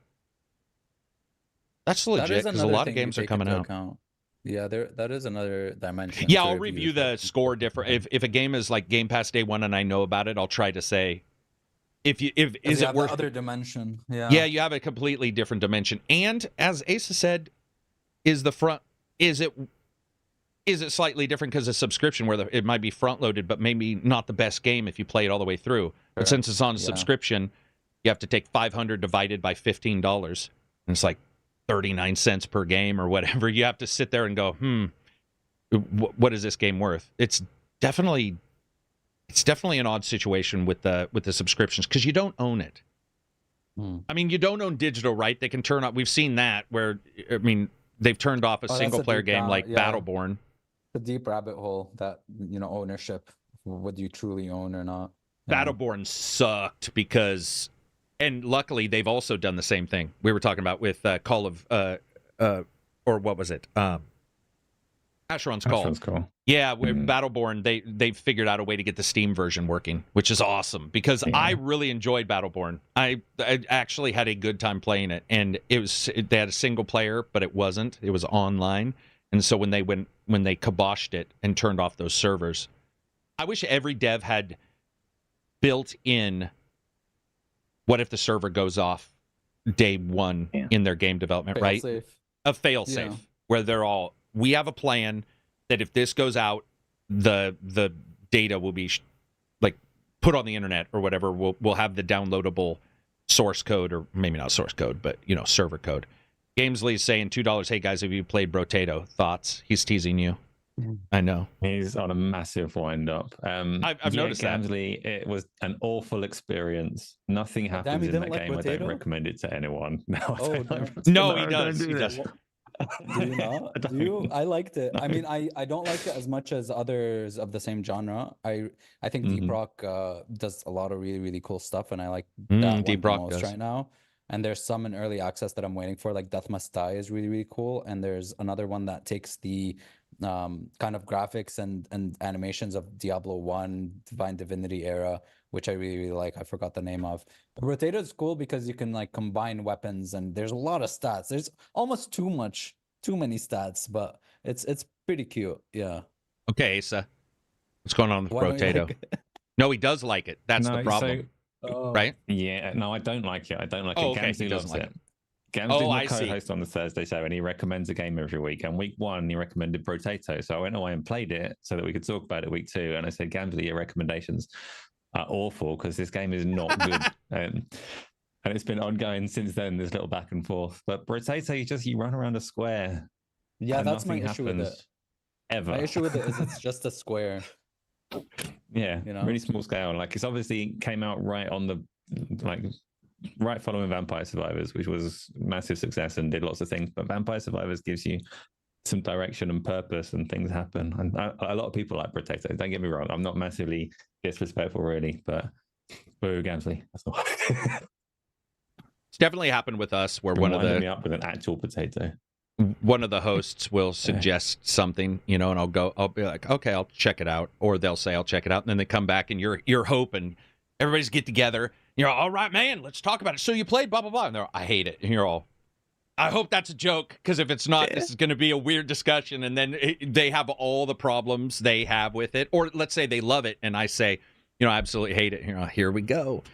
That's legit, because a lot of games are coming out. Yeah, that is another dimension. Yeah, I'll review the score different. If a game is like Game Pass day one and I know about it, I'll try to say, is it worth other dimension? Yeah. Yeah, you have a completely different dimension. And as Asa said, is it slightly different because of subscription, where it might be front loaded, but maybe not the best game if you play it all the way through. Sure. But since it's on a subscription, you have to take 500 divided by $15, and it's like 39 cents per game or whatever. You have to sit there and go, what is this game worth? It's definitely an odd situation with the subscriptions, because you don't own it. I mean, you don't own digital, right? They can turn off. We've seen that where, I mean, they've turned off a single player game like Battleborn. The deep rabbit hole that, ownership, whether you truly own or not. Battleborn sucked because, and luckily they've also done the same thing we were talking about with Call of, or what was it? Asheron's Call. Yeah, with Battleborn, they've figured out a way to get the Steam version working, which is awesome, because I really enjoyed Battleborn. I actually had a good time playing it, and they had a single player, but it wasn't. It was online, and so when they kiboshed it and turned off those servers, I wish every dev had built in, what if the server goes off day one in their game development, right? A fail-safe, where they're all, we have a plan that if this goes out, the data will be like put on the internet or whatever. We'll have the downloadable source code, or maybe not source code, but server code. Gamesley's saying $2. Hey guys, have you played Brotato? Thoughts? He's teasing you. I know he's on a massive wind up. I've noticed Gamsley, it was an awful experience. Nothing happens in that game. I don't recommend it to anyone. No, he does. He does. Do you not? I liked it. I mean, I don't like it as much as others of the same genre. I think Deep Rock does a lot of really, really cool stuff, and I like that Deep one Rock the most right now. And there's some in early access that I'm waiting for, like Death Must Die is really, really cool. And there's another one that takes the kind of graphics and animations of Diablo 1, Divine Divinity era, which I really, really like. I forgot the name of. But Rotato is cool because you can like combine weapons, and there's a lot of stats. There's almost too many stats, but it's pretty cute. Yeah. Okay, Asa. What's going on with Rotato? No, he does like it. That's the problem. Right? Yeah. No, I don't like it. Okay. Gamsley loves it. Gamsley's my co-host on the Thursday show, and he recommends a game every week. And week 1, he recommended Brotato. So I went away and played it so that we could talk about it week 2. And I said, Gamsley, your recommendations are awful because this game is not good. And it's been ongoing since then, this little back and forth. But Brotato, you run around a square. Yeah, that's my issue with it. Ever. My issue with it is it's just a square. Yeah, really small scale. Like, it's obviously came out right on the, right following Vampire Survivors, which was massive success and did lots of things. But Vampire Survivors gives you some direction and purpose, and things happen. And a lot of people like Brotato. Don't get me wrong. I'm not massively disrespectful, really, but boo, Gamsley. That's not. It's definitely happened with us, where me up with an actual potato. One of the hosts will suggest something, and I'll be like, okay, I'll check it out. Or they'll say, I'll check it out. And then they come back, and you're hoping everybody's get together. You're all right, man, let's talk about it. So you played blah, blah, blah. And they're all, I hate it. And you're all, I hope that's a joke, because if it's not, this is going to be a weird discussion. And then they have all the problems they have with it. Or let's say they love it, and I say, I absolutely hate it. Here we go.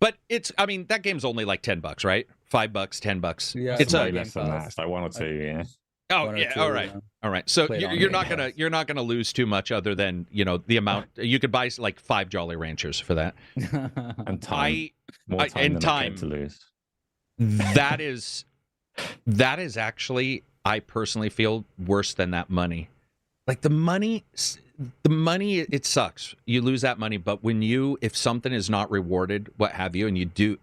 But that game's only like $10, right? $5, $10. Yeah, it's way less than that. It's like 1 or 2, yeah. Oh yeah, all right. So you're not gonna lose too much, other than the amount you could buy, like 5 Jolly Ranchers for that. And time, more time to lose. That is actually, I personally feel, worse than that money. Like the money, it sucks. You lose that money, but if something is not rewarded, what have you, and you do,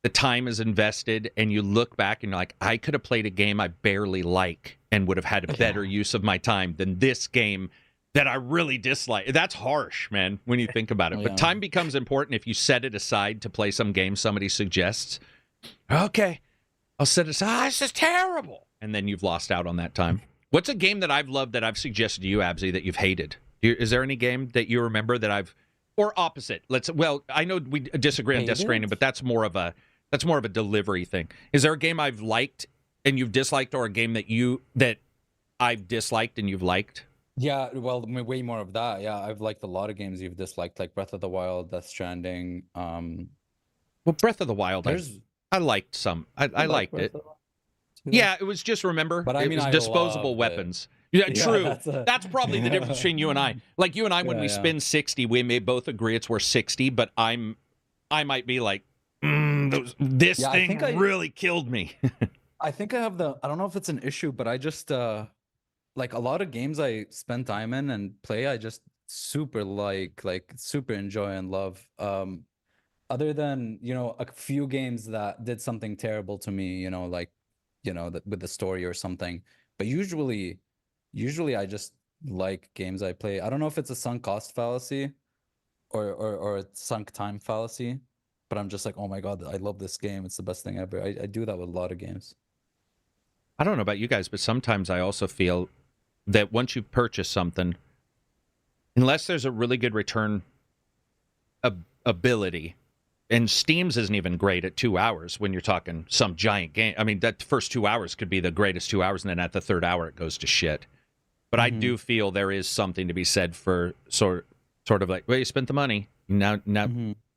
the time is invested, and you look back and you're like, I could have played a game I barely like and would have had a better use of my time than this game that I really dislike. That's harsh, man, when you think about it. But time becomes important if you set it aside to play some game somebody suggests. Okay, I'll set it aside. This is terrible. And then you've lost out on that time. What's a game that I've loved that I've suggested to you, Abzy, that you've hated? Is there any game that you remember that I've, or opposite? I know we disagree on Death Stranding, but that's more of a delivery thing. Is there a game I've liked and you've disliked, or a game that I've disliked and you've liked? Yeah, well, way more of that. Yeah, I've liked a lot of games you've disliked, like Breath of the Wild, Death Stranding. Well, Breath of the Wild, I liked some. I liked it. Yeah, it was just, remember, but it was disposable weapons. Yeah, true. That's probably the difference between you and I. Like, you and I, when we spin 60, we may both agree it's worth 60, but I might be like, this thing really killed me. I think I have I don't know if it's an issue, but I just, like a lot of games I spend time in and play, I just super super enjoy and love. Other than, a few games that did something terrible to me, with the story or something. But usually I just like games I play. I don't know if it's a sunk cost fallacy or a sunk time fallacy, but I'm just like, oh my God, I love this game. It's the best thing ever. I do that with a lot of games. I don't know about you guys, but sometimes I also feel that once you purchase something, unless there's a really good return ability, and Steam's isn't even great at 2 hours when you're talking some giant game. I mean, that first 2 hours could be the greatest 2 hours, and then at the third hour it goes to shit. But I do feel there is something to be said for sort of like, well, you spent the money. Now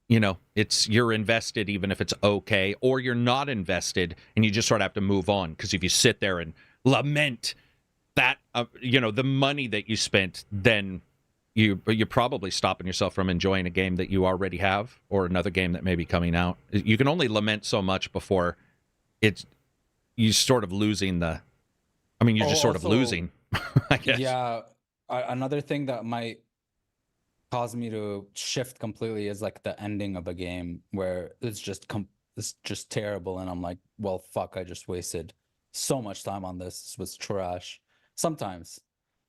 you're invested, even if it's okay, or you're not invested and you just sort of have to move on. Because if you sit there and lament that, the money that you spent, then you're probably stopping yourself from enjoying a game that you already have, or another game that may be coming out. You can only lament so much before you're sort of losing you're just sort of losing, I guess. Yeah. Another thing that might cause me to shift completely is like the ending of a game where it's just terrible, and I'm like, well, fuck, I just wasted so much time on this. This was trash. Sometimes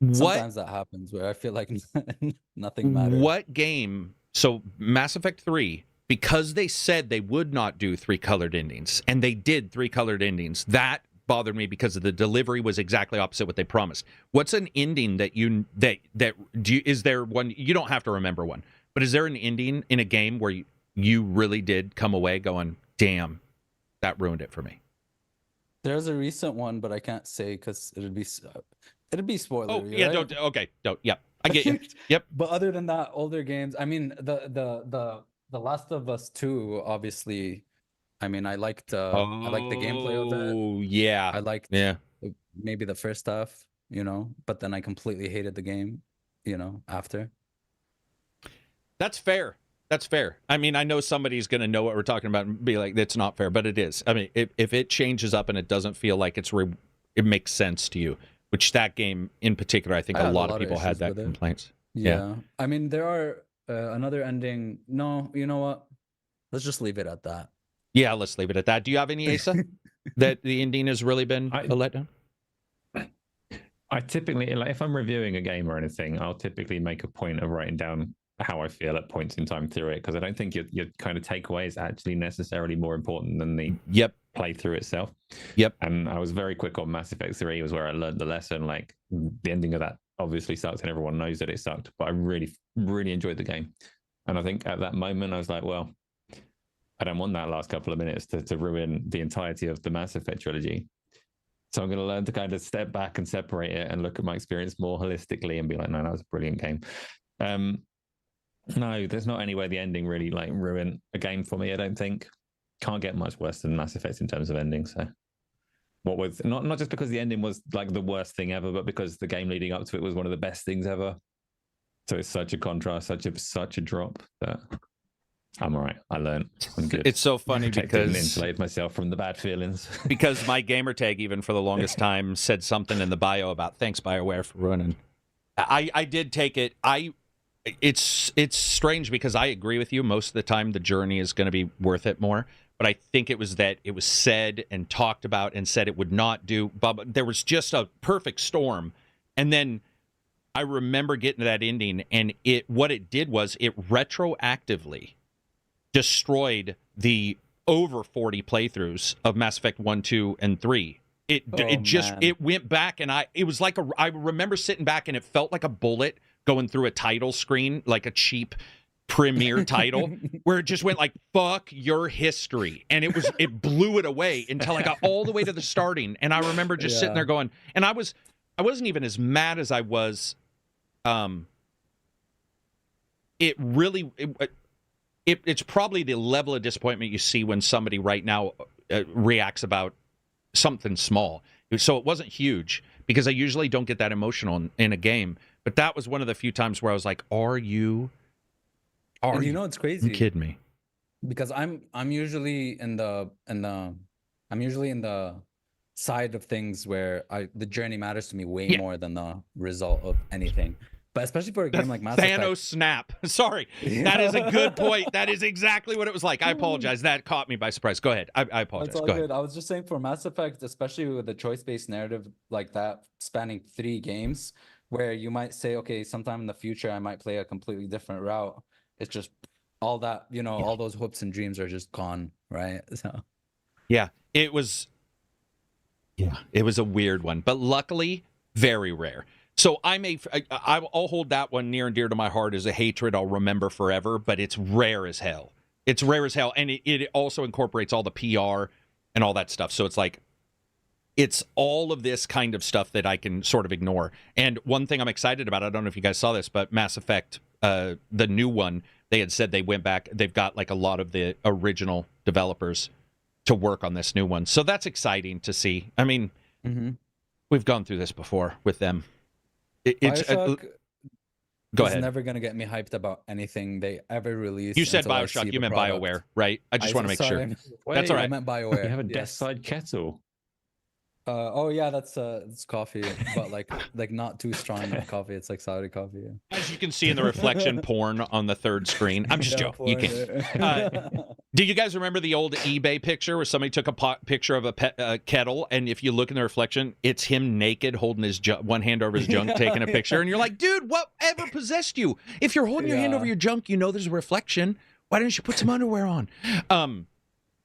that happens where I feel like nothing matters. What game? So Mass Effect 3, because they said they would not do 3 colored endings, and they did 3 colored endings. That bothered me because the delivery was exactly opposite what they promised. What's an ending is there one? You don't have to remember one, but is there an ending in a game where you really did come away going, damn, that ruined it for me? There's a recent one, but I can't say because it'd be spoilery. Oh yeah, right? don't. Yep, I get you. Yep. But other than that, older games. I mean, the Last of Us 2, obviously. I mean, I liked the gameplay of it. Oh yeah, I liked maybe the first half, but then I completely hated the game, after. That's fair. I mean, I know somebody's going to know what we're talking about and be like, "That's not fair," but it is. I mean, if it changes up and it doesn't feel like it makes sense to you, which that game in particular, I think a lot of people had that complaints. Yeah. I mean, there are another ending. No, you know what? Let's just leave it at that. Yeah, let's leave it at that. Do you have any, Asa, that the ending has really been a letdown? I typically, if I'm reviewing a game or anything, I'll typically make a point of writing down how I feel at points in time through it, because I don't think your kind of takeaway is actually necessarily more important than the playthrough itself. Yep. And I was very quick on Mass Effect 3 was where I learned the lesson. Like, the ending of that obviously sucked and everyone knows that it sucked, but I really, really enjoyed the game. And I think at that moment I was like, well, I don't want that last couple of minutes to ruin the entirety of the Mass Effect trilogy. So I'm going to learn to kind of step back and separate it and look at my experience more holistically and be like, no, that was a brilliant game. No, there's not any way the ending really ruined a game for me, I don't think. Can't get much worse than Mass Effect in terms of ending. So what was not just because the ending was like the worst thing ever, but because the game leading up to it was one of the best things ever. So it's such a contrast, such a drop that I'm all right. I learned. I'm good. It's so funny because insulated myself from the bad feelings. Because my gamer tag, even for the longest time, said something in the bio about thanks BioWare for ruining. I did take it. It's strange because I agree with you. Most of the time, the journey is going to be worth it more. But I think it was that it was said and talked about and said it would not do. But there was just a perfect storm, and then I remember getting to that ending, and what it did was it retroactively destroyed the over 40 playthroughs of Mass Effect 1, 2, and 3. It went back, and I remember sitting back, and it felt like a bullet going through a title screen, like a cheap premiere title, where it just went like, fuck your history, and it blew it away until I got all the way to the starting. And I remember just sitting there going, and I wasn't even as mad as I was. It's probably the level of disappointment you see when somebody right now reacts about something small. So it wasn't huge, because I usually don't get that emotional in a game, but that was one of the few times where I was like, are you it's crazy, you kidding me? Because I'm usually in the side of things where the journey matters to me way more than the result of anything. But especially for a game like Mass Effect. Thanos snap. Sorry. That is a good point. That is exactly what it was like. I apologize. That caught me by surprise. Go ahead. I apologize. That's all Go good. ahead. I was just saying, for Mass Effect, especially with a choice-based narrative like that, spanning 3 games, where you might say, okay, sometime in the future, I might play a completely different route. It's just all that, all those hopes and dreams are just gone, right? So. Yeah, it was a weird one, but luckily, very rare. So I'll hold that one near and dear to my heart as a hatred I'll remember forever, but it's rare as hell. It's rare as hell, and it also incorporates all the PR and all that stuff. So it's like, it's all of this kind of stuff that I can sort of ignore. And one thing I'm excited about, I don't know if you guys saw this, but Mass Effect, the new one, they had said they went back. They've got like a lot of the original developers to work on this new one. So that's exciting to see. I mean, we've gone through this before with them. Bioshock go ahead. Never going to get me hyped about anything they ever release. You said Bioshock, you meant BioWare, right? I just want to make sure. That's all right. I meant BioWare. You have a Death Side kettle. Oh yeah, that's it's coffee, but like not too strong of coffee. It's like Saudi coffee. Yeah. As you can see in the reflection porn on the third screen. I'm just joking. You can. Do you guys remember the old eBay picture where somebody took a picture of a kettle, and if you look in the reflection, it's him naked holding his one hand over his junk, taking a picture, and you're like, dude, whatever possessed you? If you're holding your hand over your junk, there's a reflection. Why didn't you put some underwear on?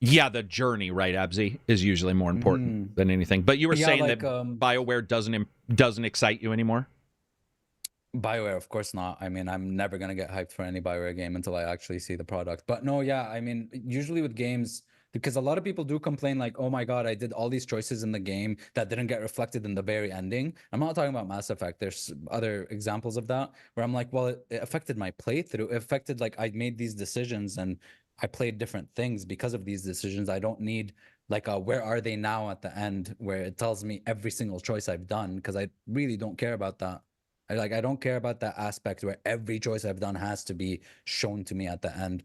Yeah, the journey, right, Abzi, is usually more important than anything. But you were saying that BioWare doesn't excite you anymore? BioWare, of course not. I mean, I'm never going to get hyped for any BioWare game until I actually see the product. But no, yeah, I mean, usually with games, because a lot of people do complain like, oh my God, I did all these choices in the game that didn't get reflected in the very ending. I'm not talking about Mass Effect. There's other examples of that where I'm like, well, it affected my playthrough. It affected, like, I made these decisions and I played different things because of these decisions. I don't need like a where are they now at the end where it tells me every single choice I've done, because I really don't care about that. I don't care about that aspect where every choice I've done has to be shown to me at the end,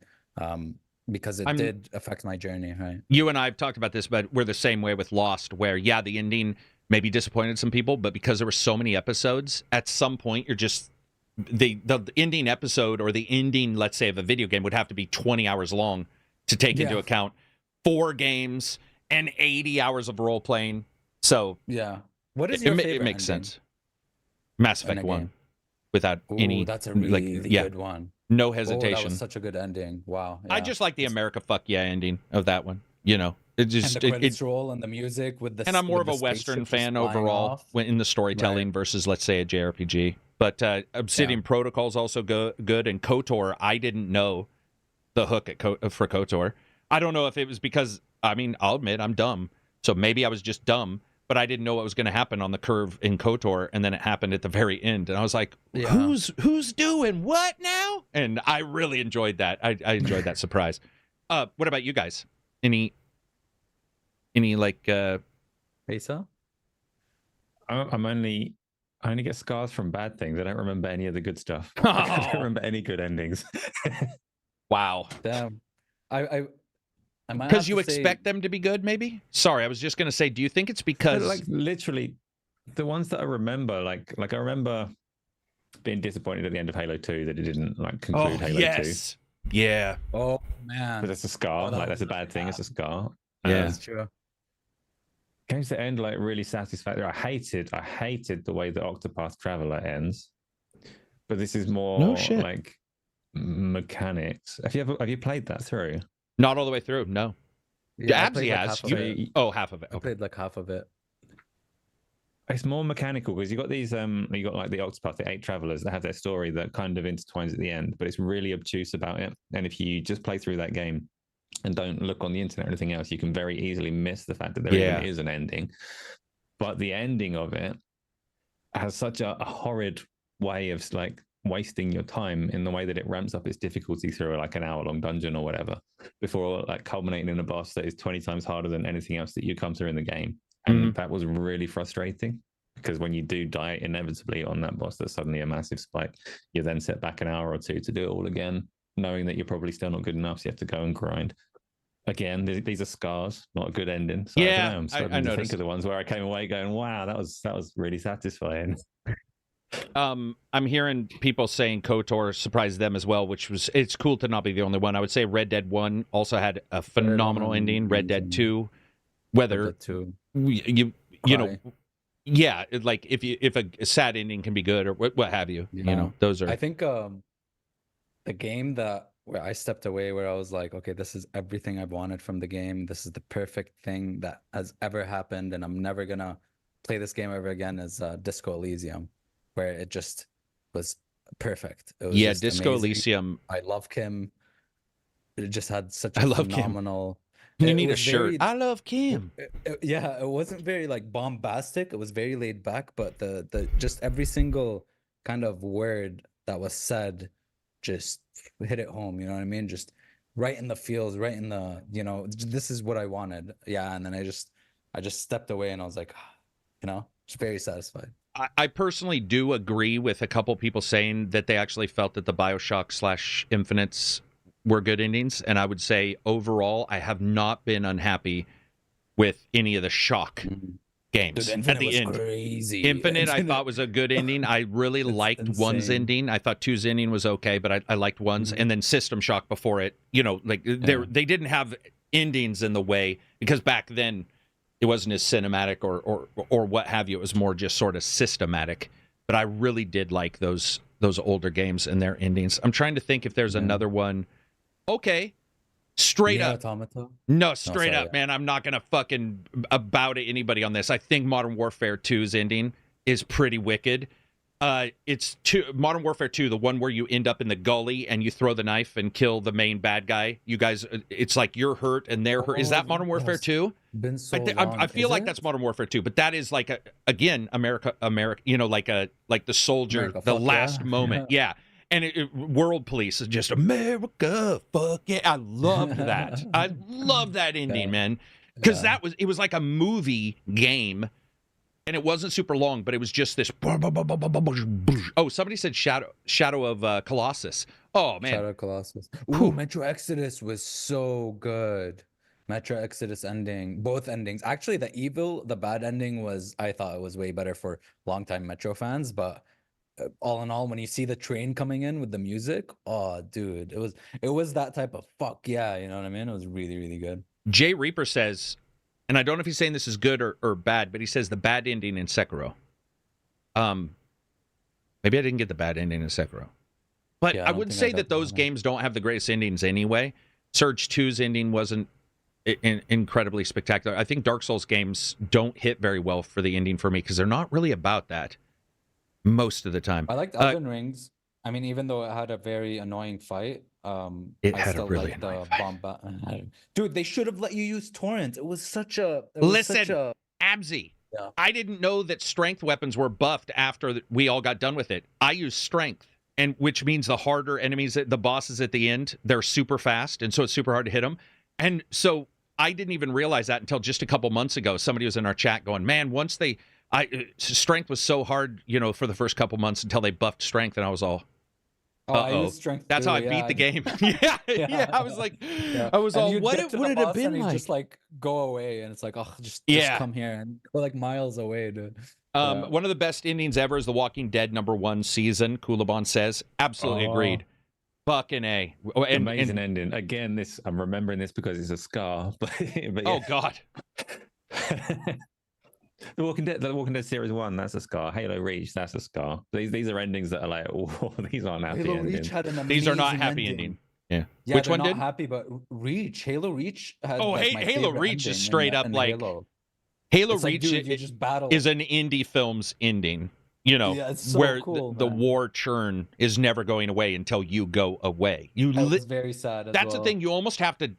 because it did affect my journey, right? You and I have talked about this, but we're the same way with Lost, where the ending maybe disappointed some people, but because there were so many episodes, at some point you're just the ending episode or the ending, let's say, of a video game would have to be 20 hours long to take into account 4 games and 80 hours of role playing. So what is your favorite it makes ending? sense. Mass Effect 1, without any. That's a really good one. No hesitation. That was such a good ending. Wow. I just like the America fuck yeah ending of that one. It just and the credits roll and the music with the. And I'm more of a Western fan overall in the storytelling versus, let's say, a JRPG. But Obsidian Protocol is also good, and KOTOR, I didn't know the hook for KOTOR. I don't know if it was because, I'll admit I'm dumb, so maybe I was just dumb, but I didn't know what was going to happen on the curve in KOTOR, and then it happened at the very end, and I was like, who's doing what now? And I really enjoyed that. I enjoyed that surprise. What about you guys? Any like Asa? I only get scars from bad things. I don't remember any of the good stuff. I don't remember any good endings. Wow. Damn. Because you expect them to be good, maybe? Sorry, I was just going to say, do you think it's because... Like, literally, the ones that I remember, like I remember being disappointed at the end of Halo 2 that it didn't, conclude Halo 2. Yeah. Oh, man. But that's a scar. That's a bad thing. It's a scar. Yeah. That's true. Games that end really satisfactory. I hated the way the Octopath Traveler ends. but this is more like mechanics. Have you played that through? Not all the way through, no. Yeah, Absy has. Half of it. I played like half of it. It's more mechanical because you got these you got like the Octopath, the 8 travelers that have their story that kind of intertwines at the end, but it's really obtuse about it. And if you just play through that game and don't look on the internet or anything else, you can very easily miss the fact that there even is an ending. But the ending of it has such a horrid way of like wasting your time in the way that it ramps up its difficulty through like an hour-long dungeon or whatever before like culminating in a boss that is 20 times harder than anything else that you come through in the game. And that was really frustrating because when you do die inevitably on that boss, there's suddenly a massive spike. You then set back an hour or two to do it all again, knowing that you're probably still not good enough, so you have to go and grind. Again, these are scars, not a good ending. So yeah, I don't know, I'm starting to think of the ones where I came away going, wow, that was really satisfying. I'm hearing people saying KOTOR surprised them as well, it's cool to not be the only one. I would say Red Dead 1 also had a phenomenal ending. Red Dead 2, whether you know, yeah, like if a sad ending can be good or what have you, you know, those are. I think the game where I stepped away, where I was like, okay, this is everything I've wanted from the game. This is the perfect thing that has ever happened, and I'm never gonna play this game ever again. Is Disco Elysium, where it just was perfect. It was Disco amazing. Elysium. I love Kim. It just had such a phenomenal. Kim. You need a shirt. I love Kim. It wasn't very like bombastic. It was very laid back, but the just every single kind of word that was said just hit it home. You know what I mean? Just right in the feels, right in the, you know, this is what I wanted. Yeah, and then I just stepped away, and I was like, you know, just very satisfied. I personally do agree with a couple people saying that they actually felt that the BioShock / Infinites were good endings, and I would say overall I have not been unhappy with any of the Shock games. Dude, at the was end. Crazy. Infinite I thought was a good ending. I really liked insane. 1's ending. I thought 2's ending was okay, but I liked 1's. And then System Shock before it, you know, like they didn't have endings in the way, because back then it wasn't as cinematic or what have you. It was more just sort of systematic. But I really did like those older games and their endings. I'm trying to think if there's another one. Okay. Straight up. Automata? No, straight up, man. I'm not going to fucking about anybody on this. I think Modern Warfare 2's ending is pretty wicked. It's Modern Warfare 2, the one where you end up in the gully and you throw the knife and kill the main bad guy. You guys, it's like you're hurt and they're hurt. Is that Modern Warfare 2? Been so long. I feel like that's Modern Warfare 2, but that is like again, America, you know, like the soldier, the last moment. Yeah. And World Police is just America, fuck yeah. I loved that. I love that ending, man. Because it was like a movie game, and it wasn't super long, but it was just this. Oh, somebody said Shadow of Colossus. Oh, man. Shadow of Colossus. Ooh, Metro Exodus was so good. Metro Exodus ending, both endings. Actually, the bad ending I thought it was way better for longtime Metro fans, but all in all, when you see the train coming in with the music, oh dude, it was that type of fuck yeah, you know what I mean? It was really, really good. Jay Reaper says, and I don't know if he's saying this is good or bad, but he says the bad ending in Sekiro. Maybe I didn't get the bad ending in Sekiro, but I wouldn't say that those games don't have the greatest endings anyway. Surge 2's ending wasn't incredibly spectacular. I think Dark Souls games don't hit very well for the ending for me because they're not really about that. Most of the time. I liked Elden Rings. I mean, even though it had a very annoying fight, it had a really annoying fight. Dude, they should have let you use torrents. It was such a... Absy, I didn't know that strength weapons were buffed after we all got done with it. I used strength, and which means the harder enemies, the bosses at the end, they're super fast, and so it's super hard to hit them. And so I didn't even realize that until just a couple months ago. Somebody was in our chat going, man, once strength was so hard, you know, for the first couple months until they buffed strength, and I was all, I used strength. That's how I beat the game. yeah. I was like, I was all, what would it have been like? Just like go away, and it's like, oh, just come here and go like miles away, dude. One of the best endings ever is The Walking Dead #1 season. Kulabon says, absolutely agreed. Fucking A. Amazing ending. Again, I'm remembering this because it's a scar. But oh God. The Walking Dead Series 1, that's a scar. Halo Reach, that's a scar. These are endings that are like, oh, these aren't happy Halo endings. Reach had an These are not amazing happy ending. Yeah. Yeah, Which they're one not did? happy, but Halo Reach had Oh, like, my Halo favorite Reach is ending straight up in like Halo. Halo It's like, Reach dude, you just battle. is an indie film's ending. You know, Yeah, it's so where cool, the man. war churn is never going away until you go away. That was very sad. That's the thing. You almost have to.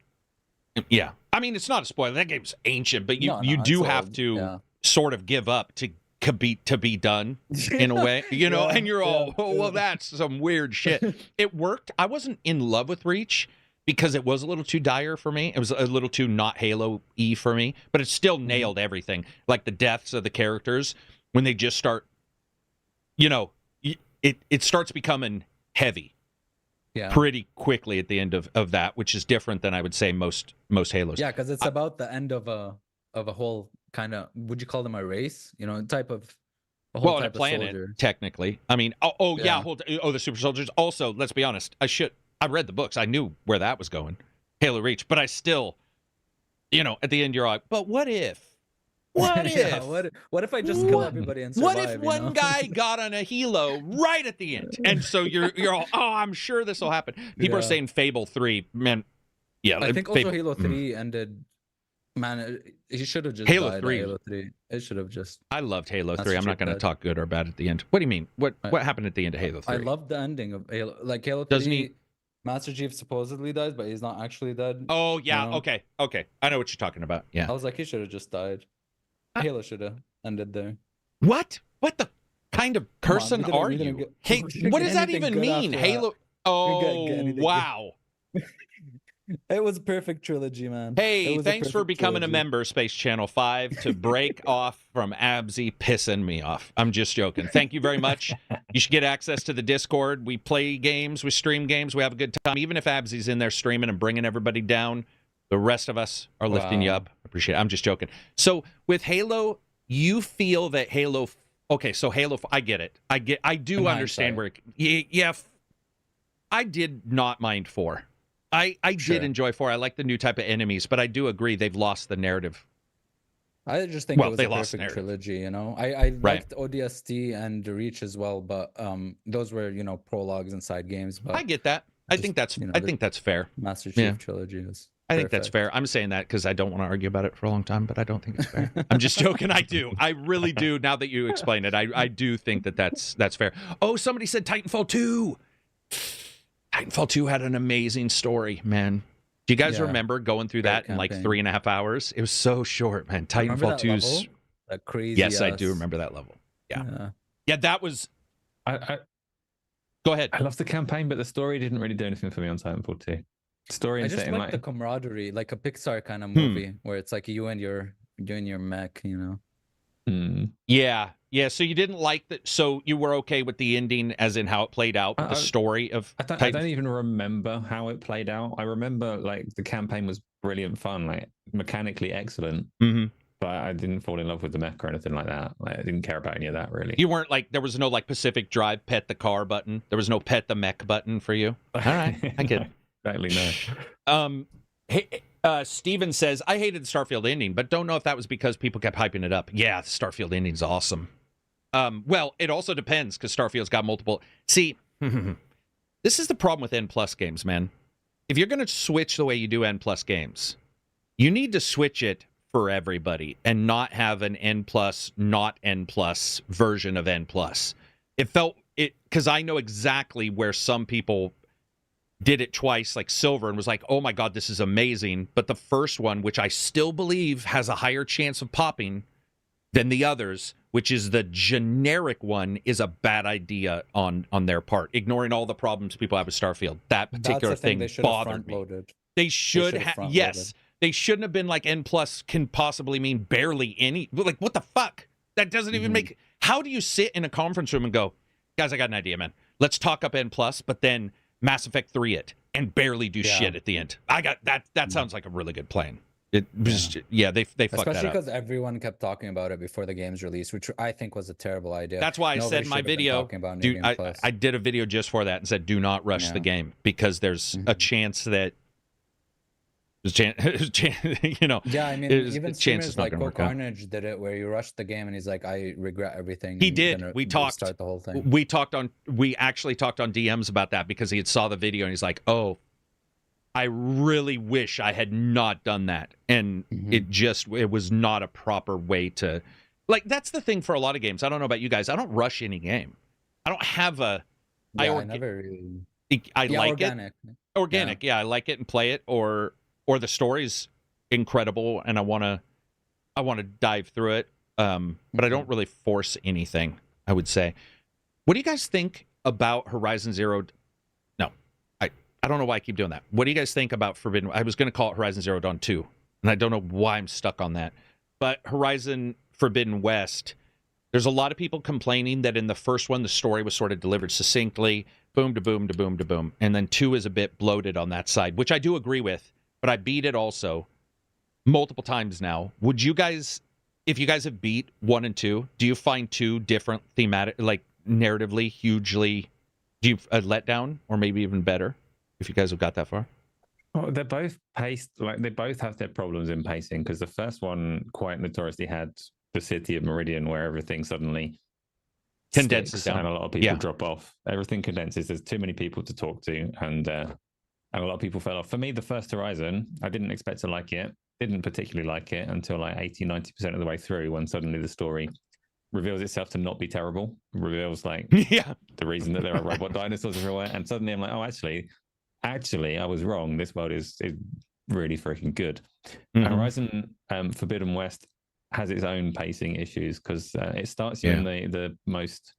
Yeah, I mean, it's not a spoiler. That game's ancient, but you do have to sort of give up to be done in a way, you know. And you're all, well, that's some weird shit. It worked. I wasn't in love with Reach because it was a little too dire for me. It was a little too not Halo-y for me, but it still nailed everything. Like the deaths of the characters when they just start, you know, it starts becoming heavy. Yeah. Pretty quickly at the end of that, which is different than I would say most Halos. Yeah, because it's about the end of a whole kind of, would you call them a race? You know, type of a whole type a planet, of soldier. Technically. I mean, the super soldiers. Also, let's be honest, I read the books. I knew where that was going, Halo Reach, but I still, you know, at the end you're like, but what if? What if? What if I just kill everybody and survive? What if one guy got on a helo right at the end? And so you're all, oh, I'm sure this will happen. People are saying Fable 3, man. Yeah, I think also Halo 3 ended. Man, he should have just died at Halo 3. It should have just. I loved Halo 3. I'm not going to talk good or bad at the end. What do you mean? What happened at the end of Halo 3? I loved the ending of Halo. Like Halo 3. Doesn't he? Master Chief supposedly dies, but he's not actually dead. Oh yeah, you know? Okay. I know what you're talking about. Yeah. I was like, he should have just died. Halo should have ended there. What? What the kind of person are you? Hey, what does that even mean? Halo. Oh, wow. It was a perfect trilogy, man. Hey, thanks for becoming a member, Space Channel 5, to break off from Absy pissing me off. I'm just joking. Thank you very much. You should get access to the Discord. We play games, we stream games, we have a good time. Even if Absy's in there streaming and bringing everybody down, the rest of us are lifting you up. Appreciate it. I'm just joking. So with Halo, you feel that Halo... Okay, so Halo... I get it. I do understand where... Yeah, I did not mind 4. I did enjoy 4. I like the new type of enemies, but I do agree they've lost the narrative. I just think it was a perfect trilogy, you know? I liked ODST and Reach as well, but those were, you know, prologues and side games. But I get that. I think that's fair. Master Chief trilogy was... I think that's fair. I'm saying that because I don't want to argue about it for a long time, but I don't think it's fair. I'm just joking. I do. I really do. Now that you explain it, I do think that's fair. Oh, somebody said Titanfall 2. Titanfall 2 had an amazing story, man. Do you guys remember going through that in like 3.5 hours? It was so short, man. Titanfall 2's that crazy. Yes, I do remember that level. Yeah, that was. Go ahead. I loved the campaign, but the story didn't really do anything for me on Titanfall 2. Story and I just setting, like the camaraderie, like a Pixar kind of movie where it's like you and your mech, you know. Yeah. So you didn't like that. So you were okay with the ending, as in how it played out, the story of. I don't even remember how it played out. I remember like the campaign was brilliant fun, like mechanically excellent. But I didn't fall in love with the mech or anything like that. Like, I didn't care about any of that really. You weren't like, there was no like Pacific Drive pet the car button. There was no pet the mech button for you. All right, I get it. Exactly, no. Hey, Steven says, I hated the Starfield ending, but don't know if that was because people kept hyping it up. Yeah, the Starfield ending's awesome. Well, it also depends because Starfield's got multiple. See, this is the problem with N+ games, man. If you're going to switch the way you do N+ games, you need to switch it for everybody and not have an N+, not N+ version of N+. It felt it because I know exactly where some people did it twice, like Silver, and was like, oh my God, this is amazing. But the first one, which I still believe has a higher chance of popping than the others, which is the generic one, is a bad idea on their part. Ignoring all the problems people have with Starfield. That particular thing bothered me. They should have, yes. They shouldn't have been like N+ can possibly mean barely any. Like, what the fuck? That doesn't even make... How do you sit in a conference room and go, guys, I got an idea, man. Let's talk up N+, but then Mass Effect 3 it and barely do shit at the end. I got that. That sounds like a really good plan. It was, they fucked that up. Especially because everyone kept talking about it before the game's release, which I think was a terrible idea. That's why I said in my video, dude, I did a video just for that and said, do not rush the game because there's a chance that You know. Yeah, I mean, even streamers like KARAK-ACG did it, where you rushed the game, and he's like, "I regret everything." He did. We talked. Start the whole thing. We actually talked on DMs about that because he had saw the video and he's like, "Oh, I really wish I had not done that." And it was not a proper way to, like, that's the thing for a lot of games. I don't know about you guys. I don't rush any game. I don't have a. I never really. I like organic. Organic, yeah. I like it and play it, or the story's incredible and I want to dive through it. But I don't really force anything, I would say. What do you guys think about Horizon Zero? No, I don't know why I keep doing that. What do you guys think about Forbidden? I was going to call it Horizon Zero Dawn 2, and I don't know why I'm stuck on that. But Horizon Forbidden West, there's a lot of people complaining that in the first one, the story was sort of delivered succinctly, boom to boom to boom to boom. And then 2 is a bit bloated on that side, which I do agree with, but I beat it also multiple times now. Would you guys, if you guys have beat 1 and 2, do you find 2 different thematic, like narratively, hugely, do you a letdown or maybe even better if you guys have got that far? Well, they're both paced, like they both have their problems in pacing, because the first one quite notoriously had the city of Meridian where everything suddenly condenses down and a lot of people drop off. Everything condenses. There's too many people to talk to, and a lot of people fell off. For me, the first Horizon, I didn't expect to like it. Didn't particularly like it until like 80-90% of the way through, when suddenly the story reveals itself to not be terrible. Reveals like the reason that there are robot dinosaurs everywhere, and suddenly I'm like, oh, actually I was wrong. This world is really freaking good. Horizon Forbidden West has its own pacing issues, because it starts you in the most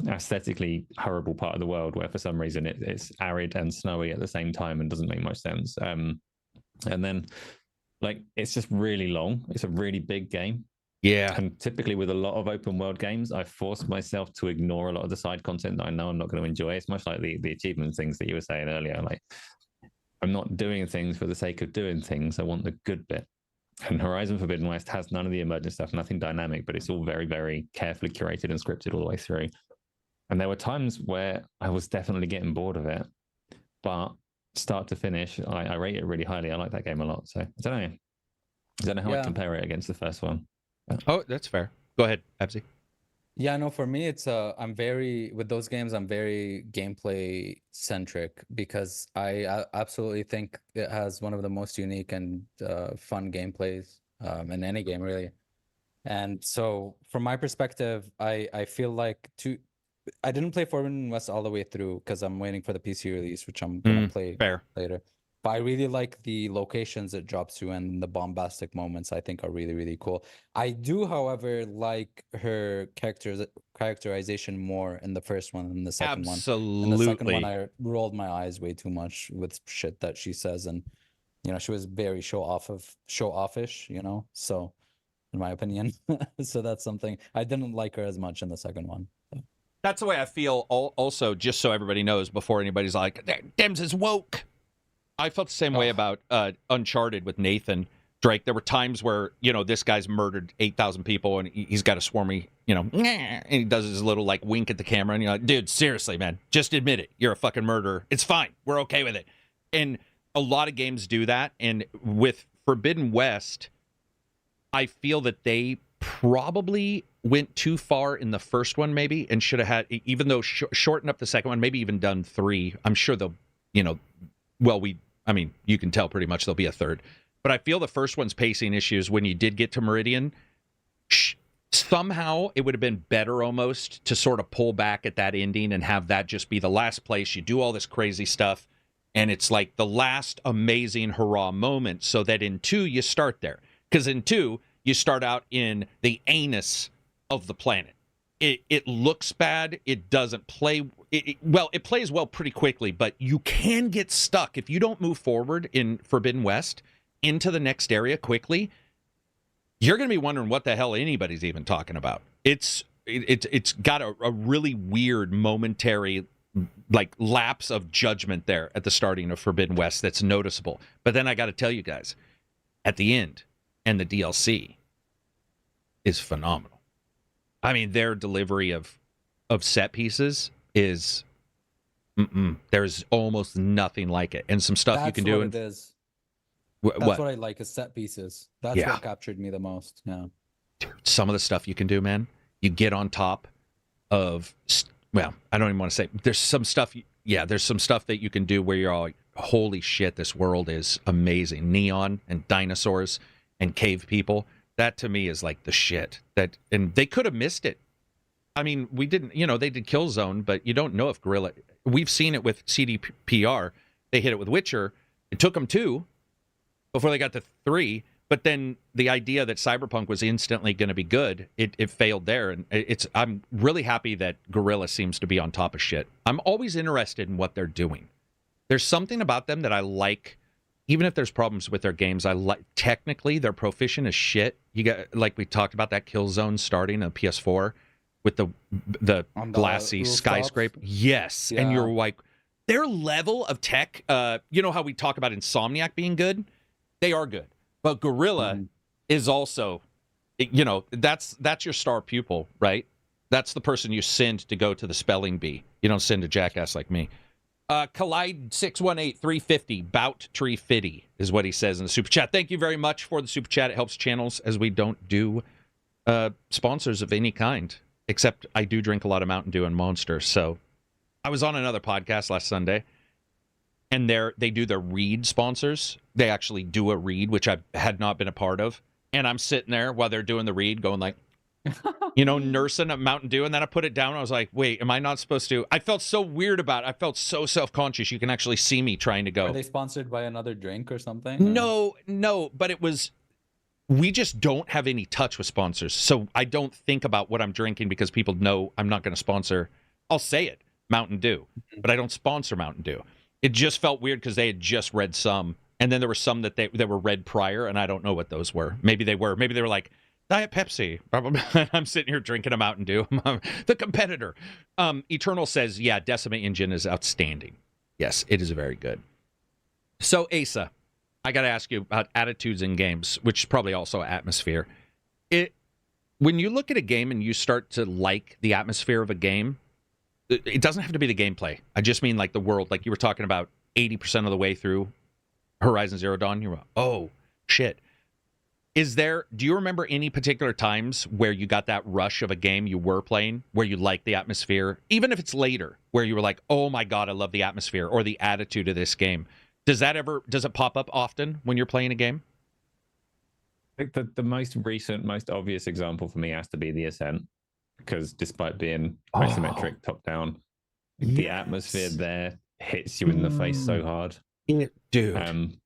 aesthetically horrible part of the world, where for some reason it's arid and snowy at the same time and doesn't make much sense. And then like it's just really long. It's a really big game. Yeah. And typically with a lot of open world games, I force myself to ignore a lot of the side content that I know I'm not going to enjoy. It's much like the achievement things that you were saying earlier. Like, I'm not doing things for the sake of doing things. I want the good bit. And Horizon Forbidden West has none of the emergent stuff, nothing dynamic, but it's all very, very carefully curated and scripted all the way through. And there were times where I was definitely getting bored of it, but start to finish, I rate it really highly. I like that game a lot. So I don't know how I compare it against the first one. Oh, that's fair. Go ahead, Abzi. Yeah, no, for me, it's with those games, I'm very gameplay centric, because I absolutely think it has one of the most unique and fun gameplays in any game, really. And so from my perspective, I feel like I didn't play Forbidden West all the way through because I'm waiting for the PC release, which I'm gonna play later. But I really like the locations it drops to, and the bombastic moments I think are really, really cool. I do, however, like her characterization more in the first one than the second one. Absolutely. In the second one, I rolled my eyes way too much with shit that she says, and she was very show offish, So, in my opinion, so that's something I didn't like her as much in the second one. That's the way I feel. Also, just so everybody knows, before anybody's like, "Dems is woke." I felt the same way about Uncharted with Nathan Drake. There were times where, this guy's murdered 8,000 people and he's got a swarmy, and he does his little like wink at the camera, and you're like, dude, seriously, man, just admit it. You're a fucking murderer. It's fine. We're okay with it. And a lot of games do that. And with Forbidden West, I feel that they probably went too far in the first one, maybe, and should have had, even though shorten up the second one, maybe even done 3. I'm sure they'll, you can tell pretty much there'll be a third. But I feel the first one's pacing issues, when you did get to Meridian, somehow it would have been better almost to sort of pull back at that ending and have that just be the last place. You do all this crazy stuff, and it's like the last amazing hurrah moment, so that in 2 you start there. Because in 2, you start out in the anus of the planet. It looks bad. It doesn't play well. It plays well pretty quickly, but you can get stuck if you don't move forward in Forbidden West into the next area quickly. You're going to be wondering what the hell anybody's even talking about. It's got a really weird momentary like lapse of judgment there at the starting of Forbidden West that's noticeable. But then I got to tell you guys, at the end and the DLC is phenomenal. I mean, their delivery of set pieces is there's almost nothing like it, and some stuff you can do. It is. That's what I like is set pieces. That's what captured me the most. Yeah. Dude, some of the stuff you can do, man. You get on top of, well, I don't even want to say. There's some stuff. There's some stuff that you can do where you're all like, holy shit, this world is amazing. Neon and dinosaurs and cave people. That to me is like the shit. And they could have missed it. I mean, we didn't, they did Killzone, but you don't know if Guerrilla. We've seen it with CDPR. They hit it with Witcher. It took them 2 before they got to 3. But then the idea that Cyberpunk was instantly going to be good, it failed there. And I'm really happy that Guerrilla seems to be on top of shit. I'm always interested in what they're doing. There's something about them that I like, even if there's problems with their games. I like technically they're proficient as shit. You got, like we talked about, that Killzone starting on PS4 with the glassy skyscraper. Yes, yeah. And you're like, their level of tech. You know how we talk about Insomniac being good? They are good. But Guerrilla is also, that's your star pupil, right? That's the person you send to go to the spelling bee. You don't send a jackass like me. Collide 618 350 Bout Tree Fitty is what he says in the super chat. Thank you very much for the super chat. It helps channels, as we don't do sponsors of any kind, except I do drink a lot of Mountain Dew and Monster. So I was on another podcast last Sunday, and they do their read sponsors. They actually do a read, which I had not been a part of. And I'm sitting there while they're doing the read going like, nursing a Mountain Dew. And then I put it down. I was like, wait, am I not supposed to? I felt so weird about it. I felt so self-conscious. You can actually see me trying to go. Are they sponsored by another drink or something? No, but we just don't have any touch with sponsors. So I don't think about what I'm drinking because people know I'm not going to sponsor. I'll say it, Mountain Dew, but I don't sponsor Mountain Dew. It just felt weird because they had just read some. And then there were some that they were read prior, and I don't know what those were. Maybe they were like, Diet Pepsi. I'm sitting here drinking a Mountain Dew. The competitor. Eternal says, yeah, Decimate Engine is outstanding. Yes, it is very good. So, Asa, I got to ask you about attitudes in games, which is probably also atmosphere. When you look at a game and you start to like the atmosphere of a game, it doesn't have to be the gameplay. I just mean like the world. Like you were talking about 80% of the way through Horizon Zero Dawn. You're like, oh, shit. Do you remember any particular times where you got that rush of a game you were playing, where you liked the atmosphere, even if it's later, where you were like, oh my God, I love the atmosphere or the attitude of this game? Does it pop up often when you're playing a game? I think the most recent, most obvious example for me has to be The Ascent, because despite being isometric top down, the atmosphere there hits you in the face so hard. Dude.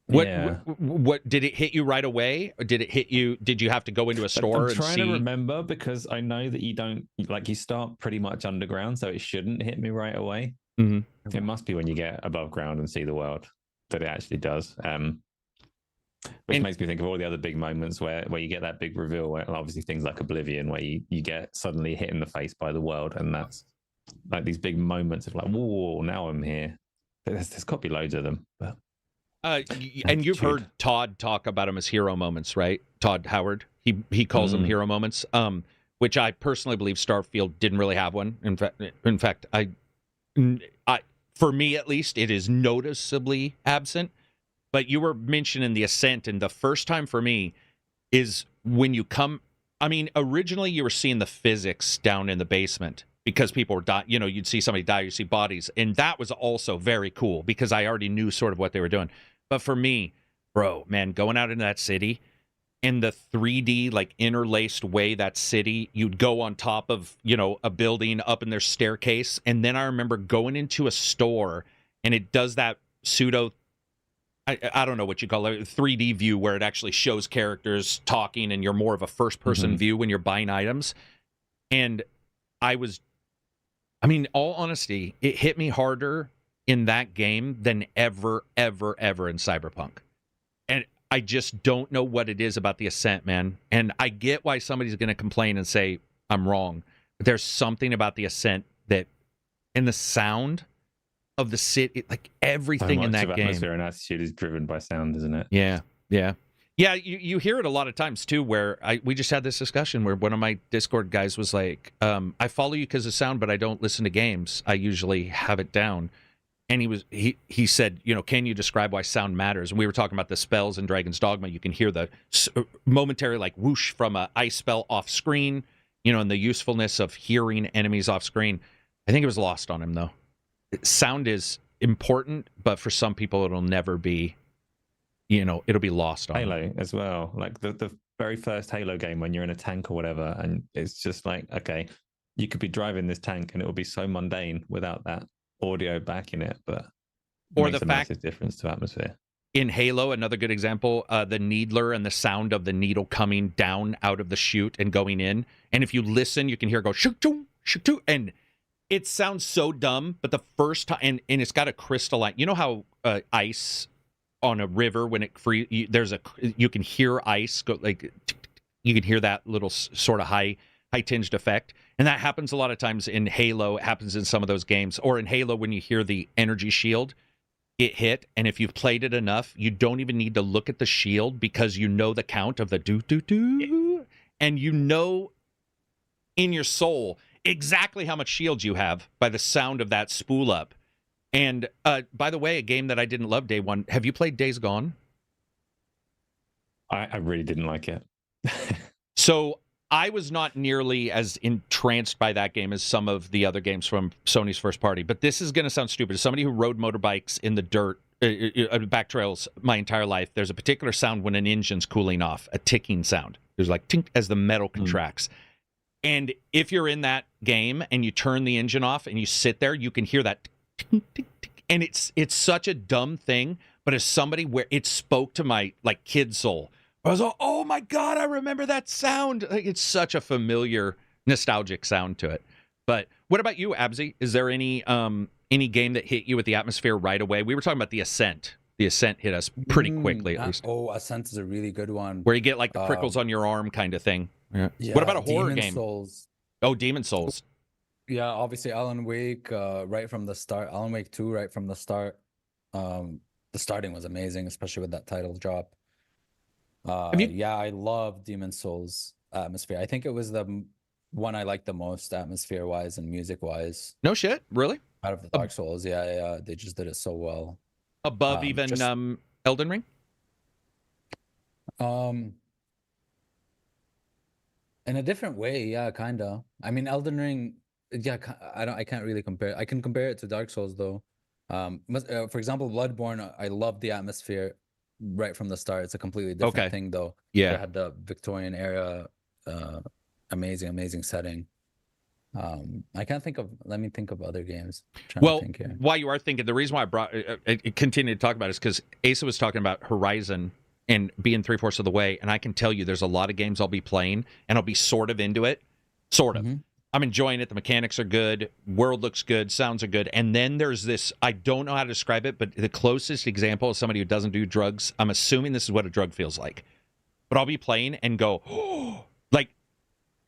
What did it hit you right away? Or did you have to go into a store I'm trying to remember, because I know that you start pretty much underground, so it shouldn't hit me right away. Mm-hmm. It must be when you get above ground and see the world that it actually does. Which makes me think of all the other big moments where you get that big reveal, where obviously things like Oblivion, where you get suddenly hit in the face by the world, and that's like these big moments of like, whoa, now I'm here. There's got to be loads of them. But and you've heard Todd talk about them as hero moments, right? Todd Howard, he calls them hero moments, which I personally believe Starfield didn't really have one. In fact, I for me at least, it is noticeably absent. But you were mentioning The Ascent, and the first time for me is when you come. I mean, originally you were seeing the physics down in the basement because people were dying. You'd see somebody die, you'd see bodies, and that was also very cool because I already knew sort of what they were doing. But for me, bro, man, going out into that city in the 3D, like interlaced way, that city, you'd go on top of, a building up in their staircase. And then I remember going into a store and it does that pseudo, I don't know what you call it, 3D view where it actually shows characters talking and you're more of a first person view when you're buying items. And all honesty, it hit me harder in that game than ever in Cyberpunk. And I just don't know what it is about The Ascent, man. And I get why somebody's going to complain and say I'm wrong. But there's something about The Ascent that, and the sound of the city, like everything in that game. Atmosphere and attitude is driven by sound, isn't it? Yeah. You hear it a lot of times too, where we just had this discussion where one of my Discord guys was like, I follow you because of sound, but I don't listen to games. I usually have it down. and he said, you know, can you describe why sound matters? And we were talking about the spells in Dragon's Dogma. You can hear the momentary like whoosh from a ice spell off screen, you know, and the usefulness of hearing enemies off screen. I think it was lost on him though. Sound is important, but for some people it'll never be, you know, it'll be lost on Halo them. as well. Like the very first Halo game when you're in a tank or whatever, and it's just like, okay, you could be driving this tank and it will be so mundane without that audio backing it, but or makes the a fact massive difference to atmosphere. In Halo, another good example, the needler and the sound of the needle coming down out of the chute and going in. And if you listen, you can hear it go shoot, and it sounds so dumb, but the first time, and it's got a crystalline. You know how ice on a river when it you can hear ice go like you can hear that little sort of high tinged effect, and that happens a lot of times in Halo. It happens in some of those games, or in Halo when you hear the energy shield it hit, and if you've played it enough, you don't even need to look at the shield because you know the count of the do, and you know in your soul exactly how much shield you have by the sound of that spool up. And by the way, a game that I didn't love day one. Have you played Days Gone? I really didn't like it. So I was not nearly as entranced by that game as some of the other games from Sony's first party. But this is going to sound stupid. As somebody who rode motorbikes in the dirt, back trails my entire life, there's a particular sound when an engine's cooling off, a ticking sound. There's like tink as the metal contracts. And if you're in that game and you turn the engine off and you sit there, you can hear that tick, tick, tick. And it's such a dumb thing, but as somebody where it spoke to my like kid soul, I was like, oh my God, I remember that sound. Like, it's such a familiar, nostalgic sound to it. But what about you, Abzi? Is there any game that hit you with the atmosphere right away? We were talking about The Ascent. The Ascent hit us pretty quickly, at least. Oh, Ascent is a really good one. Where you get like the prickles on your arm kind of thing. Yeah. What about a horror game? Souls. Oh, Demon Souls. Yeah, obviously Alan Wake, right from the start. Alan Wake 2, right from the start. The starting was amazing, especially with that title drop. Yeah, I love Demon Souls atmosphere. I think it was the one I liked the most atmosphere-wise and music-wise. No shit, really? Out of the Dark Souls, yeah, they just did it so well. Above even Elden Ring? In a different way, yeah, kinda. I mean, Elden Ring, yeah, I can't really compare. I can compare it to Dark Souls though. For example, Bloodborne, I love the atmosphere right from the start. It's a completely different thing though. Yeah, it had the Victorian era, amazing setting. I can't think of. Let me think of other games. Well, while you are thinking, the reason why I brought it continued to talk about it is because Asa was talking about Horizon and being 3/4 of the way, and I can tell you there's a lot of games I'll be playing and I'll be sort of into it. Sort of. I'm enjoying it. The mechanics are good. World looks good. Sounds are good. And then there's this, I don't know how to describe it, but the closest example of somebody who doesn't do drugs, I'm assuming this is what a drug feels like. But I'll be playing and go, oh, like,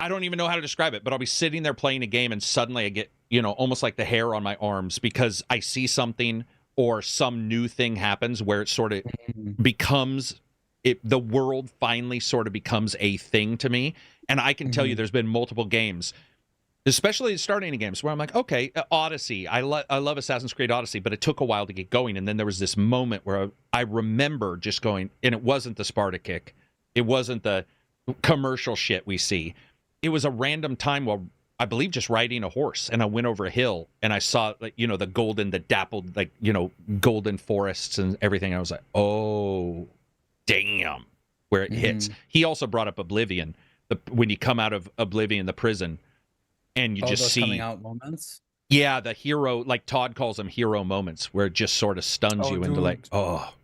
I don't even know how to describe it, but I'll be sitting there playing a game and suddenly I get, almost like the hair on my arms because I see something or some new thing happens where it sort of becomes, the world finally sort of becomes a thing to me. And I can tell you there's been multiple games, especially starting games, where I'm like, okay, Odyssey. I love Assassin's Creed Odyssey, but it took a while to get going. And then there was this moment where I remember just going, and it wasn't the Sparta kick. It wasn't the commercial shit we see. It was a random time while I believe just riding a horse, and I went over a hill and I saw, like, the dappled, like, golden forests and everything. I was like, oh, damn, where it hits. He also brought up Oblivion, when you come out of Oblivion, the prison, and you just see coming out moments. Yeah, the hero, like Todd calls them, hero moments, where it just sort of stuns you into like, oh.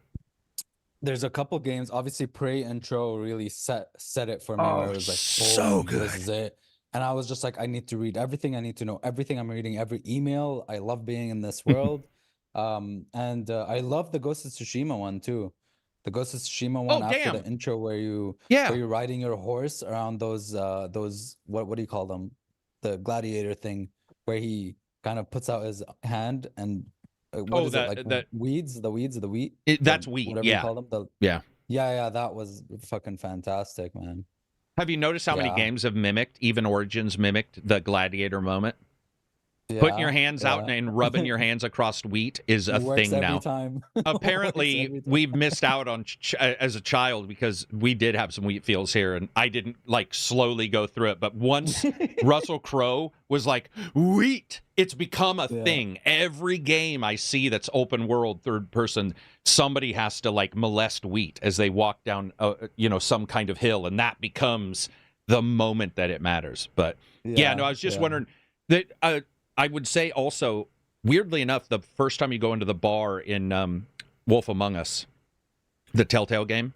There's a couple games. Obviously, Prey intro really set it for me. Where it was like, so good. This is it. And I was just like, I need to read everything. I need to know everything. I'm reading every email. I love being in this world. And I love the Ghost of Tsushima one too. The Ghost of Tsushima one after the intro where you're riding your horse around those what do you call them? The gladiator thing, where he kind of puts out his hand and what is it, like weeds, the wheat? That's wheat, whatever you call them. Yeah, that was fucking fantastic, man. Have you noticed how many games have even Origins mimicked the gladiator moment? Putting your hands out and rubbing your hands across wheat is a thing now. Time. Apparently, we've missed out on as a child because we did have some wheat fields here, and I didn't like slowly go through it. But once Russell Crowe was like, wheat, it's become a thing. Every game I see that's open world, third person, somebody has to like molest wheat as they walk down, some kind of hill, and that becomes the moment that it matters. But I was just wondering that. I would say also, weirdly enough, the first time you go into the bar in Wolf Among Us, the Telltale game,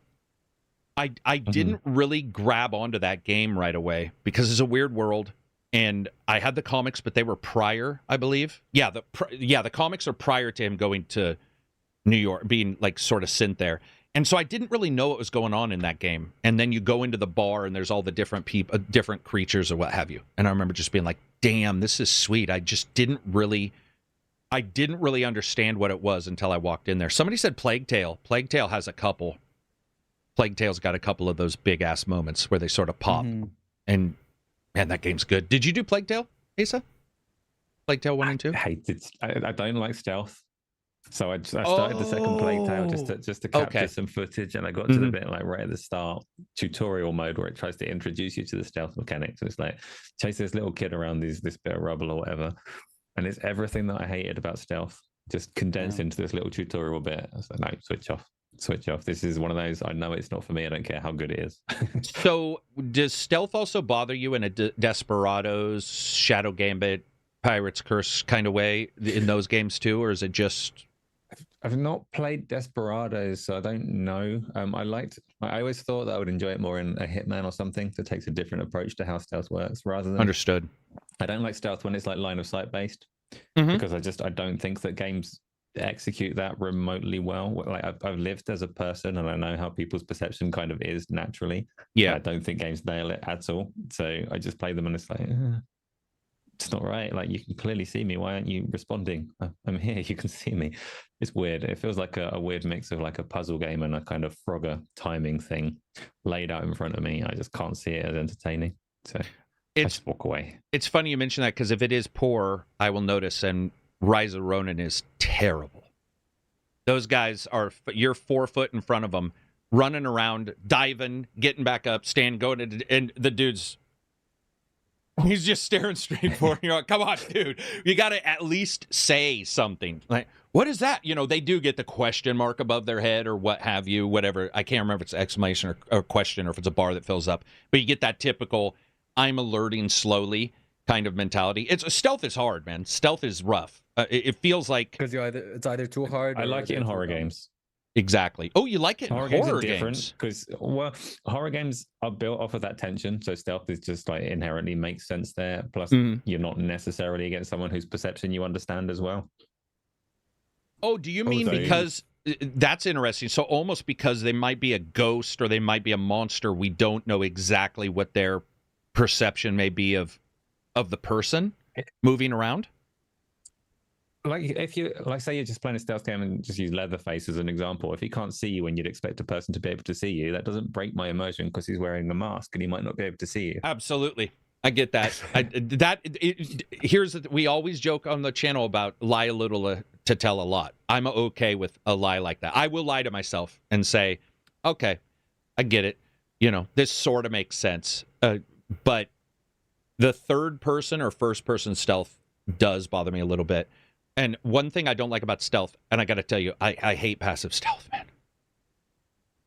I didn't really grab onto that game right away because it's a weird world, and I had the comics, but they were prior, I believe. Yeah, the comics are prior to him going to New York, being like sort of sent there. And so I didn't really know what was going on in that game. And then you go into the bar and there's all the different people, different creatures or what have you. And I remember just being like, damn, this is sweet. I didn't really understand what it was until I walked in there. Somebody said Plague Tale. Plague Tale has a couple. Plague Tale's got a couple of those big ass moments where they sort of pop. And man, that game's good. Did you do Plague Tale, Asa? Plague Tale 1 and 2? I don't like stealth. So I started the second Plague Tale just to capture some footage, and I got to the bit like right at the start, tutorial mode, where it tries to introduce you to the stealth mechanics. So it's like chase this little kid around this bit of rubble or whatever, and it's everything that I hated about stealth just condensed into this little tutorial bit. I was like, no, switch off. This is one of those. I know it's not for me. I don't care how good it is. So does stealth also bother you in a Desperados, Shadow Gambit, Pirate's Curse kind of way in those games too, or is it just? I've not played Desperados, so I don't know. I always thought that I would enjoy it more in a Hitman or something that takes a different approach to how stealth works rather than... Understood. I don't like stealth when it's like line of sight based because I don't think that games execute that remotely well. Like I've lived as a person and I know how people's perception kind of is naturally. Yeah. I don't think games nail it at all. So I just play them and it's like... it's not right. Like, you can clearly see me. Why aren't you responding? I'm here. You can see me. It's weird. It feels like a weird mix of like a puzzle game and a kind of Frogger timing thing laid out in front of me. I just can't see it as entertaining. So I just walk away. It's funny you mention that because if it is poor, I will notice. And Rise of Ronin is terrible. Those guys you're 4 foot in front of them, running around, diving, getting back up, going, and the dude's. He's just staring straight for you. You're like, come on, dude. You got to at least say something. Like, what is that? They do get the question mark above their head or what have you, whatever. I can't remember if it's exclamation or question or if it's a bar that fills up. But you get that typical, I'm alerting slowly kind of mentality. Stealth is hard, man. Stealth is rough. It feels like... Because it's either too hard... I like it in horror games. Exactly. Oh, you like it in horror games? Because horror games are built off of that tension, so stealth is just like inherently makes sense there. Plus, you're not necessarily against someone whose perception you understand as well. Oh, do you mean because that's interesting? So almost because they might be a ghost or they might be a monster, we don't know exactly what their perception may be of the person moving around. Like if you say you're just playing a stealth game and just use Leatherface as an example, if he can't see you when you'd expect a person to be able to see you, that doesn't break my immersion because he's wearing a mask and he might not be able to see you. Absolutely. I get that. We always joke on the channel about lie a little to tell a lot. I'm okay with a lie like that. I will lie to myself and say, okay, I get it. This sort of makes sense. But the third person or first person stealth does bother me a little bit. And one thing I don't like about stealth, and I got to tell you, I hate passive stealth, man.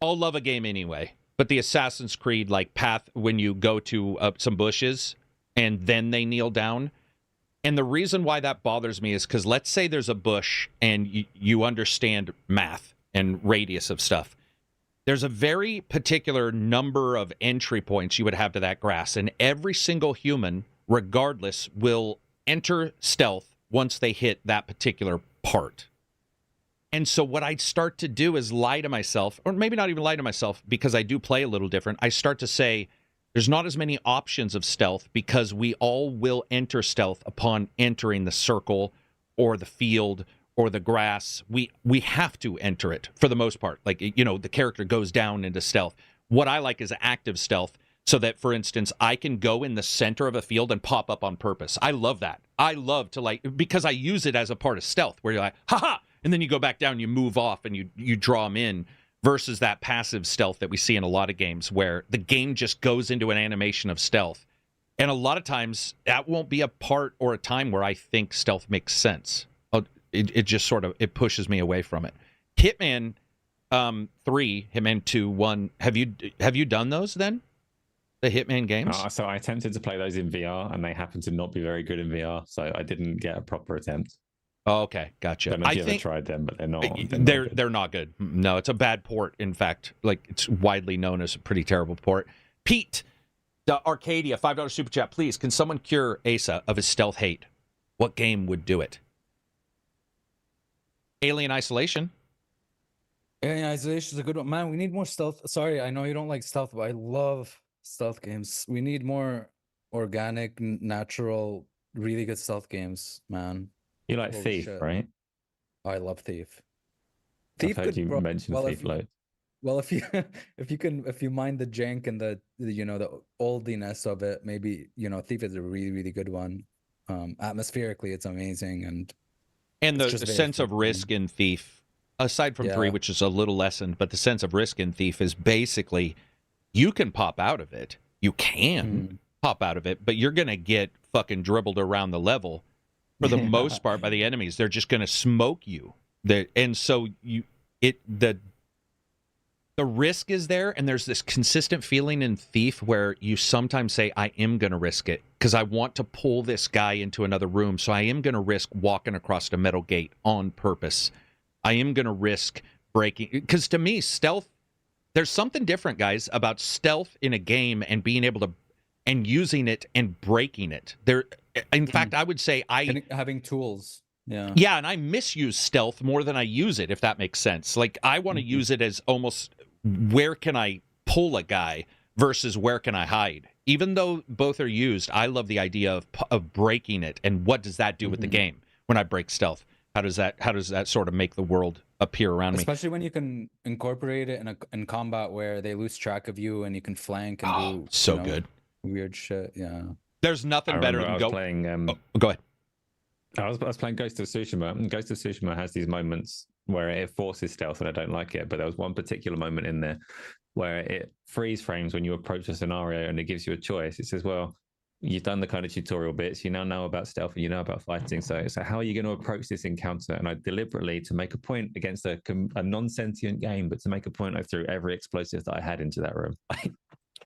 I'll love a game anyway, but the Assassin's Creed like path when you go to some bushes and then they kneel down. And the reason why that bothers me is because let's say there's a bush and you understand math and radius of stuff. There's a very particular number of entry points you would have to that grass, and every single human, regardless, will enter stealth once they hit that particular part. And so what I start to do is lie to myself, or maybe not even lie to myself, because I do play a little different. I start to say, there's not as many options of stealth because we all will enter stealth upon entering the circle or the field or the grass. We have to enter it for the most part. Like, the character goes down into stealth. What I like is active stealth. So that, for instance, I can go in the center of a field and pop up on purpose. I love that. I love to because I use it as a part of stealth where you're like, haha, and then you go back down, you move off, and you draw them in, versus that passive stealth that we see in a lot of games where the game just goes into an animation of stealth. And a lot of times that won't be a part or a time where I think stealth makes sense. It just sort of, it pushes me away from it. Hitman 3, Hitman 2, 1, have you done those then? The Hitman games? So I attempted to play those in VR, and they happen to not be very good in VR, so I didn't get a proper attempt. Oh, okay, gotcha. I think ever tried them, but they're not. They're not good. No, it's a bad port. In fact, it's widely known as a pretty terrible port. Pete, the Arcadia, $5 super chat. Please, can someone cure Asa of his stealth hate? What game would do it? Alien Isolation. Alien Isolation is a good one, man. We need more stealth. Sorry, I know you don't like stealth, but I love stealth games. We need more organic, natural, really good stealth games, man. You like Thief, shit. Right? I love Thief. Thief, I've heard you mention Thief loads. Well, if you mind the jank and the oldiness of it, maybe Thief is a really, really good one. Atmospherically, it's amazing, and the sense of risk in Thief, aside from 3, which is a little lessened, but the sense of risk in Thief is basically you can pop out of it. You can pop out of it, but you're going to get fucking dribbled around the level for the most part by the enemies. They're just going to smoke you. And so the risk is there, and there's this consistent feeling in Thief where you sometimes say, I am going to risk it because I want to pull this guy into another room, so I am going to risk walking across a metal gate on purpose. I am going to risk breaking, because to me, stealth, there's something different, guys, about stealth in a game and being able to, and using it and breaking it. In fact, I would say having tools. Yeah, and I misuse stealth more than I use it, if that makes sense. Like, I want to use it as almost, where can I pull a guy versus where can I hide? Even though both are used, I love the idea of breaking it, and what does that do with the game when I break stealth? How does that sort of make the world appear around me? Especially when you can incorporate it in combat where they lose track of you and you can flank and do so good weird shit. Yeah, there's nothing better than playing. Go ahead. I was playing Ghost of Tsushima, and Ghost of Tsushima has these moments where it forces stealth, and I don't like it. But there was one particular moment in there where it freeze frames when you approach a scenario, and it gives you a choice. It says, "Well, you've done the kind of tutorial bits. You now know about stealth, and you know about fighting. So how are you going to approach this encounter?" And I deliberately, to make a point against a non-sentient game, but to make a point, I threw every explosive that I had into that room.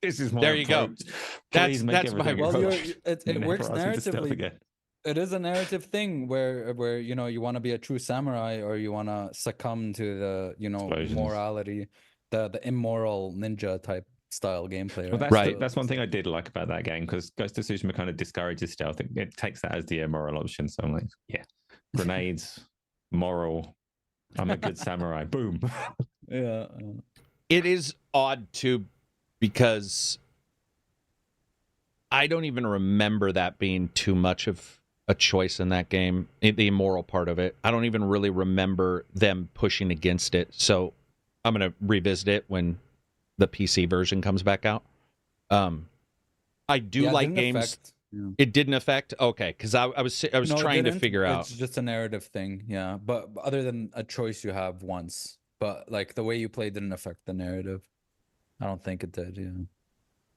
This is my there you approach. go. Please That's my it works narratively. It is a narrative thing where you want to be a true samurai, or you want to succumb to the morality, the immoral ninja type style gameplay. Well, that's one thing I did like about that game, because Ghost of Tsushima kind of discourages stealth. It takes that as the immoral option. So I'm like, yeah, grenades, moral. I'm a good samurai. Boom. Yeah. It is odd too, because I don't even remember that being too much of a choice in that game, the immoral part of it. I don't even really remember them pushing against it. So I'm going to revisit it when the PC version comes back out. I do like games. It didn't affect. Okay, because I was trying to figure out. It's just a narrative thing, yeah. But other than a choice you have once, but like the way you play didn't affect the narrative. I don't think it did. Yeah.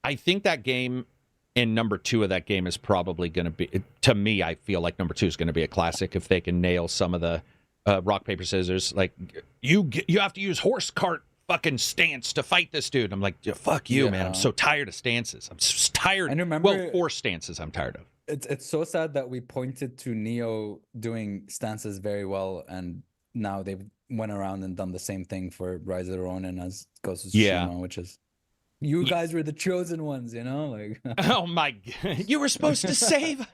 I think that game and number 2 of that game is probably going to be. To me, I feel like number 2 is going to be a classic if they can nail some of the rock paper scissors. Like you have to use horse cart fucking stance to fight this dude. I'm like, fuck you, man. I'm so tired of stances. I'm so tired. And remember, well, 4 stances I'm tired of. It's so sad that we pointed to Neo doing stances very well, and now they've went around and done the same thing for Rise of the Ronin as Ghost of Tsushima, which is, you guys were the chosen ones, like. Oh my! You were supposed to save,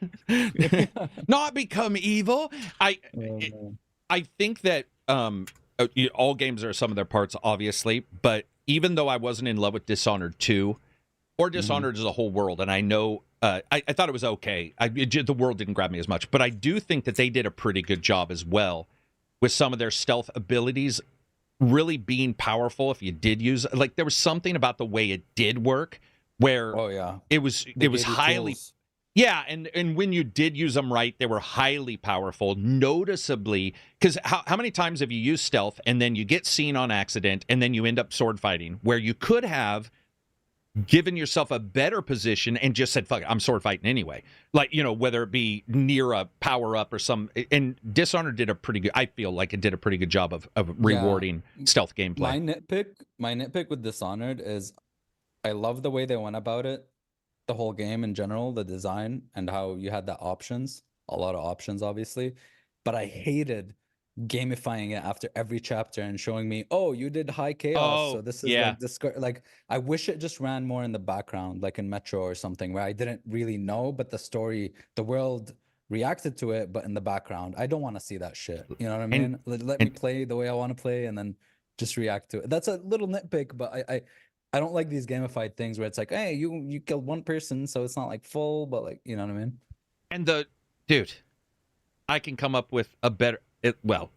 not become evil. I think that all games are some of their parts, obviously, but even though I wasn't in love with Dishonored 2 or Dishonored as a whole world, and I know I thought it was okay. The world didn't grab me as much, but I do think that they did a pretty good job as well with some of their stealth abilities really being powerful if you did use, like, there was something about the way it did work where Oh yeah, it was highly tools. yeah, and when you did use them right, they were highly powerful, noticeably. Because how many times have you used stealth and then you get seen on accident and then you end up sword fighting, where you could have given yourself a better position and just said, fuck it, I'm sword fighting anyway. Like, whether it be near a power up or some. And Dishonored did a pretty good, I feel like it did a pretty good job of rewarding stealth gameplay. My nitpick with Dishonored is I love the way they went about it. The whole game in general, the design, and how you had a lot of options, obviously. But I hated gamifying it after every chapter and showing me, oh, you did high chaos, so this is like this. Like, I wish it just ran more in the background, like in Metro or something, where I didn't really know, but the world reacted to it, but in the background. I don't want to see that shit. You know what I mean? Let me play the way I want to play, and then just react to it. That's a little nitpick, but I don't like these gamified things where it's like, hey, you killed one person, so it's not like full, but like, you know what I mean? And dude, I can come up with a better,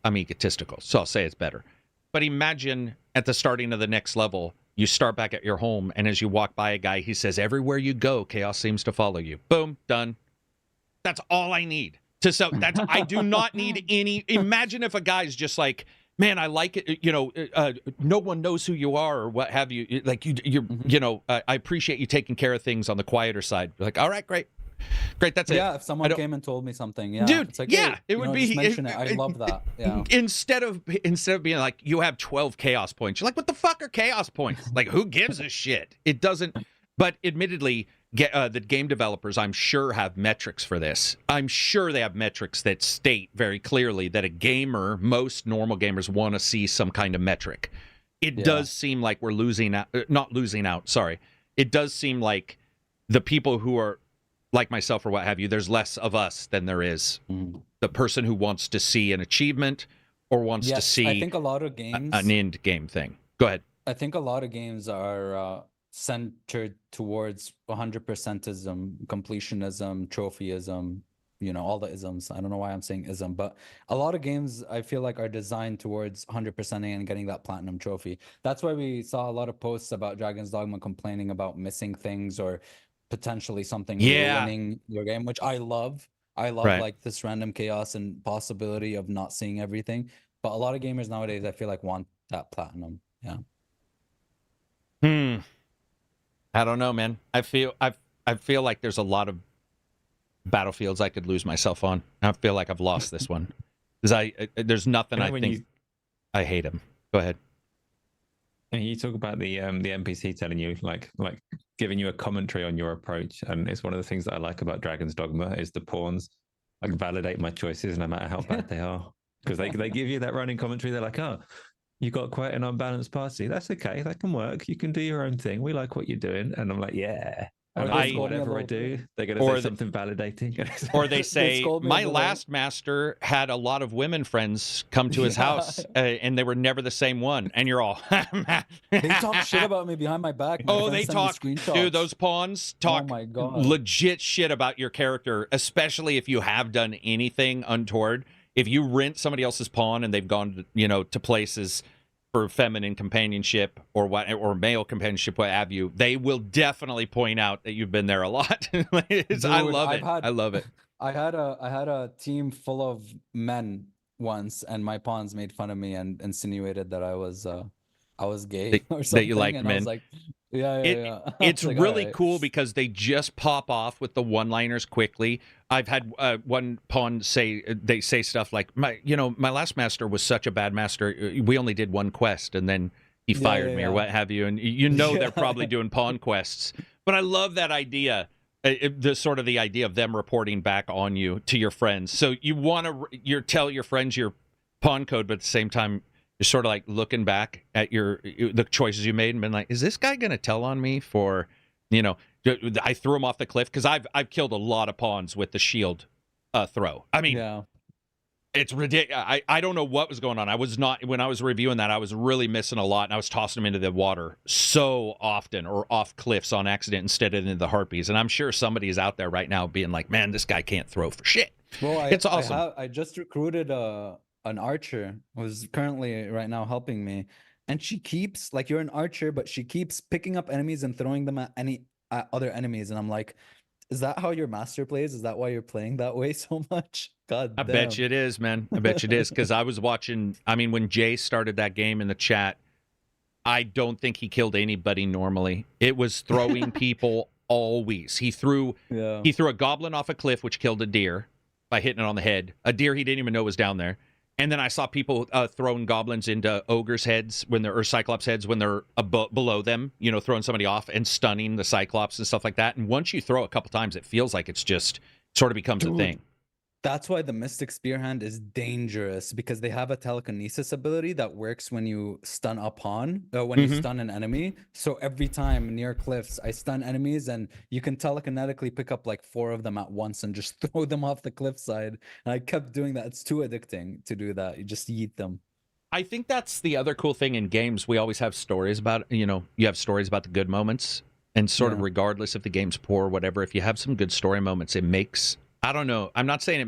I'm egotistical, so I'll say it's better. But imagine at the starting of the next level, you start back at your home, and as you walk by a guy, he says, everywhere you go, chaos seems to follow you. Boom, done. That's all I need. I do not need any. Imagine if a guy's just like, man, I like it. No one knows who you are or what have you. Like I appreciate you taking care of things on the quieter side. Like, all right, great, that's it. Yeah, if someone came and told me something, yeah, dude, it's like, yeah, hey, it would be. Just mention it. I love that. Yeah. Instead of being like, you have 12 chaos points, you're like, what the fuck are chaos points? Like, who gives a shit? It doesn't. But admittedly, the game developers, I'm sure, have metrics for this. I'm sure they have metrics that state very clearly that most normal gamers want to see some kind of metric. It does seem like we're not losing out, sorry. It does seem like the people who are like myself or what have you, there's less of us than there is the person who wants to see an achievement or wants to see I think a lot of games, an end game thing. Go ahead. I think a lot of games are centered towards 100%ism, completionism, trophyism, all the isms. I don't know why I'm saying ism, but a lot of games I feel like are designed towards 100%ing and getting that platinum trophy. That's why we saw a lot of posts about Dragon's Dogma complaining about missing things or potentially something ruining your game, which I love. I love like this random chaos and possibility of not seeing everything. But a lot of gamers nowadays, I feel like, want that platinum. Yeah. I don't know, man. I feel like there's a lot of battlefields I could lose myself on. I feel like I've lost this one because there's nothing I think I hate him. Go ahead. And you talk about the NPC telling you like giving you a commentary on your approach, and it's one of the things that I like about Dragon's Dogma is the pawns like validate my choices no matter how bad they are, because they give you that running commentary. They're like, oh, you got quite an unbalanced party. That's okay. That can work. You can do your own thing. We like what you're doing. And I'm like, yeah. And whatever I do, they're going to say something validating. Or they say, my last master had a lot of women friends come to his house, and they were never the same one. And you're all... They talk shit about me behind my back. Oh, they talk... Dude, those pawns talk legit shit about your character, especially if you have done anything untoward. If you rent somebody else's pawn and they've gone, to places for feminine companionship or male companionship, what have you, they will definitely point out that you've been there a lot. Dude, I love it. I love it. I had a team full of men once, and my pawns made fun of me and insinuated that I was gay or something. That you like and men. I was like, yeah. It's like, really cool because they just pop off with the one-liners quickly. I've had one pawn say stuff like, my last master was such a bad master. We only did one quest and then he fired me or what have you. And they're probably doing pawn quests. But I love that idea. The idea of them reporting back on you to your friends. So you want to tell your friends your pawn code, but at the same time, you're sort of like looking back at the choices you made and been like, is this guy going to tell on me for, I threw him off the cliff? Because I've killed a lot of pawns with the shield throw. I mean, it's ridiculous. I don't know what was going on. When I was reviewing that, I was really missing a lot, and I was tossing them into the water so often or off cliffs on accident instead of into the harpies. And I'm sure somebody is out there right now being like, man, this guy can't throw for shit. Well, it's awesome. I just recruited an archer who's currently right now helping me, and she keeps, like, you're an archer, but she keeps picking up enemies and throwing them at at other enemies, and I'm like, is that how your master plays? Is that why you're playing that way so much? God damn. I bet you it is, man. I bet you it is, because I was watching. I mean, when Jay started that game in the chat, I don't think he killed anybody normally. It was throwing people always. He threw a goblin off a cliff, which killed a deer by hitting it on the head. A deer he didn't even know was down there. And then I saw people throwing goblins into ogres' heads or cyclops heads when they're below them, you know, throwing somebody off and stunning the cyclops and stuff like that. And once you throw a couple times, it feels like it's just sort of becomes a thing. That's why the Mystic Spear Hand is dangerous, because they have a telekinesis ability that works when you stun you stun an enemy. So every time near cliffs, I stun enemies, and you can telekinetically pick up like 4 of them at once and just throw them off the cliffside. And I kept doing that. It's too addicting to do that. You just yeet them. I think that's the other cool thing in games. We always have stories about, you know, you have stories about the good moments, and sort of regardless if the game's poor or whatever, if you have some good story moments, it makes... I don't know. I'm not saying a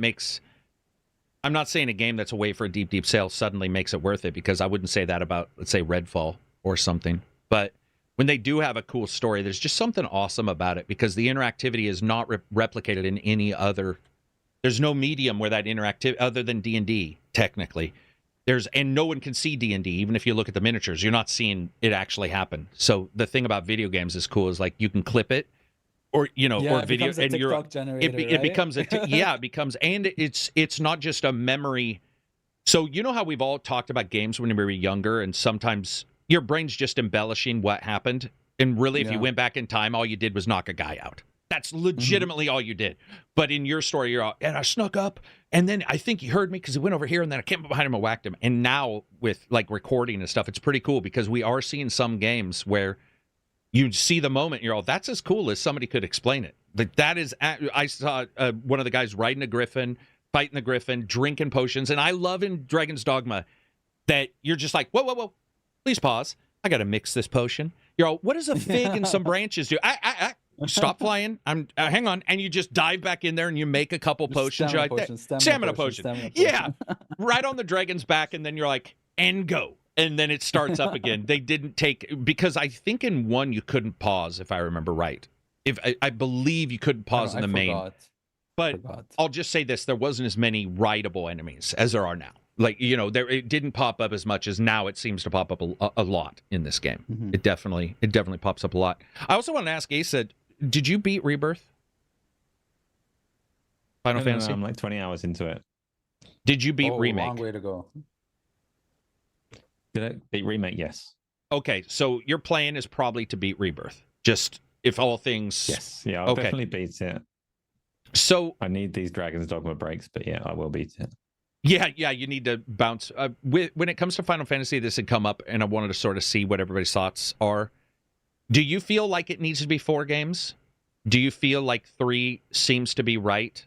game that's away for a deep sale suddenly makes it worth it, because I wouldn't say that about, let's say, Redfall or something. But when they do have a cool story, there's just something awesome about it, because the interactivity is not replicated in any other... There's no medium where that interactivity, other than D&D, technically. And no one can see D&D, even if you look at the miniatures. You're not seeing it actually happen. So the thing about video games is cool is, like, you can clip it, or, you know, or video, and it becomes it becomes, and it's not just a memory. So you know how we've all talked about games when we were younger, and sometimes your brain's just embellishing what happened, and really, if you went back in time, all you did was knock a guy out. That's legitimately all you did. But in your story, you're all, and I snuck up, and then I think he heard me because he went over here, and then I came behind him and whacked him. And now with like recording and stuff, it's pretty cool, because we are seeing some games where you see the moment, you're all, that's as cool as somebody could explain it. Like, that is, I saw one of the guys riding a griffin, fighting the griffin, drinking potions. And I love in Dragon's Dogma that you're just like, whoa, please pause. I got to mix this potion. You're all, what does a fig and some branches do? Stop flying. Hang on. And you just dive back in there and you make a couple potions. Stamina potion. Yeah. Right on the dragon's back. And then you're like, and go. And then it starts up again. They didn't take, because I think in 1 you couldn't pause, if I remember right. If I believe you couldn't pause in the main. But I'll just say this: there wasn't as many rideable enemies as there are now. Like, you know, it didn't pop up as much as now. It seems to pop up a lot in this game. Mm-hmm. It definitely pops up a lot. I also want to ask Asa, did you beat Rebirth? Final Fantasy? No, I'm like 20 hours into it. Did you beat Remake? Long way to go. Did I beat Remake? Yes. Okay, so your plan is probably to beat Rebirth. Just if all things... Yes, yeah, I'll definitely beat it. So I need these Dragon's Dogma breaks, but yeah, I will beat it. Yeah, you need to bounce. When it comes to Final Fantasy, this had come up, and I wanted to sort of see what everybody's thoughts are. Do you feel like it needs to be 4 games? Do you feel like 3 seems to be right?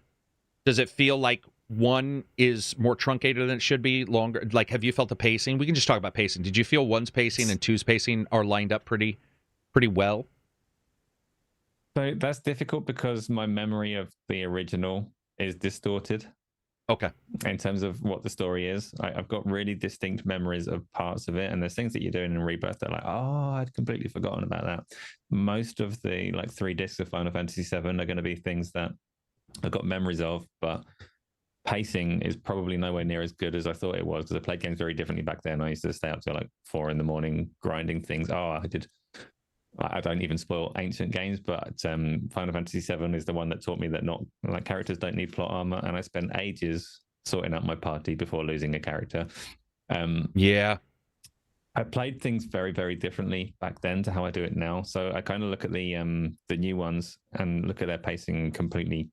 Does it feel like 1 is more truncated than it should be, longer? Like, have you felt the pacing? We can just talk about pacing. Did you feel 1's pacing and 2's pacing are lined up pretty well? So that's difficult because my memory of the original is distorted. Okay. In terms of what the story is, I've got really distinct memories of parts of it, and there's things that you're doing in Rebirth that are like, oh, I'd completely forgotten about that. Most of the 3 discs of Final Fantasy VII are going to be things that I've got memories of, but pacing is probably nowhere near as good as I thought it was, because I played games very differently back then. I used to stay up till 4 a.m. grinding things. I don't even spoil ancient games, but Final Fantasy VII is the one that taught me that characters don't need plot armor, and I spent ages sorting out my party before losing a character. Yeah. I played things very, very differently back then to how I do it now. So I kind of look at the new ones and look at their pacing completely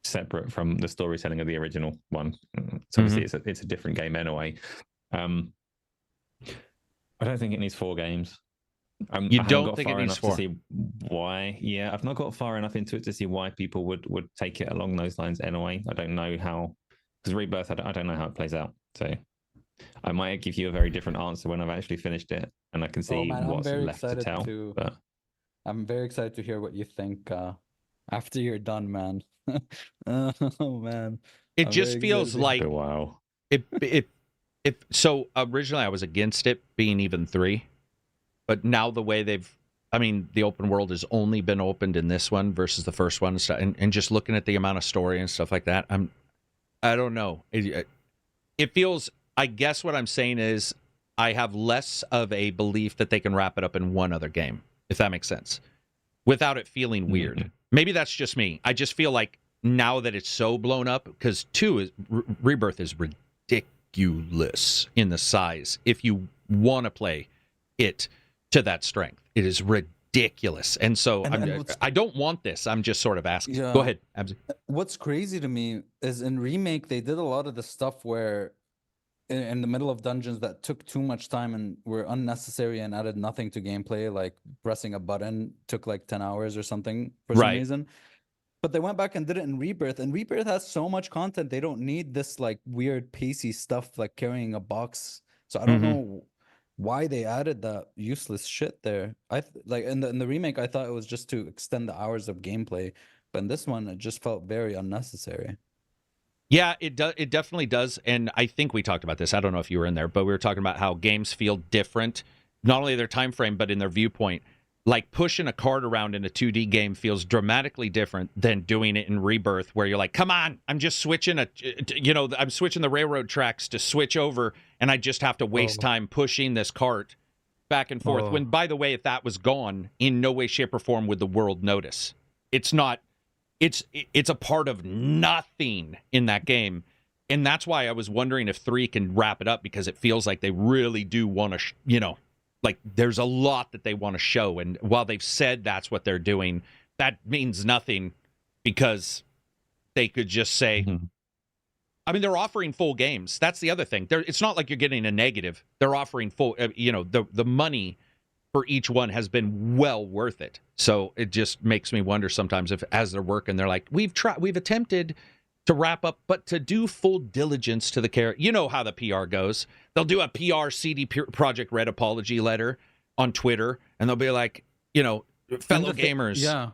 separate from the storytelling of the original one. So obviously it's a different game anyway. I don't think it needs 4 games. You don't think it needs 4? To see why? Yeah, I've not got far enough into it to see why people would take it along those lines anyway. I don't know how, because Rebirth, I don't know how it plays out. So I might give you a very different answer when I've actually finished it and I can see what's left to tell. But I'm very excited to hear what you think after you're done, man. Oh man, it just feels like wow. So originally I was against it being even 3. But now the way they've I mean, the open world has only been opened in this one versus the first one, and just looking at the amount of story and stuff like that, I don't know. It feels. I guess what I'm saying is I have less of a belief that they can wrap it up in one other game, if that makes sense, without it feeling weird. Mm-hmm. Maybe that's just me. I just feel like now that it's so blown up, because Rebirth is ridiculous in the size. If you want to play it to that strength, it is ridiculous. And so I don't want this. I'm just sort of asking. Yeah. Go ahead, Abzi. What's crazy to me is in Remake, they did a lot of the stuff where in the middle of dungeons that took too much time and were unnecessary and added nothing to gameplay, like pressing a button took like 10 hours or something for some reason. But they went back and did it in Rebirth, and Rebirth has so much content, they don't need this like weird pacey stuff like carrying a box. So I don't know why they added that useless shit there. Like in the Remake, I thought it was just to extend the hours of gameplay, but in this one, it just felt very unnecessary. Yeah, it does. It definitely does. And I think we talked about this. I don't know if you were in there, but we were talking about how games feel different, not only their time frame, but in their viewpoint. Like pushing a cart around in a 2D game feels dramatically different than doing it in Rebirth, where you're like, come on, I'm just switching I'm switching the railroad tracks to switch over, and I just have to waste time pushing this cart back and forth. When, by the way, if that was gone, in no way, shape, or form would the world notice. It's not. It's a part of nothing in that game, and that's why I was wondering if 3 can wrap it up, because it feels like they really do want to, like there's a lot that they want to show, and while they've said that's what they're doing, that means nothing, because they could just say, I mean, they're offering full games. That's the other thing. It's not like you're getting a negative. They're offering full. The money for each one has been well worth it. So it just makes me wonder sometimes if, as they're working, they're like, we've attempted to wrap up, but to do full diligence to the character. You know how the PR goes. They'll do a PR CD Project Red apology letter on Twitter, and they'll be like, fellow gamers. Yeah.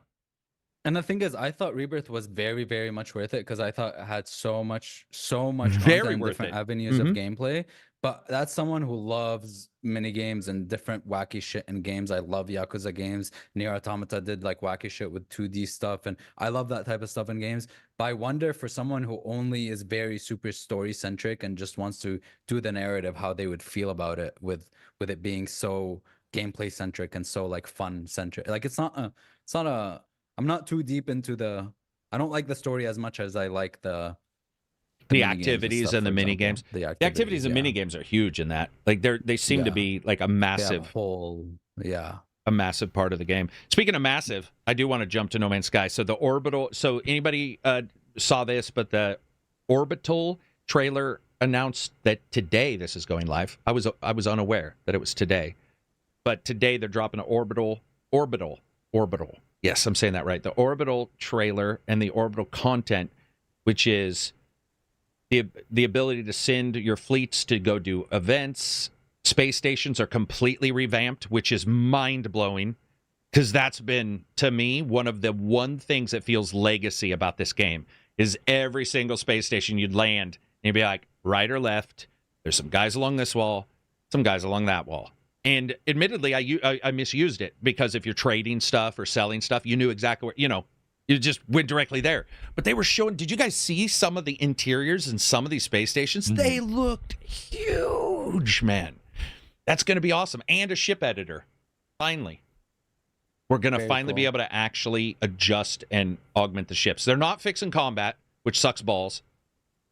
And the thing is, I thought Rebirth was very, very much worth it, because I thought it had so much very content, different avenues of gameplay. But that's someone who loves mini games and different wacky shit in games. I love Yakuza games. Nier Automata did like wacky shit with 2D stuff, and I love that type of stuff in games. But I wonder, for someone who only is very super story centric and just wants to do the narrative, how they would feel about it with it being so gameplay centric and so like fun centric. Like I'm not too deep into I don't like the story as much as I like the activities and the mini games. The activities and mini games are huge in that. Like they seem to be like a massive a massive part of the game. Speaking of massive, I do want to jump to No Man's Sky. So the Orbital. So anybody saw this? But the Orbital trailer announced that today this is going live. I was unaware that it was today, but today they're dropping an Orbital. Yes, I'm saying that right. The Orbital trailer and the Orbital content, which is the ability to send your fleets to go do events. Space stations are completely revamped, which is mind-blowing, because that's been, to me, one of the things that feels legacy about this game is every single space station you'd land, and you'd be like, right or left, there's some guys along this wall, some guys along that wall. And admittedly, I misused it, because if you're trading stuff or selling stuff, you knew exactly where, you just went directly there. But they were showing, did you guys see some of the interiors in some of these space stations? They looked huge, man. That's going to be awesome. And a ship editor. Finally. We're going to finally be able to actually adjust and augment the ships. They're not fixing combat, which sucks balls.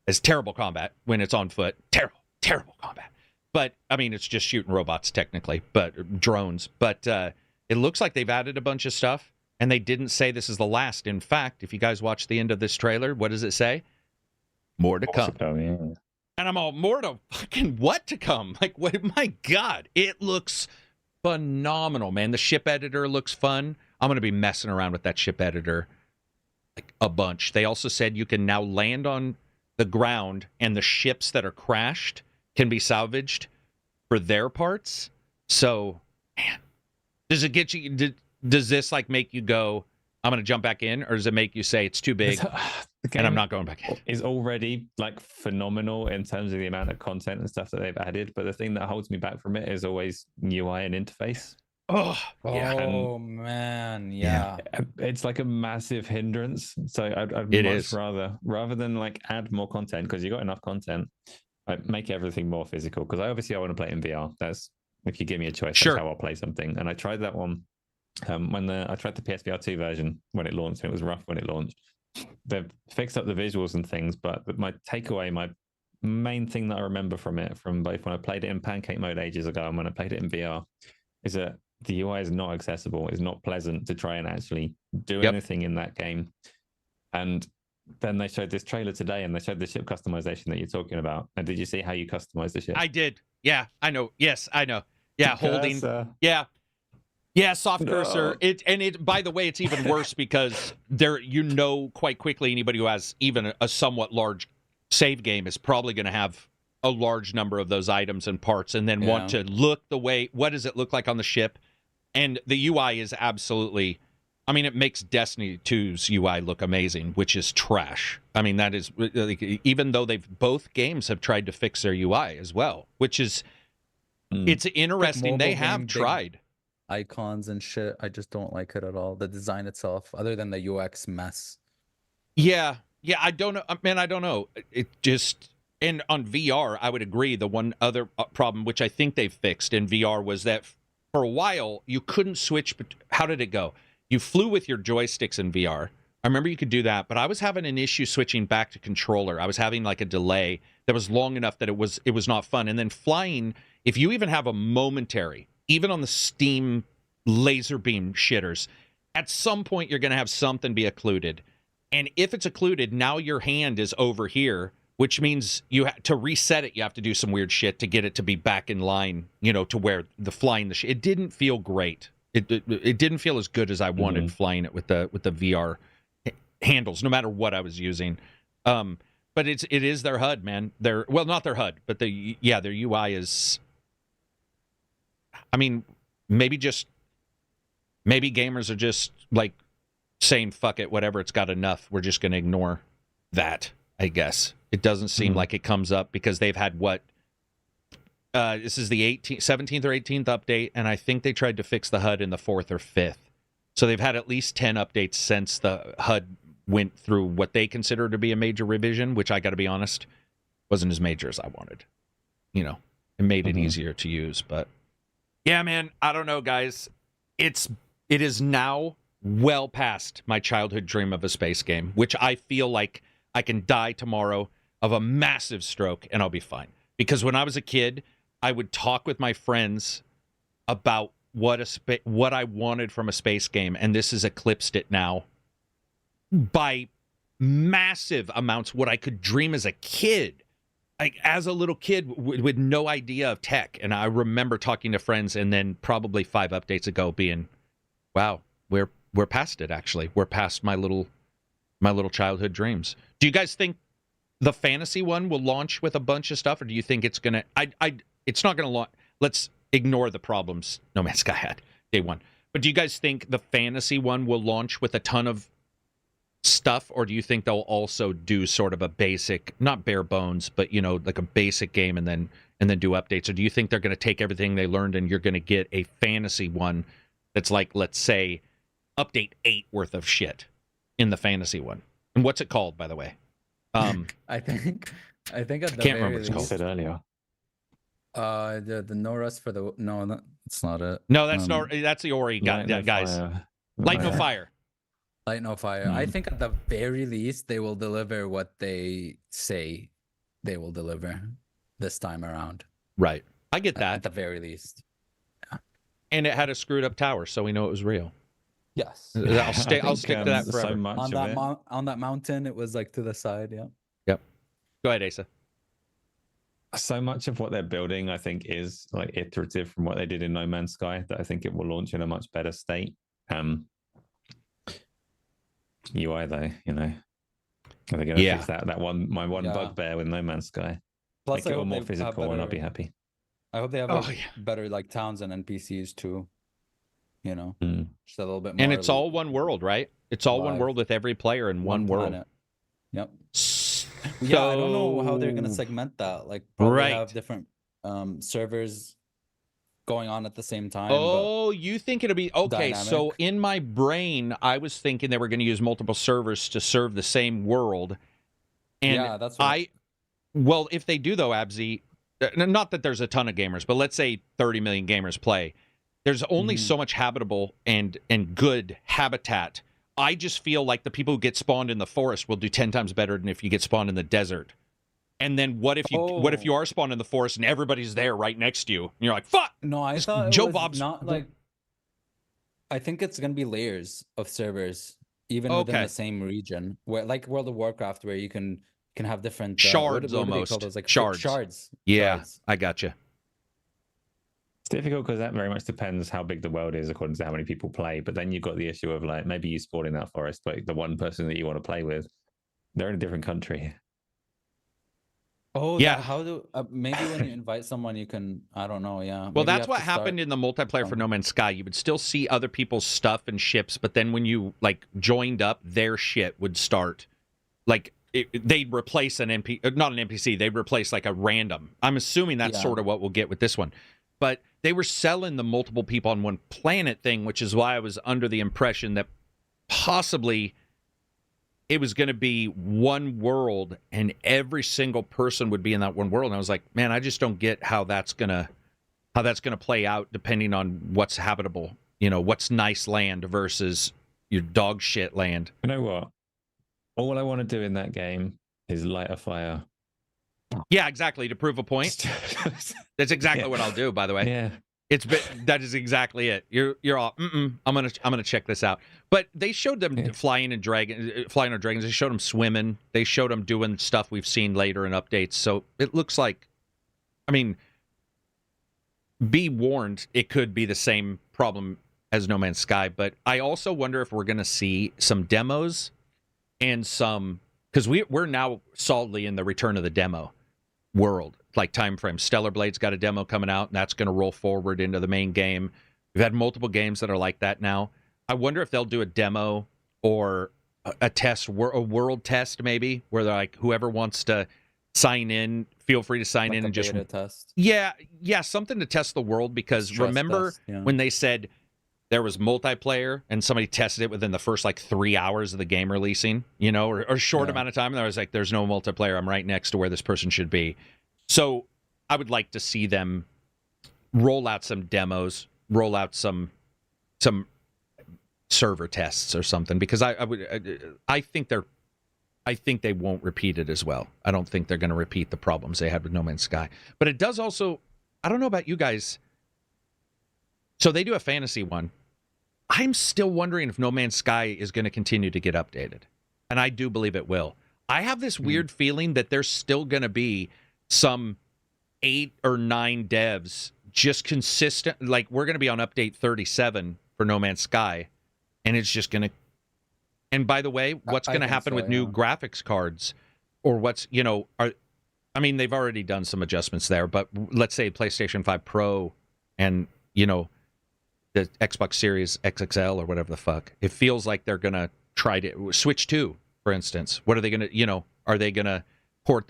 It's terrible combat when it's on foot. Terrible combat. But, I mean, it's just shooting robots, technically, but drones. But it looks like they've added a bunch of stuff, and they didn't say this is the last. In fact, if you guys watch the end of this trailer, what does it say? More to come. And I'm all, more to fucking what to come? Like, what? My God, it looks phenomenal, man. The ship editor looks fun. I'm going to be messing around with that ship editor like a bunch. They also said you can now land on the ground, and the ships that are crashed can be salvaged for their parts. So, man, does it get you? Does this like make you go, I'm going to jump back in, or does it make you say it's too big and I'm not going back in? Is already like phenomenal in terms of the amount of content and stuff that they've added, but the thing that holds me back from it is always UI and interface. Oh, yeah. Oh man, yeah. It's like a massive hindrance. So I'd It much is. rather than like add more content, because you got enough content, like make everything more physical. Because I want to play it in VR. That's, if you give me a choice, Sure. that's how I'll play something. And I tried that one when I tried the PSVR 2 version when it launched. And it was rough when it launched. They've fixed up the visuals and things, but my takeaway, my main thing that I remember from it, from both when I played it in pancake mode ages ago and when I played it in VR, is that the UI is not accessible. It's not pleasant to try and actually do anything in that game. And then they showed this trailer today, and they showed the ship customization that you're talking about. And did you see how you customize the ship? I did. Yeah, I know. Yes, I know. Yeah, holding. Yeah, soft cursor. It. By the way, it's even worse because there, quite quickly, anybody who has even a somewhat large save game is probably going to have a large number of those items and parts, and then want to look the way. What does it look like on the ship? And the UI is absolutely. I mean, it makes Destiny 2's UI look amazing, which is trash. I mean, that is, even though both games have tried to fix their UI as well, which is, it's interesting. They have tried. Icons and shit, I just don't like it at all. The design itself, other than the UX mess. Yeah, I don't know. Man, I don't know. It just, and on VR, I would agree. The one other problem, which I think they've fixed in VR, was that for a while, you couldn't switch. How did it go? You flew with your joysticks in VR. I remember you could do that, but I was having an issue switching back to controller. I was having like a delay that was long enough that it was not fun. And then flying, if you even have a momentary, even on the Steam laser beam shitters, at some point you're going to have something be occluded. And if it's occluded, now your hand is over here, which means to reset it, you have to do some weird shit to get it to be back in line, to where the flying it didn't feel great. It didn't feel as good as I wanted flying it with the VR handles, no matter what I was using. But it is their HUD, man. Not their HUD, but their UI is. I mean, maybe gamers are just like saying fuck it, whatever, it's got enough. We're just going to ignore that. I guess it doesn't seem like it comes up because they've had what. This is the 17th or 18th update, and I think they tried to fix the HUD in the 4th or 5th. So they've had at least 10 updates since the HUD went through what they consider to be a major revision, which I got to be honest, wasn't as major as I wanted. It made it easier to use. But yeah, man, I don't know, guys. It is now well past my childhood dream of a space game, which I feel like I can die tomorrow of a massive stroke and I'll be fine. Because when I was a kid, I would talk with my friends about what I wanted from a space game, and this has eclipsed it now by massive amounts. What I could dream as a kid, as a little kid with no idea of tech, and I remember talking to friends, and then probably 5 updates ago being, "Wow, we're past it. Actually, we're past my little childhood dreams." Do you guys think the fantasy one will launch with a bunch of stuff, or do you think it's gonna? It's not gonna launch. Let's ignore the problems No Man's Sky had day one. But do you guys think the fantasy one will launch with a ton of stuff, or do you think they'll also do sort of a basic, not bare bones, but like a basic game and then do updates? Or do you think they're gonna take everything they learned and you're gonna get a fantasy one that's like, let's say, update 8 worth of shit in the fantasy one? And what's it called, by the way? I think at the can't very remember what it's least, called. I said earlier. the no rest for the that's not it. No, that's the Ori guys. Light No Fire. Light No Fire. I think at the very least they will deliver what they say they will deliver this time around. Right. I get that. At the very least. Yeah. And it had a screwed up tower, so we know it was real. Yes. I'll stick to that forever. So much on that mountain, it was like to the side. Yeah. Yep. Go ahead, Asa. So much of what they're building, I think, is like iterative from what they did in No Man's Sky, that I think it will launch in a much better state. UI though, are they going to fix that one bugbear with No Man's Sky? Plus, make it all more physical, and I'll be happy. I hope they have better like towns and NPCs too. Just a little bit more. And it's all one world, right? It's all one world with every player in one world. Planet. Yep. Yeah, I don't know how they're gonna segment that. Like, probably have different servers going on at the same time. Oh, you think it'll be okay? Dynamic. So in my brain, I was thinking they were going to use multiple servers to serve the same world. And yeah, that's what well, if they do though, Abzi, not that there's a ton of gamers, but let's say 30 million gamers play. There's only so much habitable and good habitat. I just feel like the people who get spawned in the forest will do 10 times better than if you get spawned in the desert. And then what if you are spawned in the forest and everybody's there right next to you? And you're like, fuck! No, I thought Joe it was Bob's not like... I think it's going to be layers of servers, even within the same region. Where, like World of Warcraft, where you can have different... shards what almost. do they call those? Like shards. Yeah, shards. I gotcha. It's difficult because that very much depends how big the world is according to how many people play. But then you've got the issue of like, maybe you spawn in that forest, but the one person that you want to play with, they're in a different country. Oh, yeah. How do maybe when you invite someone, you can, I don't know. Yeah. Well, that's what happened in the multiplayer for No Man's Sky. You would still see other people's stuff and ships, but then when you like joined up, their shit would start. Like they'd replace not an NPC. They'd replace like a random. I'm assuming that's sort of what we'll get with this one. But they were selling the multiple people on one planet thing, which is why I was under the impression that possibly it was going to be one world and every single person would be in that one world. And I was like, man, I just don't get how that's going to play out depending on what's habitable, what's nice land versus your dog shit land. You know what? All I want to do in that game is light a fire. Yeah, exactly. To prove a point. That's exactly what I'll do, by the way. Yeah. That is exactly it. You're all I'm gonna check this out. But they showed them flying on dragons. They showed them swimming. They showed them doing stuff we've seen later in updates. So it looks like, I mean, be warned, it could be the same problem as No Man's Sky. But I also wonder if we're gonna see some demos and some, because we're now solidly in the return of the demo world, like time frame. Stellar Blade's got a demo coming out, and that's going to roll forward into the main game. We've had multiple games that are like that now. I wonder if they'll do a demo or a test, a world test maybe, where they're like, whoever wants to sign in, feel free to sign in and just test. Yeah, something to test the world. Because remember when they said there was multiplayer and somebody tested it within the first like 3 hours of the game releasing, or a short amount of time, and I was like, there's no multiplayer. I'm right next to where this person should be. So I would like to see them roll out some demos, roll out some server tests or something, because I think they won't repeat it as well. I don't think they're going to repeat the problems they had with No Man's Sky. But it does also, I don't know about you guys. So they do a fantasy one. I'm still wondering if No Man's Sky is going to continue to get updated. And I do believe it will. I have this weird feeling that there's still going to be some 8 or 9 devs just consistent. Like, we're going to be on update 37 for No Man's Sky. And it's just going to... And by the way, what's going to happen with new graphics cards? Or what's, I mean, they've already done some adjustments there. But let's say PlayStation 5 Pro and, the Xbox Series XXL or whatever the fuck. It feels like they're going to try to... Switch 2, for instance. What are they going to... Are they going to port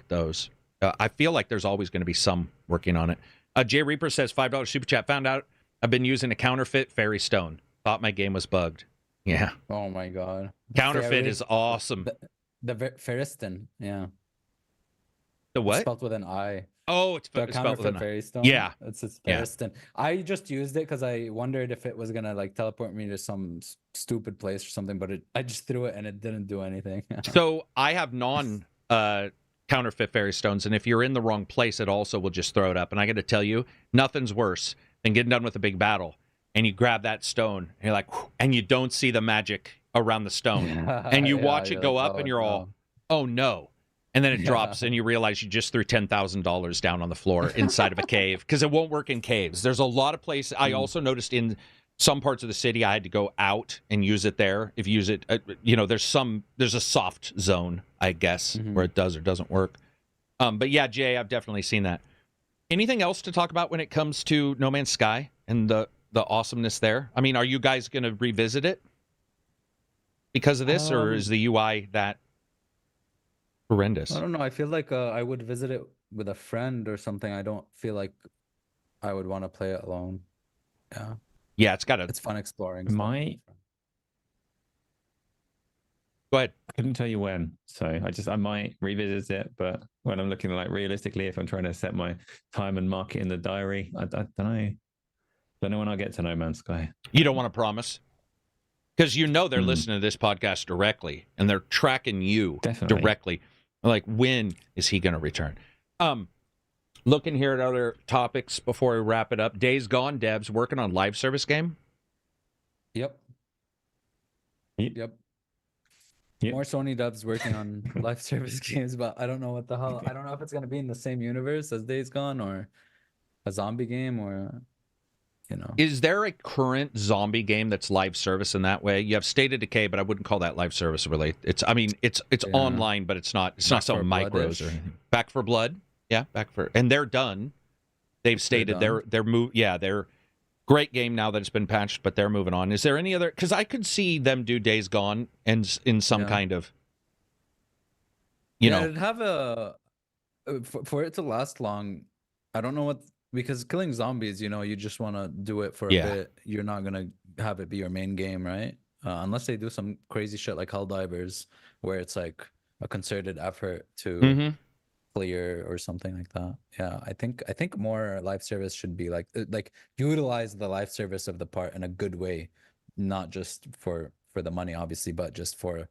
those? I feel like there's always going to be some working on it. Jay Reaper says, $5 super chat. Found out I've been using a counterfeit Fairy Stone. Thought my game was bugged. Yeah. Oh my god. Counterfeit is awesome. The Ferriston, yeah. The what? It's spelled with an I. Oh, it's the counterfeit Fairy Stone. Yeah. It's Ferriston. Yeah. I just used it because I wondered if it was going to like teleport me to some stupid place or something, but I just threw it and it didn't do anything. So I have counterfeit Fairy Stones, and if you're in the wrong place, it also will just throw it up. And I got to tell you, nothing's worse than getting done with a big battle, and you grab that stone, and you're like, whew, and you don't see the magic around the stone, and you watch it go up, and you're all, oh no. And then it drops, and you realize you just threw $10,000 down on the floor inside of a cave, because it won't work in caves. There's a lot of places. I also noticed in some parts of the city, I had to go out and use it there. If you use it, there's a soft zone, I guess, where it does or doesn't work. But yeah, Jay, I've definitely seen that. Anything else to talk about when it comes to No Man's Sky and the awesomeness there? I mean, are you guys going to revisit it because of this, or is the UI that horrendous? I don't know. I feel like I would visit it with a friend or something. I don't feel like I would want to play it alone. Yeah. Yeah, it's fun exploring stuff. Go ahead. I couldn't tell you when, so I might revisit it, but when I'm looking like realistically, if I'm trying to set my time and mark it in the diary, I don't know. Don't know when I'll get to No Man's Sky. You don't want to promise? Because they're listening to this podcast directly, and they're tracking you directly. Like, when is he going to return? Looking here at other topics before we wrap it up. Days Gone devs working on live service game? Yep. More Sony devs working on live service games, but I don't know what the hell. I don't know if it's going to be in the same universe as Days Gone or a zombie game or, Is there a current zombie game that's live service in that way? You have State of Decay, but I wouldn't call that live service really. It's online, but it's not so micros or anything. Back 4 Blood. Yeah, and they're done. They've stated they're great game now that it's been patched, but they're moving on. Is there any other? Because I could see them do Days Gone and in some kind of, it'd have for it to last long. I don't know what, because killing zombies, you just want to do it for a bit. You're not gonna have it be your main game, right? Unless they do some crazy shit like Helldivers, where it's like a concerted effort to clear or something like that. Yeah, I think more live service should be like utilize the live service of the part in a good way, not just for the money obviously, but just for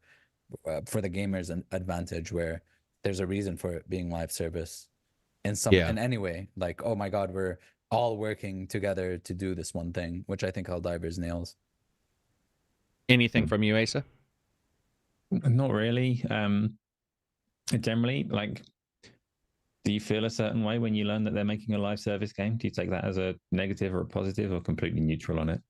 the gamers an advantage, where there's a reason for it being live service in any way. Like, oh my god, we're all working together to do this one thing, which I think Helldivers nails. Anything from you, Asa? Not really. Generally, like, do you feel a certain way when you learn that they're making a live service game? Do you take that as a negative or a positive, or completely neutral on it?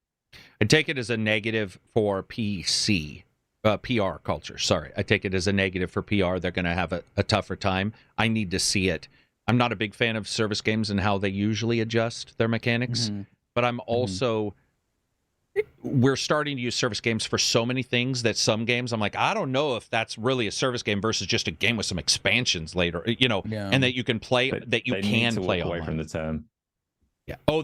I take it as a negative for PR culture. Sorry, I take it as a negative for PR. They're going to have a tougher time. I need to see it. I'm not a big fan of service games and how they usually adjust their mechanics, but I'm also... We're starting to use service games for so many things that some games I'm like, I don't know if that's really a service game versus just a game with some expansions later, and that you can play, that you can play away from the term. Yeah. Oh,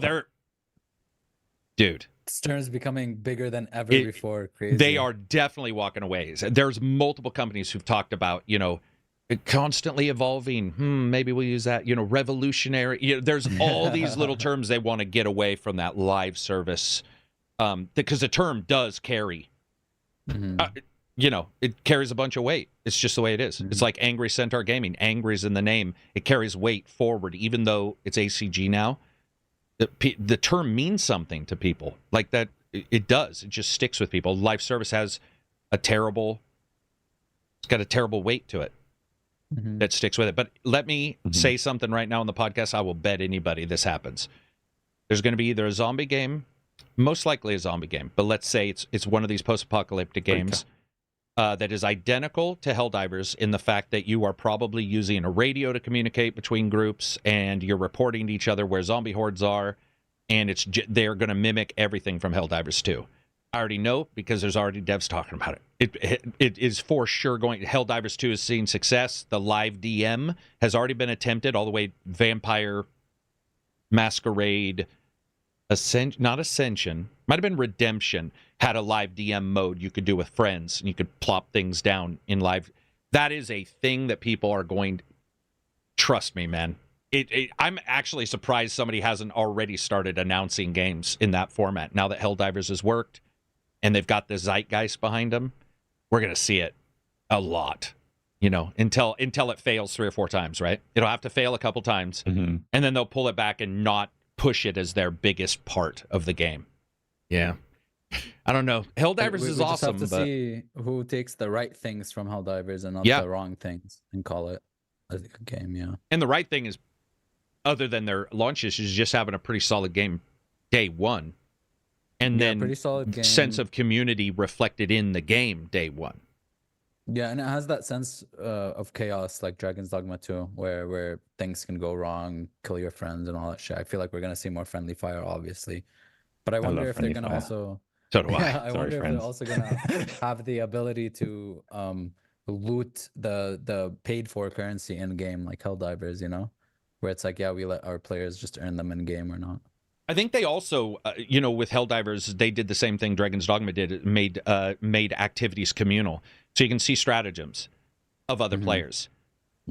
dude. This term is becoming bigger than ever before. Crazy. They are definitely walking away. There's multiple companies who've talked about, constantly evolving. Maybe we'll use that, revolutionary. There's all these little terms they want to get away from that live service. Because the term does carry, it carries a bunch of weight. It's just the way it is. It's like Angry Centaur Gaming. Angry's in the name. It carries weight forward, even though it's ACG now. The term means something to people. Like that, it does. It just sticks with people. Live service has it's got a terrible weight to it that sticks with it. But let me say something right now on the podcast. I will bet anybody this happens. There's going to be either a zombie game, most likely a zombie game, but let's say it's one of these post-apocalyptic games that is identical to Helldivers in the fact that you are probably using a radio to communicate between groups, and you're reporting to each other where zombie hordes are, and they're going to mimic everything from Helldivers 2. I already know because there's already devs talking about it. It is for sure going. Helldivers 2 is seeing success. The live DM has already been attempted all the way. Vampire Masquerade. Not Ascension, might have been Redemption, had a live DM mode you could do with friends, and you could plop things down in live. That is a thing that people are going to... Trust me, man. I'm actually surprised somebody hasn't already started announcing games in that format. Now that Helldivers has worked, and they've got the zeitgeist behind them, we're going to see it a lot, until it fails 3 or 4 times, right? It'll have to fail a couple times, and then they'll pull it back and not push it as their biggest part of the game. Yeah. I don't know. Helldivers is awesome. We just have to see who takes the right things from Helldivers and not the wrong things and call it a game, yeah. And the right thing is, other than their launches, is just having a pretty solid game day one. And then pretty solid game. Sense of community reflected in the game day one. Yeah, and it has that sense of chaos like Dragon's Dogma 2, where things can go wrong, kill your friends and all that shit. I feel like we're going to see more friendly fire, obviously. But I wonder if they're going to also... So do I. Yeah, I wonder if they're also going to have the ability to loot the paid-for currency in-game like Helldivers, where it's like, yeah, we let our players just earn them in game or not. I think they also, with Helldivers, they did the same thing Dragon's Dogma did. It made activities communal, so you can see stratagems of other players.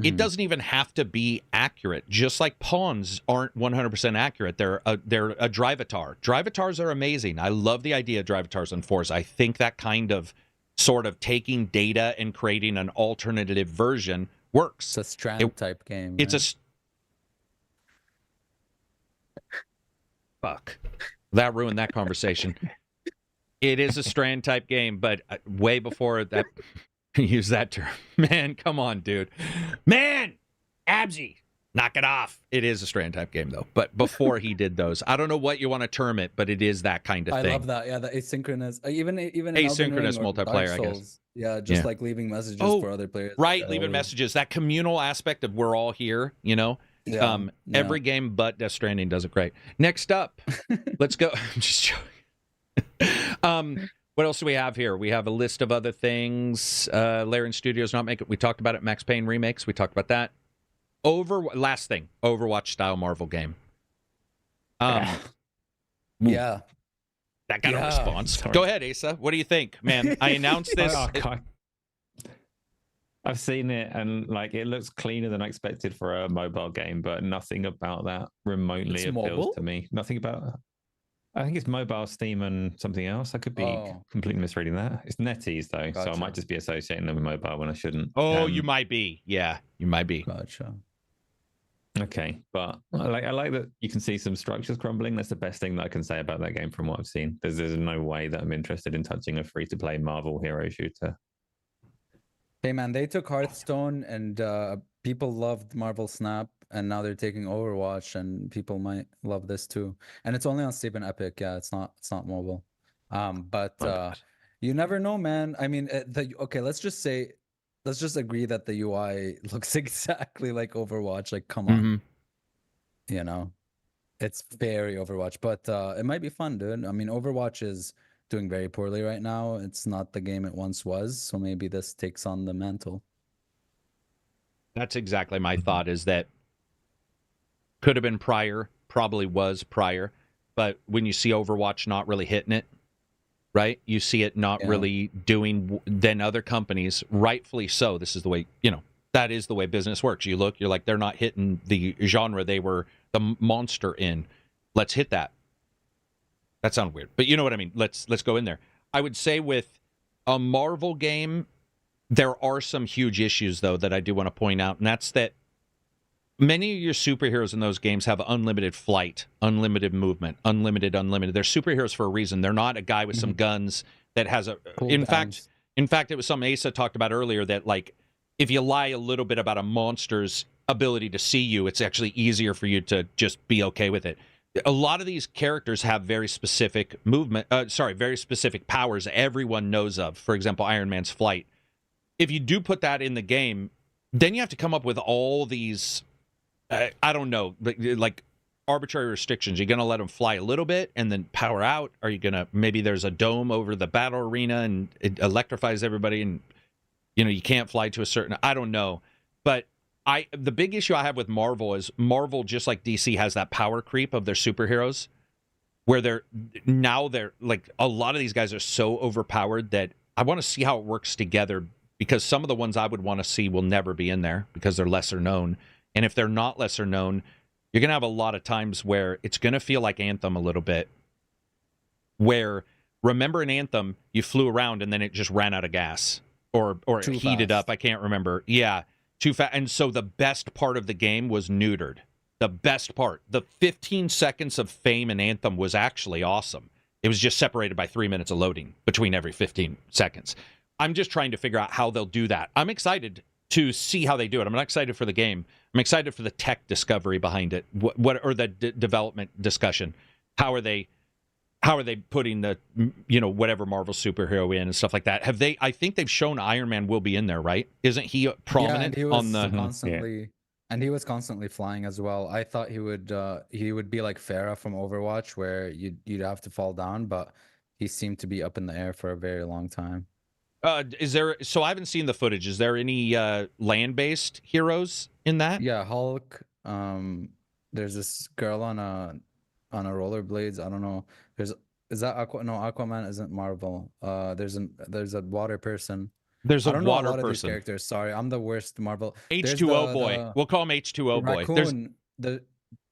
It doesn't even have to be accurate. Just like pawns aren't 100% accurate. They're a drivatar. Drivatars are amazing. I love the idea of drivatars on fours. I think that kind of sort of taking data and creating an alternative version works. It's a strand type game. It's right? Fuck. That ruined that conversation. It is a strand type game, but way before that, use that term. Man, come on, dude. Man, Absy, knock it off. It is a strand type game, though. But before he did those, I don't know what you want to term it, but it is that kind of thing. I love that. Yeah, the asynchronous, even asynchronous multiplayer, I guess. Yeah, just like leaving messages for other players. Right, leaving messages. That communal aspect of we're all here, Yeah, Every game but Death Stranding does it great. Next up, let's go. I'm just joking. What else do we have here? We have a list of other things. Larian Studios not make it. We talked about it. Max Payne remakes. We talked about that. Last thing, Overwatch style Marvel game. yeah. That got a response. Sorry. Go ahead, Asa. What do you think, man? I announced this. I've seen it, and it looks cleaner than I expected for a mobile game, but nothing about that remotely appeals to me. Nothing about. I think it's mobile, Steam, and something else. I could be completely misreading that. It's NetEase though, so I might just be associating them with mobile when I shouldn't. Oh, you might be. Yeah, you might be. Gotcha. Okay, but I like that you can see some structures crumbling. That's the best thing that I can say about that game from what I've seen. There's no way that I'm interested in touching a free-to-play Marvel hero shooter. Hey man, they took Hearthstone and people loved Marvel Snap, and now they're taking Overwatch, and people might love this too. And it's only on Steam and Epic. Yeah, it's not mobile. But you never know, man. I mean, let's just agree that the UI looks exactly like Overwatch. Like, come on, it's very Overwatch, but it might be fun, dude. I mean, Overwatch is doing very poorly right now. It's not the game it once was, so maybe this takes on the mantle. That's exactly my thought, is that could have been prior, probably was prior, but when you see Overwatch not really hitting it, right? You see it not really doing than other companies, rightfully so. This is the way, that is the way business works. You look, you're like, they're not hitting the genre they were the monster in. Let's hit that. That sounds weird, but you know what I mean. Let's go in there. I would say with a Marvel game, there are some huge issues, though, that I do want to point out, and that's that many of your superheroes in those games have unlimited flight, unlimited movement, unlimited. They're superheroes for a reason. They're not a guy with some guns that has a... Cool in fact, it was something Asa talked about earlier, that, if you lie a little bit about a monster's ability to see you, it's actually easier for you to just be okay with it. A lot of these characters have very specific very specific powers everyone knows of. For example, Iron Man's flight. If you do put that in the game, then you have to come up with all these, I don't know, like arbitrary restrictions. You're going to let them fly a little bit and then power out? Are you going to, maybe there's a dome over the battle arena and it electrifies everybody and, you can't fly to a certain, I don't know. But the big issue I have with Marvel is Marvel, just like DC, has that power creep of their superheroes, where they're like, a lot of these guys are so overpowered that I want to see how it works together, because some of the ones I would want to see will never be in there because they're lesser known. And if they're not lesser known, you're going to have a lot of times where it's going to feel like Anthem a little bit, where, remember in Anthem, you flew around and then it just ran out of gas or it heated up. I can't remember. Yeah. Too fast. And so the best part of the game was neutered. The best part. The 15 seconds of fame in Anthem was actually awesome. It was just separated by 3 minutes of loading between every 15 seconds. I'm just trying to figure out how they'll do that. I'm excited to see how they do it. I'm not excited for the game. I'm excited for the tech discovery behind it. Or the development discussion. How are they putting the, whatever Marvel superhero in and stuff like that? I think they've shown Iron Man will be in there, right? Isn't he prominent on the constantly? And he was constantly flying as well. I thought he would be like Pharah from Overwatch, where you'd have to fall down, but he seemed to be up in the air for a very long time. So I haven't seen the footage. Is there any land-based heroes in that? Yeah, Hulk, There's this girl on a rollerblades. I don't know. Is that Aquaman isn't Marvel. There's a water person. There's a I don't know a water lot of these person. characters. Sorry, I'm the worst Marvel. H2O boy. We'll call him H2O boy. Raccoon, the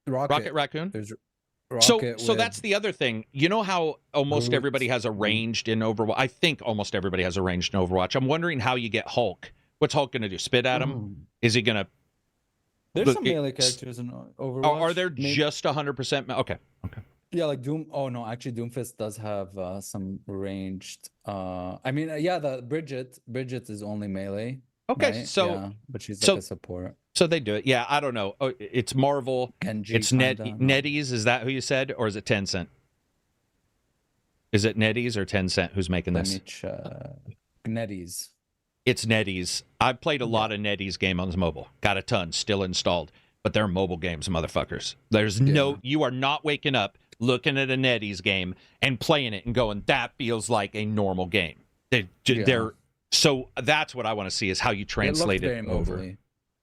Rocket Raccoon. There's Rocket. So that's the other thing. You know how almost everybody has a ranged in Overwatch? I think almost everybody has a ranged in Overwatch. I'm wondering how you get Hulk. What's Hulk going to do? Spit at him? Is he going to... There's some melee characters in Overwatch. Are there just 100%? Okay. Yeah, like Doom. Oh no, actually, Doomfist does have some ranged. I mean, yeah, the Bridget is only melee. Okay, right? so yeah, but she's like a support. So they do it. Yeah, I don't know. Oh, it's Marvel. Genji, it's NetEase. Is that who you said, or is it Tencent? Is it NetEase or Tencent who's making this? Let me check. NetEase. It's NetEase. I've played a lot of NetEase game on mobile. Got a ton still installed, but they're mobile games, motherfuckers. There's you are not waking up looking at a NetEase game and playing it and going, that feels like a normal game. They're so that's what I want to see is how you translate it over.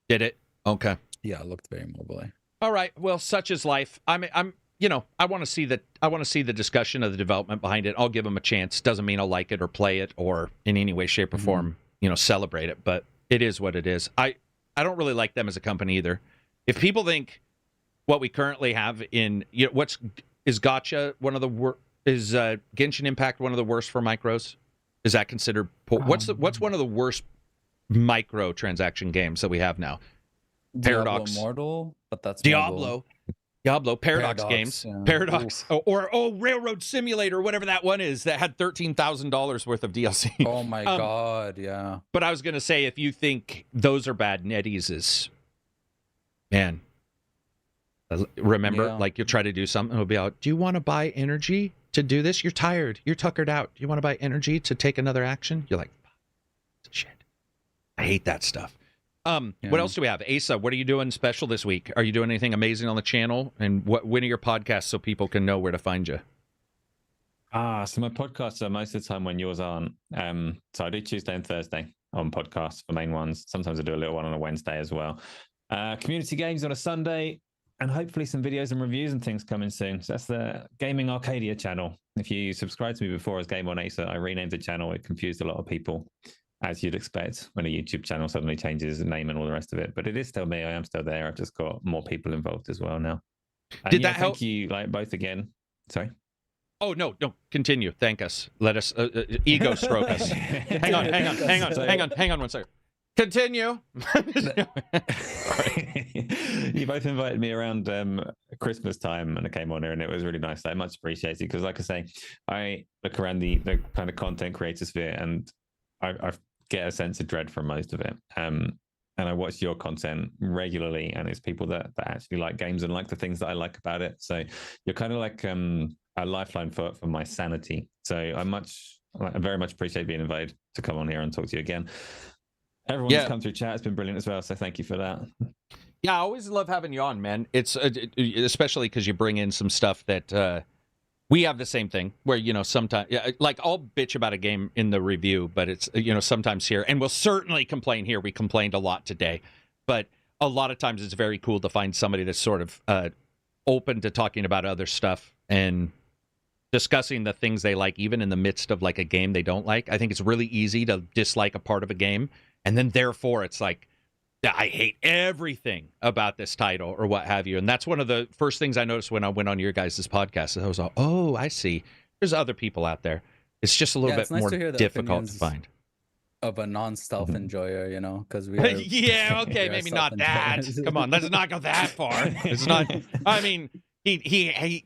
Did it? Okay. Yeah, it looked very mobile. All right. Well, such is life. I want to see the discussion of the development behind it. I'll give them a chance. Doesn't mean I'll like it or play it or in any way, shape, or form, celebrate it. But it is what it is. I don't really like them as a company either. If people think what we currently have in is Gacha one of the is Genshin Impact one of the worst for micros? Is that considered poor? What's one of the worst micro transaction games that we have now? Paradox. Diablo Immortal, but that's Diablo. Paradox games. Yeah. Paradox. Or Railroad Simulator, whatever that one is, that had $13,000 worth of DLC. Oh my God, yeah. But I was going to say, if you think those are bad, NetEase is, man. Remember, like you'll try to do something, it'll be out, do you want to buy energy to do this? You're tired. You're tuckered out. Do you want to buy energy to take another action? You're like, shit. I hate that stuff. What else do we have? Asa, what are you doing special this week? Are you doing anything amazing on the channel? And when are your podcasts so people can know where to find you? So my podcasts are most of the time when yours aren't. So I do Tuesday and Thursday on podcasts for main ones. Sometimes I do a little one on a Wednesday as well. Community games on a Sunday, and hopefully some videos and reviews and things coming soon. So that's the Gaming Arcadia channel. If you subscribed to me before as Game on Asa, I renamed the channel. It confused a lot of people, as you'd expect when a YouTube channel suddenly changes the name and all the rest of it. But it is still me. I am still there. I've just got more people involved as well now. And did that help? Thank you, both again. Sorry. Oh, no. Continue. Thank us. Let us ego stroke us. Hang on 1 second. Continue. You both invited me around Christmas time and I came on here and it was really nice. I much appreciate it because, like I say, I look around the kind of content creator sphere and I get a sense of dread from most of it. And I watch your content regularly, and it's people that actually like games and like the things that I like about it. So you're kind of like a lifeline for my sanity. So I very much appreciate being invited to come on here and talk to you again. Everyone who's come through chat has been brilliant as well, so thank you for that. Yeah, I always love having you on, man. It's especially because you bring in some stuff that we have the same thing where, sometimes, like I'll bitch about a game in the review, but it's, sometimes here, and we'll certainly complain here. We complained a lot today, but a lot of times it's very cool to find somebody that's sort of open to talking about other stuff and discussing the things they like, even in the midst of like a game they don't like. I think it's really easy to dislike a part of a game, and then therefore it's like, I hate everything about this title or what have you. And that's one of the first things I noticed when I went on your guys' podcast. I was like, oh, I see. There's other people out there. It's just a little bit more difficult to find. Of a non-stealth enjoyer, because we yeah, okay, maybe not that. Come on, let's not go that far. It's not, I mean, he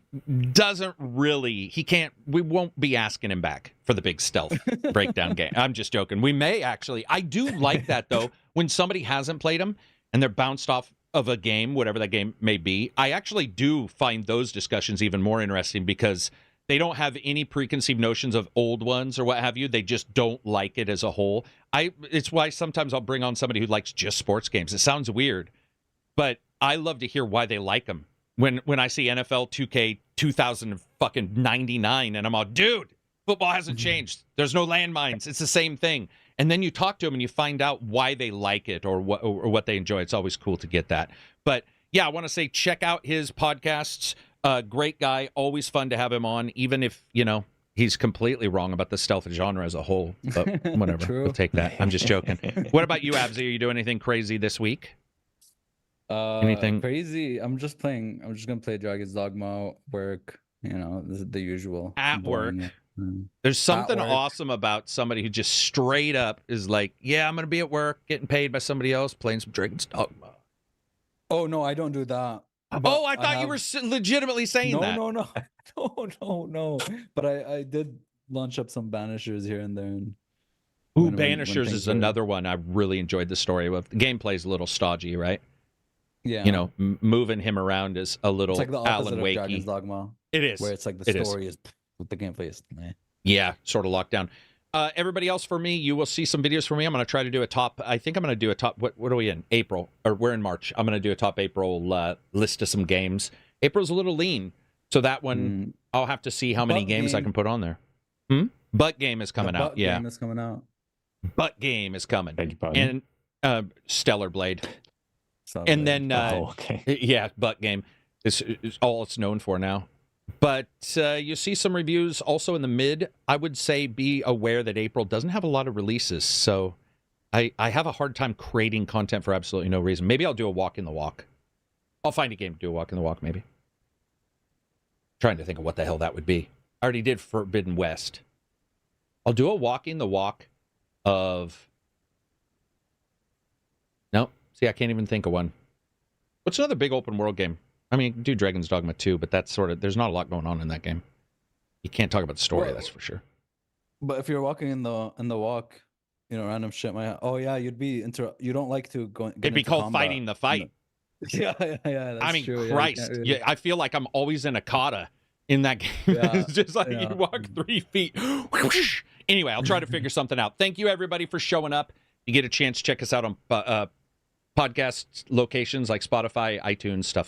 doesn't really, he can't, we won't be asking him back for the big stealth breakdown game. I'm just joking. We may actually. I do like that, though, when somebody hasn't played them and they're bounced off of a game, whatever that game may be. I actually do find those discussions even more interesting because they don't have any preconceived notions of old ones or what have you. They just don't like it as a whole. It's why sometimes I'll bring on somebody who likes just sports games. It sounds weird, but I love to hear why they like them. When I see NFL 2K 2099 and I'm all, dude, football hasn't changed. There's no landmines. It's the same thing. And then you talk to them and you find out why they like it or what they enjoy. It's always cool to get that. But yeah, I want to say check out his podcasts. Great guy, always fun to have him on, even if, he's completely wrong about the stealth genre as a whole. But whatever, we'll take that. I'm just joking. What about you, Absy? Are you doing anything crazy this week? Anything crazy? I'm just gonna play Dragon's Dogma, work, the usual. At work. There's something awesome about somebody who just straight up is like, yeah, I'm going to be at work, getting paid by somebody else, playing some Dragon's Dogma. Oh, no, I don't do that. Oh, I thought you were legitimately saying that. No. But I did launch up some Banishers here and there. Ooh, Banishers is another one I really enjoyed the story of. The gameplay's a little stodgy, right? Yeah. Moving him around is a little it's like the opposite Alan of Wakey. Dragon's Dogma. It is. Where it's like the story is the gameplay is. Yeah, sort of locked down. Everybody else, for me, you will see some videos from me. I'm going to try to do a top. I think I'm going to do a top. What are we in? April, or we're in March. I'm going to do a top April list of some games. April's a little lean, so that one I'll have to see how many games I can put on there. Butt Game is coming out. Yeah, Game is coming out. Butt Game is coming. Beg your pardon. And Stellar Blade. And then yeah, Butt Game is all it's known for now. But you see some reviews also in the mid. I would say be aware that April doesn't have a lot of releases, so I have a hard time creating content for absolutely no reason. Maybe I'll do a walk in the walk. I'll find a game to do a walk in the walk, maybe. Trying to think of what the hell that would be. I already did Forbidden West. I'll do a walk in the walk of... Nope. See, I can't even think of one. What's another big open world game? I mean, you can do Dragon's Dogma 2, but that's there's not a lot going on in that game. You can't talk about the story, that's for sure. But if you're walking in the walk, random shit might. Oh yeah, you don't like to go. It'd be called combat. Fighting the fight. Yeah. That's true. Christ, I feel like I'm always in a kata in that game. Yeah, it's just like you walk 3 feet. Anyway, I'll try to figure something out. Thank you everybody for showing up. You get a chance, check us out on podcast locations like Spotify, iTunes, stuff like that.